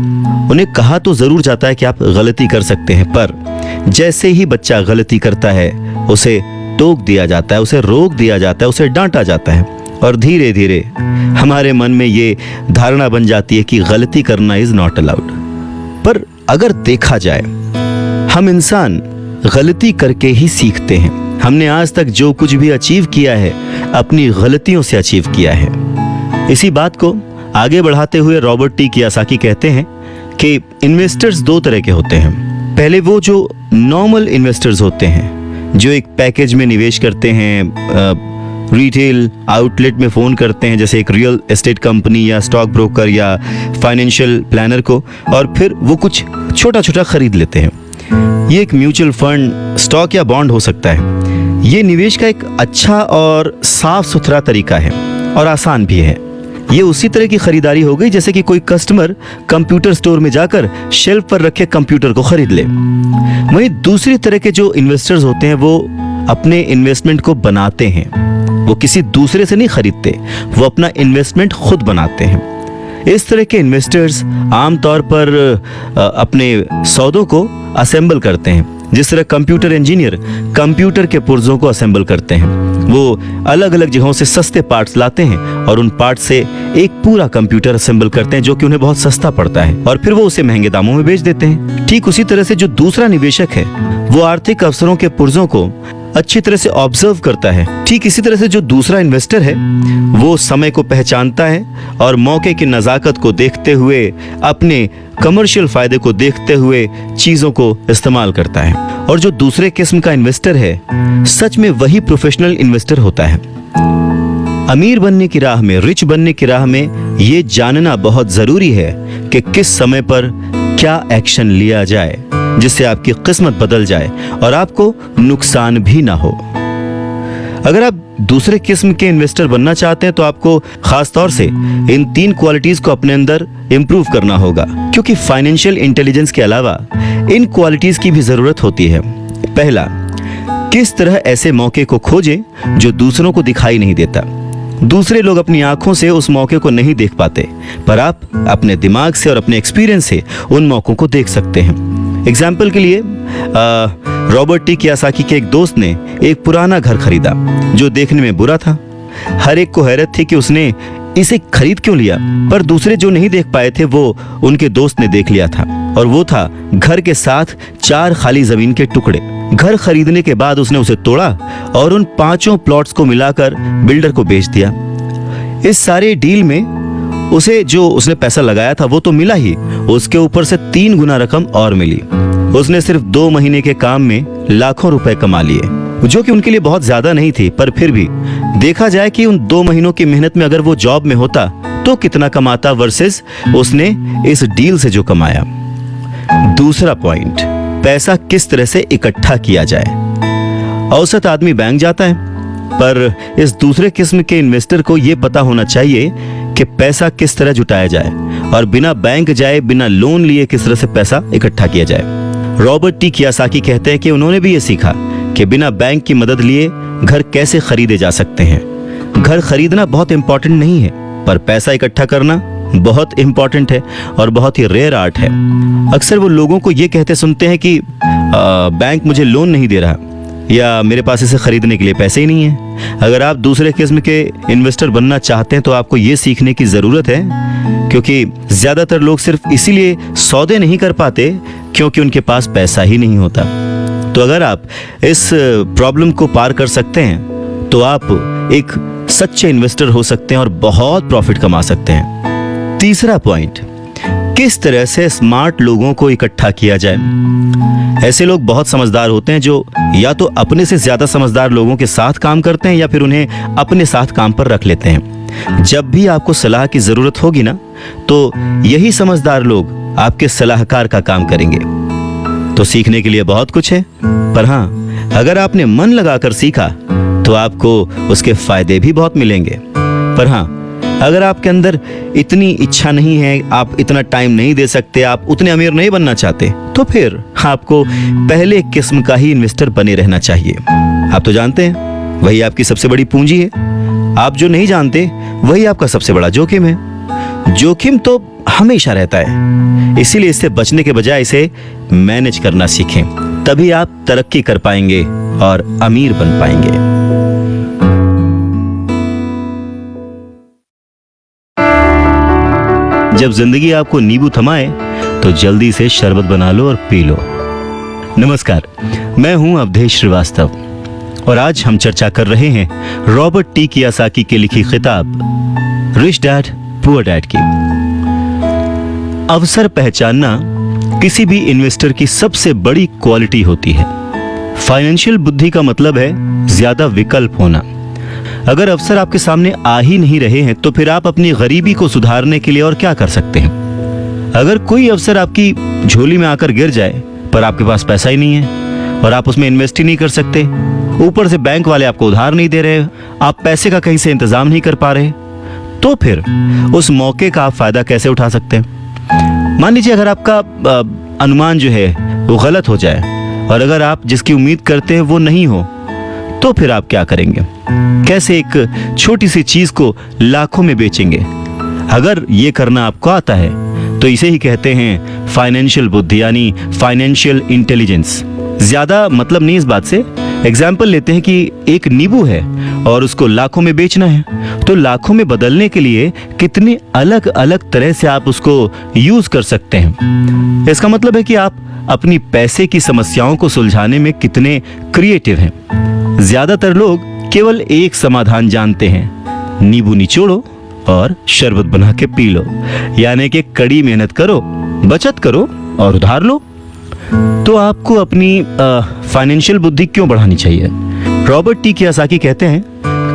उन्हें कहा तो जरूर जाता है कि आप गलती कर सकते हैं, पर जैसे ही बच्चा गलती करता है उसे टोक दिया जाता है, उसे रोक दिया जाता है, उसे डांटा जाता है और धीरे धीरे हमारे मन में ये धारणा बन जाती है कि गलती करना इज नॉट अलाउड। पर अगर देखा जाए, हम इंसान गलती करके ही सीखते हैं। हमने आज तक जो कुछ भी अचीव किया है अपनी गलतियों से अचीव किया है। इसी बात को आगे बढ़ाते हुए रॉबर्ट टी कियोसाकी कहते हैं कि इन्वेस्टर्स दो तरह के होते हैं। पहले वो जो नॉर्मल इन्वेस्टर्स होते हैं, जो एक पैकेज में निवेश करते हैं, रिटेल आउटलेट में फ़ोन करते हैं, जैसे एक रियल एस्टेट कंपनी या स्टॉक ब्रोकर या फाइनेंशियल प्लानर को, और फिर वो कुछ छोटा छोटा खरीद लेते हैं। ये एक म्यूचुअल फंड, स्टॉक या बॉन्ड हो सकता है। ये निवेश का एक अच्छा और साफ सुथरा तरीका है और आसान भी है। ये उसी तरह की खरीदारी हो गई जैसे कि कोई कस्टमर कंप्यूटर स्टोर में जाकर शेल्फ पर रखे कंप्यूटर को खरीद ले। वहीं दूसरी तरह के जो इन्वेस्टर्स होते हैं वो अपने इन्वेस्टमेंट को बनाते हैं। वो किसी दूसरे से नहीं खरीदते, वो अपना इन्वेस्टमेंट खुद बनाते हैं। इस तरह के इन्वेस्टर्स आमतौर पर अपने सौदों को असेंबल करते हैं, जिस तरह कंप्यूटर इंजीनियर कंप्यूटर के पुर्जों को असेंबल करते हैं। वो अलग अलग जगहों से सस्ते पार्ट्स लाते हैं और उन पार्ट्स से एक पूरा कंप्यूटर असेंबल करते हैं, जो कि उन्हें बहुत सस्ता पड़ता है, और फिर वो उसे महंगे दामों में बेच देते हैं। ठीक उसी तरह से जो दूसरा निवेशक है वो आर्थिक अवसरों के पुर्जों को अच्छी तरह से ऑब्जर्व करता है। ठीक इसी तरह से जो दूसरा इन्वेस्टर है वो समय को पहचानता है और मौके की नज़ाकत को देखते हुए, अपने कमर्शियल फायदे को देखते हुए चीजों को इस्तेमाल करता है। और जो दूसरे किस्म का इन्वेस्टर है सच में वही प्रोफेशनल इन्वेस्टर होता है। अमीर बनने की राह में, रिच बनने की राह में ये जानना बहुत जरूरी है कि किस समय पर क्या एक्शन लिया जाए जिससे आपकी किस्मत बदल जाए और आपको नुकसान भी ना हो। अगर आप दूसरे किस्म के इन्वेस्टर बनना चाहते हैं तो आपको खास तौर से इन 3 क्वालिटीज को अपने अंदर इंप्रूव करना होगा, क्योंकि फाइनेंशियल इंटेलिजेंस के अलावा इन क्वालिटीज की भी जरूरत होती है। पहला, किस तरह ऐसे मौके को खोजें जो दूसरों को दिखाई नहीं देता। दूसरे लोग अपनी आंखों से उस मौके को नहीं देख पाते, पर आप अपने दिमाग से और अपने एक्सपीरियंस से उन मौकों को देख सकते हैं। एग्जाम्पल के लिए रॉबर्ट टी कियोसाकी के एक दोस्त ने एक पुराना घर खरीदा जो देखने में बुरा था। हर एक को हैरत थी कि उसने इसे खरीद क्यों लिया, पर दूसरे जो नहीं देख पाए थे वो उनके दोस्त ने देख लिया था, और वो था घर के साथ 4 खाली जमीन के टुकड़े। घर खरीदने के बाद उसने उसे तोड़ा और उन 5 प्लॉट्स को मिलाकर बिल्डर को बेच दिया। इस सारे डील में उसे जो उसने पैसा लगाया था वो तो मिला ही, उसके ऊपर से 3 गुना रकम और मिली। उसने सिर्फ 2 महीने के काम में लाखों रुपए कमा लिए, जो कि उनके लिए बहुत ज्यादा नहीं थी, पर फिर भी देखा जाए कि उन 2 महीनों की मेहनत में अगर वो जॉब में होता तो कितना कमाता वर्सेस उसने इस डील से जो कमाया। दूसरा पॉइंट, पैसा किस तरह से इकट्ठा किया जाए। औसत आदमी बैंक जाता है, पर इस दूसरे किस्म के इन्वेस्टर को यह पता होना चाहिए कि पैसा किस तरह जुटाया जाए और बिना बैंक जाए, बिना लोन लिए किस तरह से पैसा इकट्ठा किया जाए। रॉबर्ट टी कियोसाकी कहते हैं कि उन्होंने भी ये सीखा कि बिना बैंक की मदद लिए घर कैसे खरीदे जा सकते हैं। घर खरीदना बहुत इंपॉर्टेंट नहीं है, पर पैसा इकट्ठा करना बहुत इंपॉर्टेंट है और बहुत ही रेयर आर्ट है। अक्सर वो लोगों को ये कहते सुनते हैं कि बैंक मुझे लोन नहीं दे रहा, या मेरे पास इसे खरीदने के लिए पैसे ही नहीं है। अगर आप दूसरे किस्म के इन्वेस्टर बनना चाहते हैं तो आपको ये सीखने की ज़रूरत है, क्योंकि ज़्यादातर लोग सिर्फ इसीलिए सौदे नहीं कर पाते क्योंकि उनके पास पैसा ही नहीं होता। तो अगर आप इस प्रॉब्लम को पार कर सकते हैं तो आप एक सच्चे इन्वेस्टर हो सकते हैं और बहुत प्रॉफिट कमा सकते हैं। तीसरा पॉइंट, किस तरह से स्मार्ट लोगों को इकट्ठा किया जाए। ऐसे लोग बहुत समझदार होते हैं जो या तो अपने से ज्यादा समझदार लोगों के साथ काम करते हैं या फिर उन्हें अपने साथ काम पर रख लेते हैं। जब भी आपको सलाह की जरूरत होगी ना, तो यही समझदार लोग आपके सलाहकार का काम करेंगे। तो सीखने के लिए बहुत कुछ है, पर हाँ, अगर आपने मन लगाकर सीखा तो आपको उसके फायदे भी बहुत मिलेंगे। पर हाँ, अगर आपके अंदर इतनी इच्छा नहीं है, आप इतना टाइम नहीं दे सकते, आप उतने अमीर नहीं बनना चाहते, तो फिर आपको पहले किस्म का ही इन्वेस्टर बने रहना चाहिए। आप तो जानते हैं वही आपकी सबसे बड़ी पूंजी है। आप जो नहीं जानते वही आपका सबसे बड़ा जोखिम है। जोखिम तो हमेशा रहता है, इसीलिए इससे बचने के बजाय इसे मैनेज करना सीखें, तभी आप तरक्की कर पाएंगे और अमीर बन पाएंगे। जब जिंदगी आपको नींबू थमाए तो जल्दी से शरबत बना लो और पी लो। नमस्कार, मैं हूं अवधेश श्रीवास्तव और आज हम चर्चा कर रहे हैं रॉबर्ट टी कियोसाकी की लिखी किताब रिच डैड पुअर डैड की। अवसर पहचानना किसी भी इन्वेस्टर की सबसे बड़ी क्वालिटी होती है। फाइनेंशियल बुद्धि का मतलब है ज्यादा विकल्प होना। अगर अवसर आपके सामने आ ही नहीं रहे हैं तो फिर आप अपनी गरीबी को सुधारने के लिए और क्या कर सकते हैं। अगर कोई अवसर आपकी झोली में आकर गिर जाए पर आपके पास पैसा ही नहीं है और आप उसमें इन्वेस्ट ही नहीं कर सकते, ऊपर से बैंक वाले आपको उधार नहीं दे रहे, आप पैसे का कहीं से इंतजाम नहीं कर पा रहे, तो फिर उस मौके का आप फायदा कैसे उठा सकते हैं। मान लीजिए अगर आपका अनुमान जो है वो गलत हो जाए और अगर आप जिसकी उम्मीद करते हैं वो नहीं हो, तो फिर आप क्या करेंगे। कैसे एक छोटी सी चीज को लाखों में बेचेंगे। अगर ये करना आपको आता है तो इसे ही कहते हैं फाइनेंशियल बुद्धि यानी फाइनेंशियल इंटेलिजेंस। ज्यादा मतलब नहीं इस बात से। एग्जाम्पल लेते हैं कि एक नींबू है और उसको लाखों में बेचना है, तो लाखों में बदलने के लिए कितने अलग अलग तरह से आप उसको यूज कर सकते हैं। इसका मतलब है कि आप अपनी पैसे की समस्याओं को सुलझाने में कितने क्रिएटिव हैं। ज्यादातर लोग केवल एक समाधान जानते हैं, नींबू निचोड़ो और शरबत बना के पी लो, यानी कि कड़ी मेहनत करो, बचत करो और उधार लो। तो आपको अपनी फाइनेंशियल बुद्धि क्यों बढ़ानी चाहिए। रॉबर्ट टी कियोसाकी कहते हैं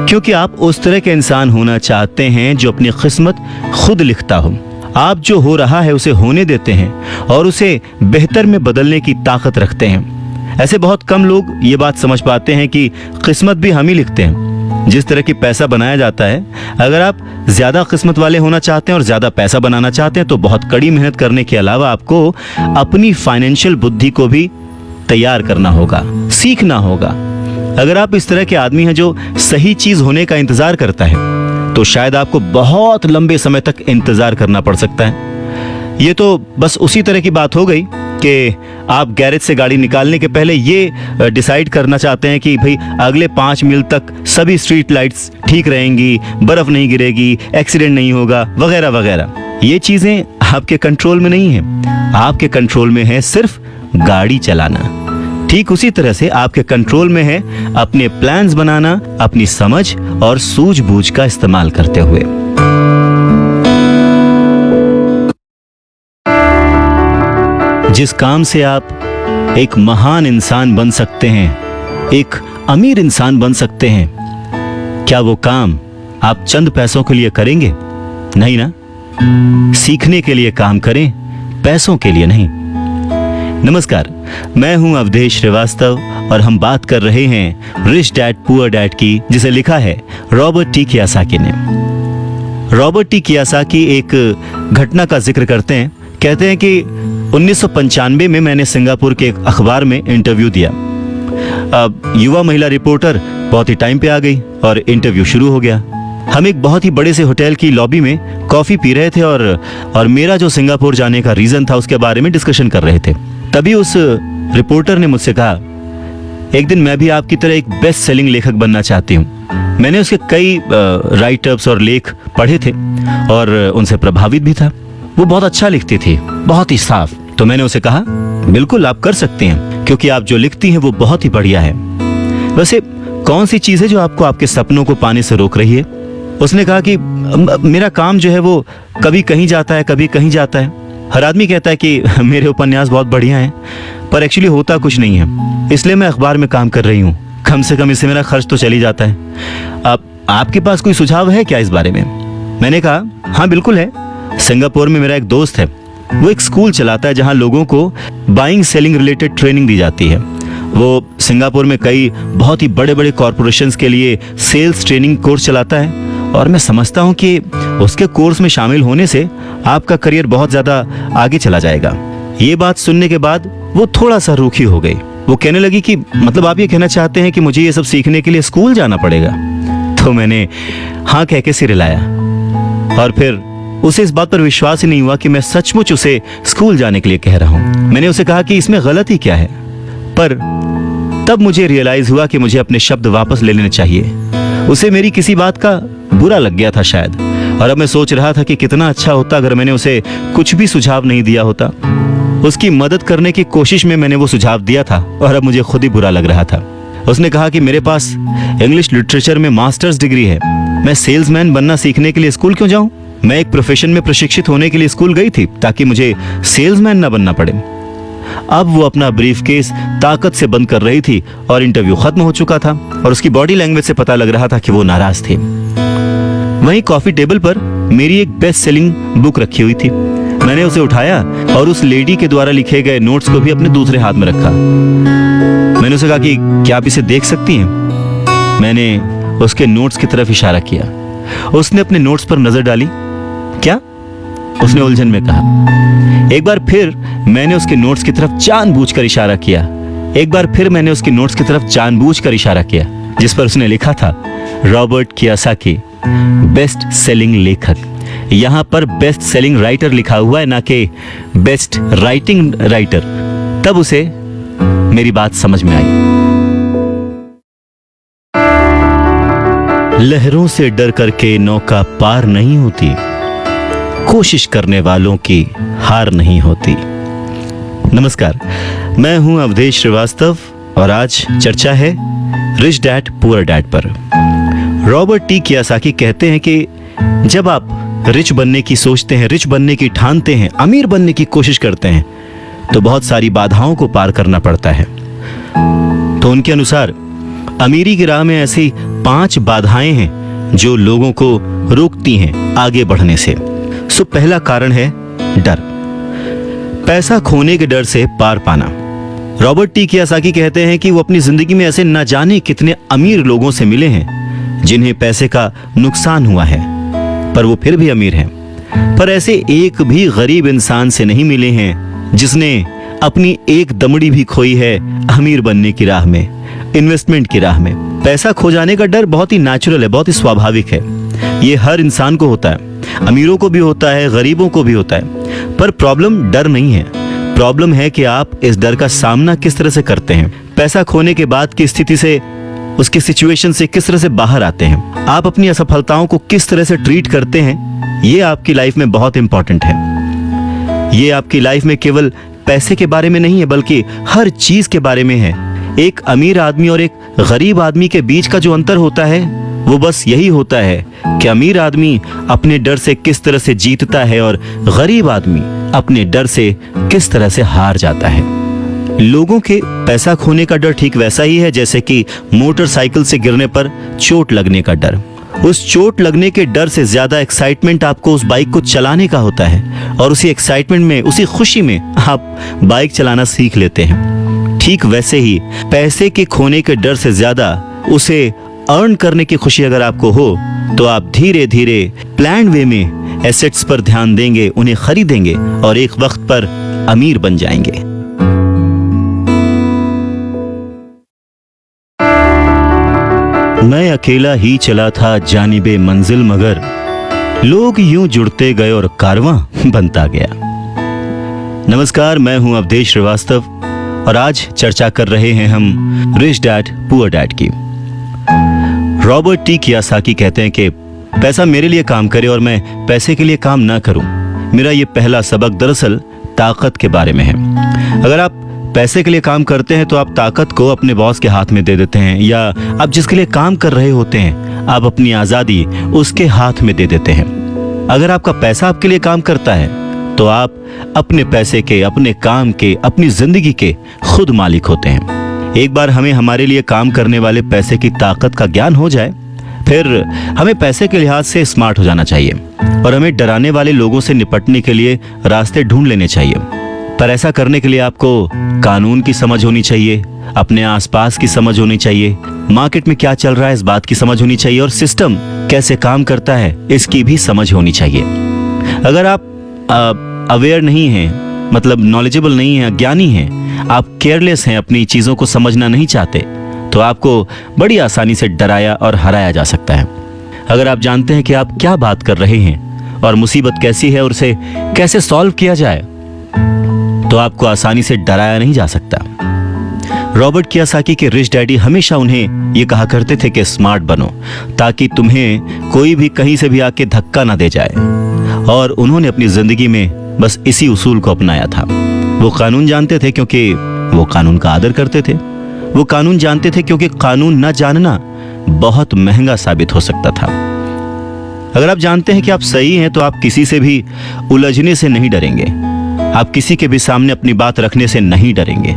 क्योंकि आप उस तरह के इंसान होना चाहते हैं जो अपनी किस्मत खुद लिखता हो। आप जो हो रहा है उसे होने देते हैं और उसे बेहतर में बदलने की ताकत रखते हैं। ऐसे बहुत कम लोग ये बात समझ पाते हैं कि किस्मत भी हम ही लिखते हैं। जिस तरह की पैसा बनाया जाता है, अगर आप ज्यादा किस्मत वाले होना चाहते हैं और ज्यादा पैसा बनाना चाहते हैं तो बहुत कड़ी मेहनत करने के अलावा आपको अपनी फाइनेंशियल बुद्धि को भी तैयार करना होगा, सीखना होगा। अगर आप इस तरह के आदमी हैं जो सही चीज होने का इंतजार करता है तो शायद आपको बहुत लंबे समय तक इंतजार करना पड़ सकता है। ये तो बस उसी तरह की बात हो गई कि आप गैरेज से गाड़ी निकालने के पहले ये डिसाइड करना चाहते हैं कि भाई अगले 5 मील तक सभी स्ट्रीट लाइट्स ठीक रहेंगी, बर्फ नहीं गिरेगी, एक्सीडेंट नहीं होगा, वगैरह वगैरह। ये चीजें आपके कंट्रोल में नहीं है। आपके कंट्रोल में है सिर्फ गाड़ी चलाना। ठीक उसी तरह से आपके कंट्रोल में है अपने प्लान्स बनाना, अपनी समझ और सूझबूझ का इस्तेमाल करते हुए। जिस काम से आप एक महान इंसान बन सकते हैं, एक अमीर इंसान बन सकते हैं, क्या वो काम आप चंद पैसों के लिए करेंगे? नहीं ना। सीखने के लिए काम करें, पैसों के लिए नहीं। नमस्कार, मैं हूं अवधेश श्रीवास्तव और हम बात कर रहे हैं रिच डैड पुअर डैड की, जिसे लिखा है रॉबर्ट टी कियोसाकी ने। रॉबर्ट टी कियोसाकी एक घटना का जिक्र करते हैं। कहते हैं कि 1995 में मैंने सिंगापुर के एक अखबार में इंटरव्यू दिया। अब युवा महिला रिपोर्टर बहुत ही टाइम पे आ गई और इंटरव्यू शुरू हो गया। हम एक बहुत ही बड़े से होटल की लॉबी में कॉफी पी रहे थे और मेरा जो सिंगापुर जाने का रीजन था उसके बारे में डिस्कशन कर रहे थे। तभी उस रिपोर्टर ने मुझसे कहा, एक दिन मैं भी आपकी तरह एक बेस्ट सेलिंग लेखक बनना चाहती हूँ। मैंने उसके कई राइटअप्स और लेख पढ़े थे और उनसे प्रभावित भी था। वो बहुत अच्छा लिखती थी, बहुत ही साफ। तो मैंने उसे कहा, बिल्कुल आप कर सकते हैं, क्योंकि आप जो लिखती हैं वो बहुत ही बढ़िया है। वैसे कौन सी चीज है जो आपको आपके सपनों को पाने से रोक रही है? उसने कहा कि मेरा काम जो है वो कभी कहीं जाता है, कभी कहीं जाता है। हर आदमी कहता है कि मेरे उपन्यास बहुत बढ़िया हैं, पर एक्चुअली होता कुछ नहीं है। इसलिए मैं अखबार में काम कर रही हूँ, कम से कम इससे मेरा खर्च तो चल ही जाता है। अब आपके पास कोई सुझाव है क्या इस बारे में? मैंने कहा, हाँ बिल्कुल है। सिंगापुर में मेरा एक दोस्त है, वो एक स्कूल चलाता है जहां लोगों को बाइंग सेलिंग रिलेटेड ट्रेनिंग दी जाती है। वो सिंगापुर में कई बहुत ही बड़े बड़े कॉर्पोरेशंस के लिए सेल्स ट्रेनिंग कोर्स चलाता है और मैं समझता हूं कि उसके कोर्स में शामिल होने से आपका करियर बहुत ज्यादा आगे चला जाएगा। ये बात सुनने के बाद वो थोड़ा सा रूखी हो गई। वो कहने लगी कि मतलब आप ये कहना चाहते हैं कि मुझे ये सब सीखने के लिए स्कूल जाना पड़ेगा? तो मैंने हाँ कह के सिर हिलाया और फिर उसे इस बात पर विश्वास ही नहीं हुआ कि मैं सचमुच उसे स्कूल जाने के लिए कह रहा हूं। मैंने उसे कहा कि इसमें गलत ही क्या है, पर तब मुझे रियलाइज हुआ कि मुझे अपने शब्द वापस ले लेने चाहिए। उसे मेरी किसी बात का बुरा लग गया था शायद, और अब मैं सोच रहा था कि कितना अच्छा होता अगर मैंने उसे कुछ भी सुझाव नहीं दिया होता। उसकी मदद करने की कोशिश में मैंने वो सुझाव दिया था और अब मुझे खुद ही बुरा लग रहा था। उसने कहा कि मेरे पास इंग्लिश लिटरेचर में मास्टर्स डिग्री है, मैं सेल्समैन बनना सीखने के लिए स्कूल क्यों जाऊं? मैं एक प्रोफेशन में प्रशिक्षित होने के लिए स्कूल गई थी ताकि मुझे सेल्समैन ना बनना पड़े। अब वो अपना ब्रीफकेस ताकत से बंद कर रही थी और इंटरव्यू खत्म हो चुका था और उसकी बॉडी लैंग्वेज से पता लग रहा था कि वो नाराज थी। वहीं कॉफी टेबल पर मेरी एक बेस्ट सेलिंग बुक रखी हुई थी। मैंने उसे उठाया और उस लेडी के द्वारा लिखे गए नोट्स को भी अपने दूसरे हाथ में रखा। मैंने उसे कहा कि क्या आप इसे देख सकती हैं? मैंने उसके नोट्स की तरफ इशारा किया। उसने अपने नोट्स पर नजर डाली। क्या? उसने उलझन में कहा। एक बार फिर मैंने उसके नोट्स की तरफ जानबूझकर इशारा किया। एक बार फिर मैंने उसके नोट्स की तरफ जानबूझकर इशारा किया, जिस पर उसने लिखा था रॉबर्ट कियोसाकी, बेस्ट सेलिंग लेखक। यहां पर बेस्ट सेलिंग राइटर लिखा हुआ है, ना कि बेस्ट राइटिंग राइटर। तब उसे मेरी बात समझ में आई। लहरों से डर करके नौका पार नहीं होती, कोशिश करने वालों की हार नहीं होती। नमस्कार, मैं हूं अवधेश श्रीवास्तव और आज चर्चा है रिच डैड पुअर डैड पर। रॉबर्ट टी कियोसाकी कहते हैं कि जब आप रिच बनने की सोचते हैं, रिच बनने की ठानते हैं, अमीर बनने की कोशिश करते हैं, तो बहुत सारी बाधाओं को पार करना पड़ता है। तो उनके अनुसार अमीरी की राह में ऐसी 5 बाधाएं हैं जो लोगों को रोकती हैं आगे बढ़ने से। सो पहला कारण है डर, पैसा खोने के डर से पार पाना। रॉबर्ट टी कियोसाकी कहते हैं कि वो अपनी जिंदगी में ऐसे न जाने कितने अमीर लोगों से मिले हैं जिन्हें पैसे का नुकसान हुआ है, पर वो फिर भी अमीर हैं। पर ऐसे एक भी गरीब इंसान से नहीं मिले हैं जिसने अपनी एक दमड़ी भी खोई है अमीर बनने की राह में, इन्वेस्टमेंट की राह में। पैसा खो जाने का डर बहुत ही नेचुरल है, बहुत ही स्वाभाविक है। ये हर इंसान को होता है, अमीरों को भी होता है, गरीबों को भी होता है। पर प्रॉब्लम डर नहीं है, प्रॉब्लम है कि आप इस डर का सामना किस तरह से करते हैं। पैसा खोने के बाद की स्थिति से, उसकी सिचुएशन से किस तरह से बाहर आते हैं, आप अपनी असफलताओं को किस तरह से ट्रीट करते हैं, ये आपकी लाइफ में बहुत इंपॉर्टेंट है। ये आपकी लाइफ में केवल पैसे के बारे में नहीं है, बल्कि हर चीज के बारे में है। एक अमीर आदमी और एक गरीब आदमी के बीच का जो अंतर होता है वो बस यही होता है कि अमीर आदमी अपने डर से किस तरह से जीतता है और गरीब आदमी अपने डर से किस तरह से हार जाता है। लोगों के पैसा खोने का डर ठीक वैसा ही है जैसे कि मोटरसाइकिल से गिरने पर चोट लगने का डर। उस चोट लगने के डर से ज्यादा एक्साइटमेंट आपको उस बाइक को चलाने का होता है और उसी एक्साइटमेंट में, उसी खुशी में आप बाइक चलाना सीख लेते हैं। ठीक वैसे ही पैसे के खोने के डर से ज्यादा उसे अर्न करने की खुशी अगर आपको हो तो आप धीरे धीरे प्लान्ड वे में एसेट्स पर ध्यान देंगे, उन्हें खरीदेंगे और एक वक्त पर अमीर बन जाएंगे। मैं अकेला ही चला था जानिबे मंजिल, मगर लोग यूं जुड़ते गए और कारवां बनता गया। नमस्कार, मैं हूं अवधेश श्रीवास्तव और आज चर्चा कर रहे हैं हम रिच डैड पुअर डैड की। रॉबर्ट टी कियोसाकी कहते हैं कि पैसा मेरे लिए काम करे और मैं पैसे के लिए काम ना करूं। मेरा ये पहला सबक दरअसल ताकत के बारे में है। अगर आप पैसे के लिए काम करते हैं तो आप ताकत को अपने बॉस के हाथ में दे देते हैं, या आप जिसके लिए काम कर रहे होते हैं आप अपनी आजादी उसके हाथ में दे देते हैं। अगर आपका पैसा आपके लिए काम करता है तो आप अपने पैसे के, अपने काम के, अपनी जिंदगी के खुद मालिक होते हैं। एक बार हमें हमारे लिए काम करने वाले पैसे की ताकत का ज्ञान हो जाए, फिर हमें पैसे के लिहाज से स्मार्ट हो जाना चाहिए और हमें डराने वाले लोगों से निपटने के लिए रास्ते ढूंढ लेने चाहिए। पर ऐसा करने के लिए आपको कानून की समझ होनी चाहिए, अपने आसपास की समझ होनी चाहिए, मार्केट में क्या चल रहा है इस बात की समझ होनी चाहिए और सिस्टम कैसे काम करता है इसकी भी समझ होनी चाहिए। अगर आप अवेयर नहीं हैं, मतलब नॉलेजेबल नहीं हैं, अज्ञानी हैं, आप केयरलेस हैं, अपनी चीजों को समझना नहीं चाहते, तो आपको बड़ी आसानी से डराया और हराया जा सकता है। अगर आप जानते हैं कि आप क्या बात कर रहे हैं और मुसीबत कैसी है और उसे कैसे सॉल्व किया जाए, तो आपको आसानी से डराया नहीं जा सकता। रॉबर्ट कियोसाकी के रिच डैडी हमेशा उन्हें ये कहा करते थे कि स्मार्ट बनो, ताकि तुम्हें कोई भी कहीं से भी आके धक्का ना दे जाए। और उन्होंने अपनी जिंदगी में बस इसी उसूल को अपनाया था। वो कानून जानते थे क्योंकि वो कानून का आदर करते थे। वो कानून जानते थे क्योंकि कानून न जानना बहुत महंगा साबित हो सकता था। अगर आप जानते हैं कि आप सही हैं तो आप किसी से भी उलझने से नहीं डरेंगे। आप किसी के भी सामने अपनी बात रखने से नहीं डरेंगे,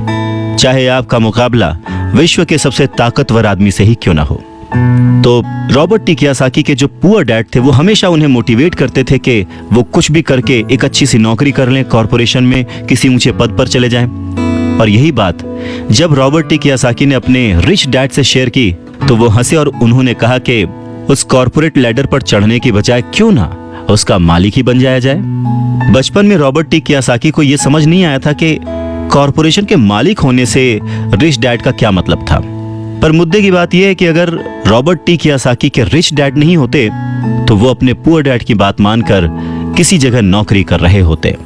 चाहे आपका मुकाबला विश्व के सबसे ताकतवर आदमी से ही क्यों ना हो। तो रॉबर्ट टी कियोसाकी के जो पुअर डैड थे वो हमेशा उन्हें मोटिवेट करते थे कि वो कुछ भी करके एक अच्छी सी नौकरी कर लें, कॉरपोरेशन में किसी ऊंचे पद पर चले जाएं। और यही बात जब रॉबर्ट टी कियोसाकी ने अपने रिच डैड से शेयर की तो वो हंसे और उन्होंने कहा कि उस कॉरपोरेट लैडर पर चढ़ने की बजाय क्यों ना उसका मालिक ही बन जाया जाए। बचपन में रॉबर्ट टी कियोसाकी को यह समझ नहीं आया था कि कॉरपोरेशन के मालिक होने से रिच डैड का क्या मतलब था। पर मुद्दे की बात यह है कि अगर रॉबर्ट टी कियोसाकी के रिच डैड नहीं होते तो वो अपने पुअर डैड की बात मानकर किसी जगह नौकरी कर रहे होते।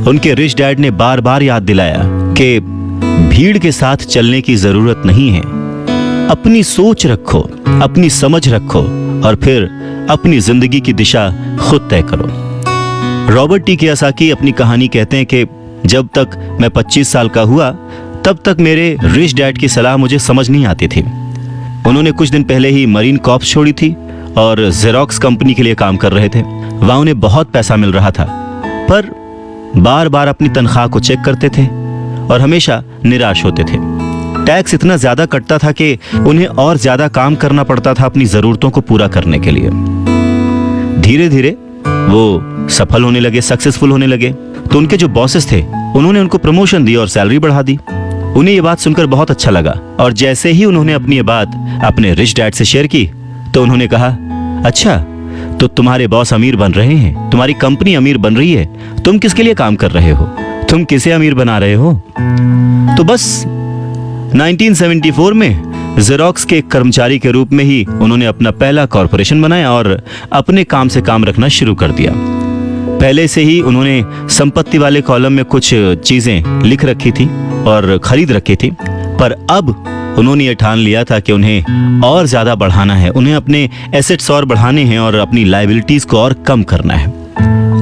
उनके रिच डैड ने बार बार याद दिलाया कि भीड़ के साथ चलने की जरूरत नहीं है। अपनी सोच रखो, अपनी समझ रखो और फिर अपनी जिंदगी की दिशा खुद तय करो। रॉबर्ट टी कियोसाकी अपनी कहानी कहते हैं कि जब तक मैं 25 साल का हुआ तब तक मेरे रिच डैड की सलाह मुझे समझ नहीं आती थी। उन्होंने कुछ दिन पहले ही मरीन कॉर्प्स छोड़ी थी और जेरोक्स कंपनी के लिए काम कर रहे थे। वहां उन्हें बहुत पैसा मिल रहा था, पर बार बार अपनी तनख्वाह को चेक करते थे और हमेशा निराश होते थे। टैक्स इतना ज्यादा कटता था कि उन्हें और ज्यादा काम करना पड़ता था अपनी जरूरतों को पूरा करने के लिए। धीरे धीरे वो सफल होने लगे, सक्सेसफुल होने लगे। तो उनके जो बॉसेस थे उन्होंने उनको प्रमोशन दी और सैलरी बढ़ा दी। उन्हें ये बात सुनकर बहुत अच्छा लगा और जैसे ही उन्होंने अपनी ये बात अपने रिच डैड से शेयर की तो उन्होंने कहा, अच्छा तो तुम्हारे बॉस अमीर बन रहे हैं, तुम्हारी कंपनी अमीर बन रही है, तुम किसके लिए काम कर रहे हो, तुम किसे अमीर बना रहे हो। तो बस 1974 में जेरोक्स के कर्मचारी के रूप में ही उन्होंने अपना पहला कॉरपोरेशन बनाया और अपने काम से काम रखना शुरू कर दिया। पहले से ही उन्होंने संपत्ति वाले कॉलम में कुछ चीजें लिख रखी थी और खरीद रखी थी, पर अब उन्होंने ये ठान लिया था कि उन्हें और ज्यादा बढ़ाना है, उन्हें अपने एसेट्स और बढ़ाने हैं और अपनी लायबिलिटीज को और कम करना है।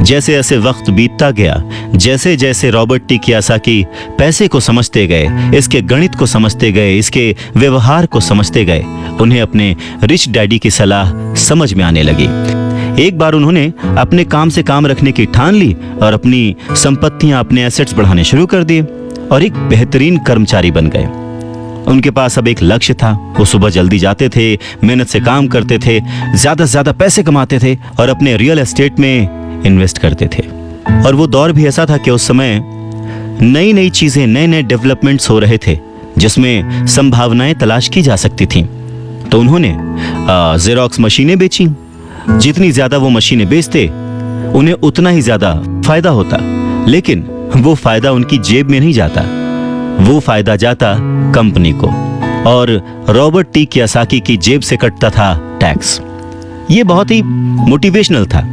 जैसे जैसे वक्त बीतता गया, जैसे जैसे रॉबर्ट टी कियोसाकी पैसे को समझते गए, इसके गणित को समझते गए, इसके व्यवहार को समझते गए, उन्हें अपने रिच डैडी की सलाह समझ में आने लगी। एक बार उन्होंने अपने काम से काम रखने की ठान ली और अपनी संपत्तियां, अपने एसेट्स बढ़ाने शुरू कर दिए और एक बेहतरीन कर्मचारी बन गए। उनके पास अब एक लक्ष्य था। वो सुबह जल्दी जाते थे, मेहनत से काम करते थे, ज्यादा से ज्यादा पैसे कमाते थे और अपने रियल एस्टेट में इन्वेस्ट करते थे। और वो दौर भी ऐसा था कि उस समय नई नई चीजें, नए नए डेवलपमेंट्स हो रहे थे जिसमें संभावनाएं तलाश की जा सकती थीं। तो उन्होंने जेरोक्स मशीनें बेची। जितनी ज्यादा वो मशीनें बेचते उन्हें उतना ही ज्यादा फायदा होता, लेकिन वो फायदा उनकी जेब में नहीं जाता, वो फायदा जाता कंपनी को और रॉबर्ट टी कियोसाकी की जेब से कटता था टैक्स। ये बहुत ही मोटिवेशनल था।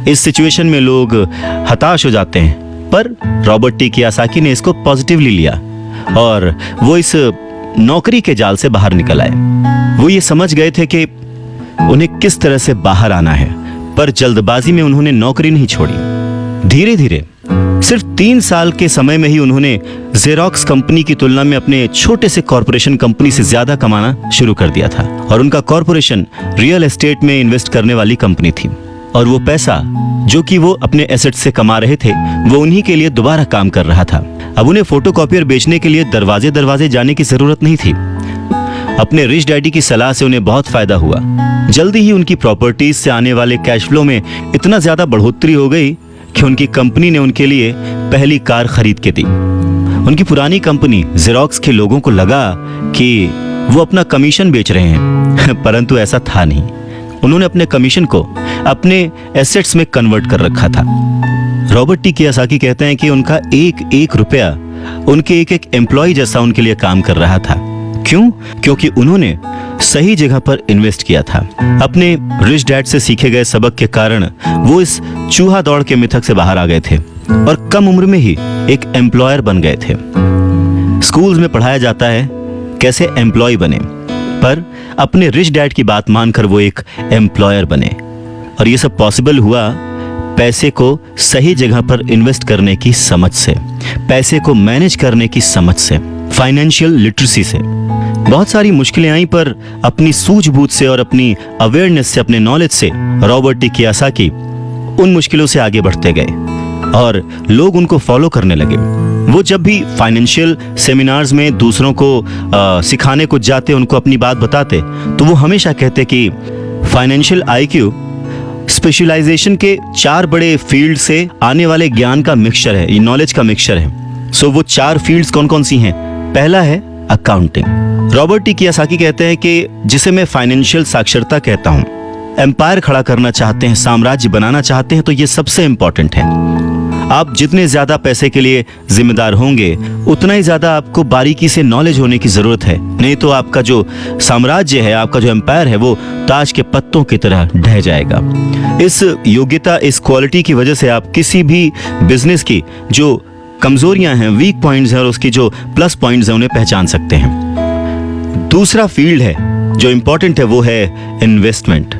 इस सिचुएशन में लोग हताश हो जाते हैं, पर रॉबर्ट टी कियोसाकी ने इसको पॉजिटिवली लिया और वो इस नौकरी के जाल से बाहर निकल आए। वो ये समझ गए थे कि उन्हें किस तरह से बाहर आना है, पर जल्दबाजी में उन्होंने नौकरी नहीं छोड़ी। धीरे धीरे सिर्फ 3 साल के समय में ही उन्होंने जेरोक्स कंपनी की तुलना में अपने छोटे से कॉरपोरेशन कंपनी से ज्यादा कमाना शुरू कर दिया था और उनका कॉरपोरेशन रियल एस्टेट में इन्वेस्ट करने वाली कंपनी थी और वो पैसा जो कि वो अपने एसेट से कमा रहे थे वो उन्हीं के लिए दोबारा काम कर रहा था। अब उन्हें फोटोकॉपियर बेचने के लिए दरवाजे दरवाजे जाने की जरूरत नहीं थी। अपने रिच डैडी की सलाह से उन्हें बहुत फायदा हुआ। जल्दी ही उनकी प्रॉपर्टीज से आने वाले कैश फ्लो में इतना ज्यादा बढ़ोतरी हो गई कि उनकी कंपनी ने उनके लिए पहली कार खरीद के दी। उनकी पुरानी कंपनी जेरोक्स के लोगों को लगा कि वो अपना कमीशन बेच रहे हैं, परंतु ऐसा था नहीं। उन्होंने अपने कमीशन को अपने एसेट्स में कन्वर्ट कर रखा था। रॉबर्ट टी कियोसाकी कहते हैं कि उनका एक एक रुपया उनके एक एक एम्प्लॉय जैसा उनके लिए काम कर रहा था। क्यों? क्योंकि उन्होंने सही जगह पर इन्वेस्ट किया था। अपने रिच डैड से सीखे गए सबक के कारण वो इस चूहा दौड़ के मिथक से बाहर आ गए थे और कम उम्र में ही एक एम्प्लॉयर बन गए थे। स्कूल्स में पढ़ाया जाता है कैसे एम्प्लॉय बने, पर अपने रिच डैड की बात मानकर वो एक एम्प्लॉयर बने। और ये सब पॉसिबल हुआ पैसे को सही जगह पर इन्वेस्ट करने की समझ से, पैसे को मैनेज करने की समझ से, फाइनेंशियल लिटरेसी से। बहुत सारी मुश्किलें आई, पर अपनी सूझबूझ से और अपनी अवेयरनेस से, अपने नॉलेज से रॉबर्ट टी कियोसाकी उन मुश्किलों से आगे बढ़ते गए और लोग उनको फॉलो करने लगे। वो जब भी फाइनेंशियल सेमिनार्स में दूसरों को सिखाने को जाते, उनको अपनी बात बताते, तो वो हमेशा कहते कि फाइनेंशियल आईक्यू स्पेशलाइजेशन के 4 बड़े फील्ड से आने वाले ज्ञान का मिक्सचर है, ये नॉलेज का मिक्सचर है। सो वो 4 फील्ड्स कौन कौन सी हैं? पहला है अकाउंटिंग। रॉबर्ट टी कियोसाकी कहते हैं कि जिसे मैं फाइनेंशियल साक्षरता कहता हूं, एम्पायर खड़ा करना चाहते हैं, साम्राज्य बनाना चाहते हैं, तो ये सबसे इंपॉर्टेंट है। आप जितने ज्यादा पैसे के लिए जिम्मेदार होंगे, उतना ही ज्यादा आपको बारीकी से नॉलेज होने की जरूरत है, नहीं तो आपका जो साम्राज्य है, आपका जो एम्पायर है, वो ताश के पत्तों की तरह ढह जाएगा। इस योग्यता, इस क्वालिटी की वजह से आप किसी भी बिजनेस की जो कमजोरियां हैं, वीक पॉइंट्स हैं, और उसकी जो प्लस पॉइंट्स हैं, उन्हें पहचान सकते हैं। दूसरा फील्ड है जो इंपॉर्टेंट है, वो है इन्वेस्टमेंट,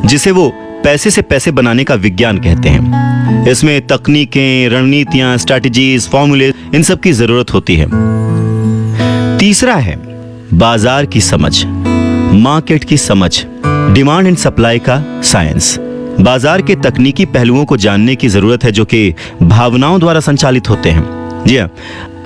जिसे वो पैसे से पैसे बनाने का विज्ञान कहते हैं। इसमें तकनीकें, रणनीतियां, स्ट्रैटेजीज, फॉर्मूले, इन सब की जरूरत होती है। तीसरा है बाजार की समझ, मार्केट की समझ, डिमांड एंड सप्लाई का साइंस। बाजार के तकनीकी पहलुओं को जानने की जरूरत है जो कि भावनाओं द्वारा संचालित होते हैं। जी हाँ,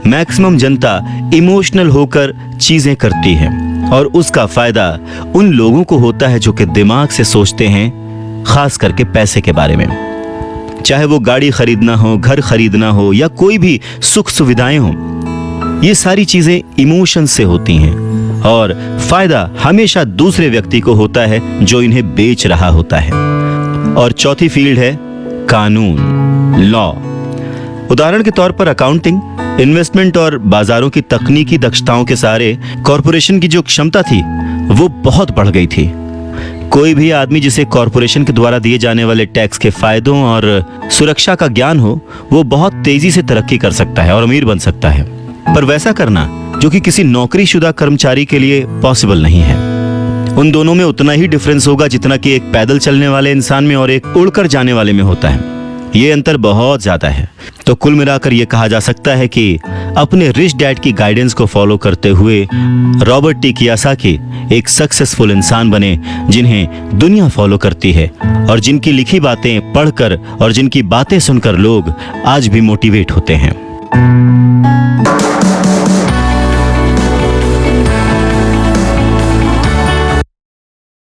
मैक्सिमम जनता इमोशनल होकर चीजें करती है और उसका फायदा उन लोगों को होता है जो कि दिमाग से सोचते हैं, खास करके पैसे के बारे में। चाहे वो गाड़ी खरीदना हो, घर खरीदना हो, या कोई भी सुख सुविधाएं हो, ये सारी चीजें इमोशन से होती हैं और फायदा हमेशा दूसरे व्यक्ति को होता है जो इन्हें बेच रहा होता है। और चौथी फील्ड है कानून, लॉ। उदाहरण के तौर पर अकाउंटिंग, इन्वेस्टमेंट और बाजारों की तकनीकी दक्षताओं के सारे कॉरपोरेशन की जो क्षमता थी वो बहुत बढ़ गई थी। कोई भी आदमी जिसे कॉरपोरेशन के द्वारा दिए जाने वाले टैक्स के फायदों और सुरक्षा का ज्ञान हो, वो बहुत तेजी से तरक्की कर सकता है और अमीर बन सकता है। पर वैसा करना जो कि किसी नौकरीशुदा कर्मचारी के लिए पॉसिबल नहीं है। उन दोनों में उतना ही डिफरेंस होगा जितना कि एक पैदल चलने वाले इंसान में और एक उड़कर जाने वाले में होता है। ये अंतर बहुत ज्यादा है। तो कुल मिलाकर ये कहा जा सकता है कि अपने रिच डैड की गाइडेंस को फॉलो करते हुए रॉबर्ट टी कियोसाकी एक सक्सेसफुल इंसान बने, जिन्हें दुनिया फॉलो करती है और जिनकी लिखी बातें पढ़कर और जिनकी बातें सुनकर लोग आज भी मोटिवेट होते हैं।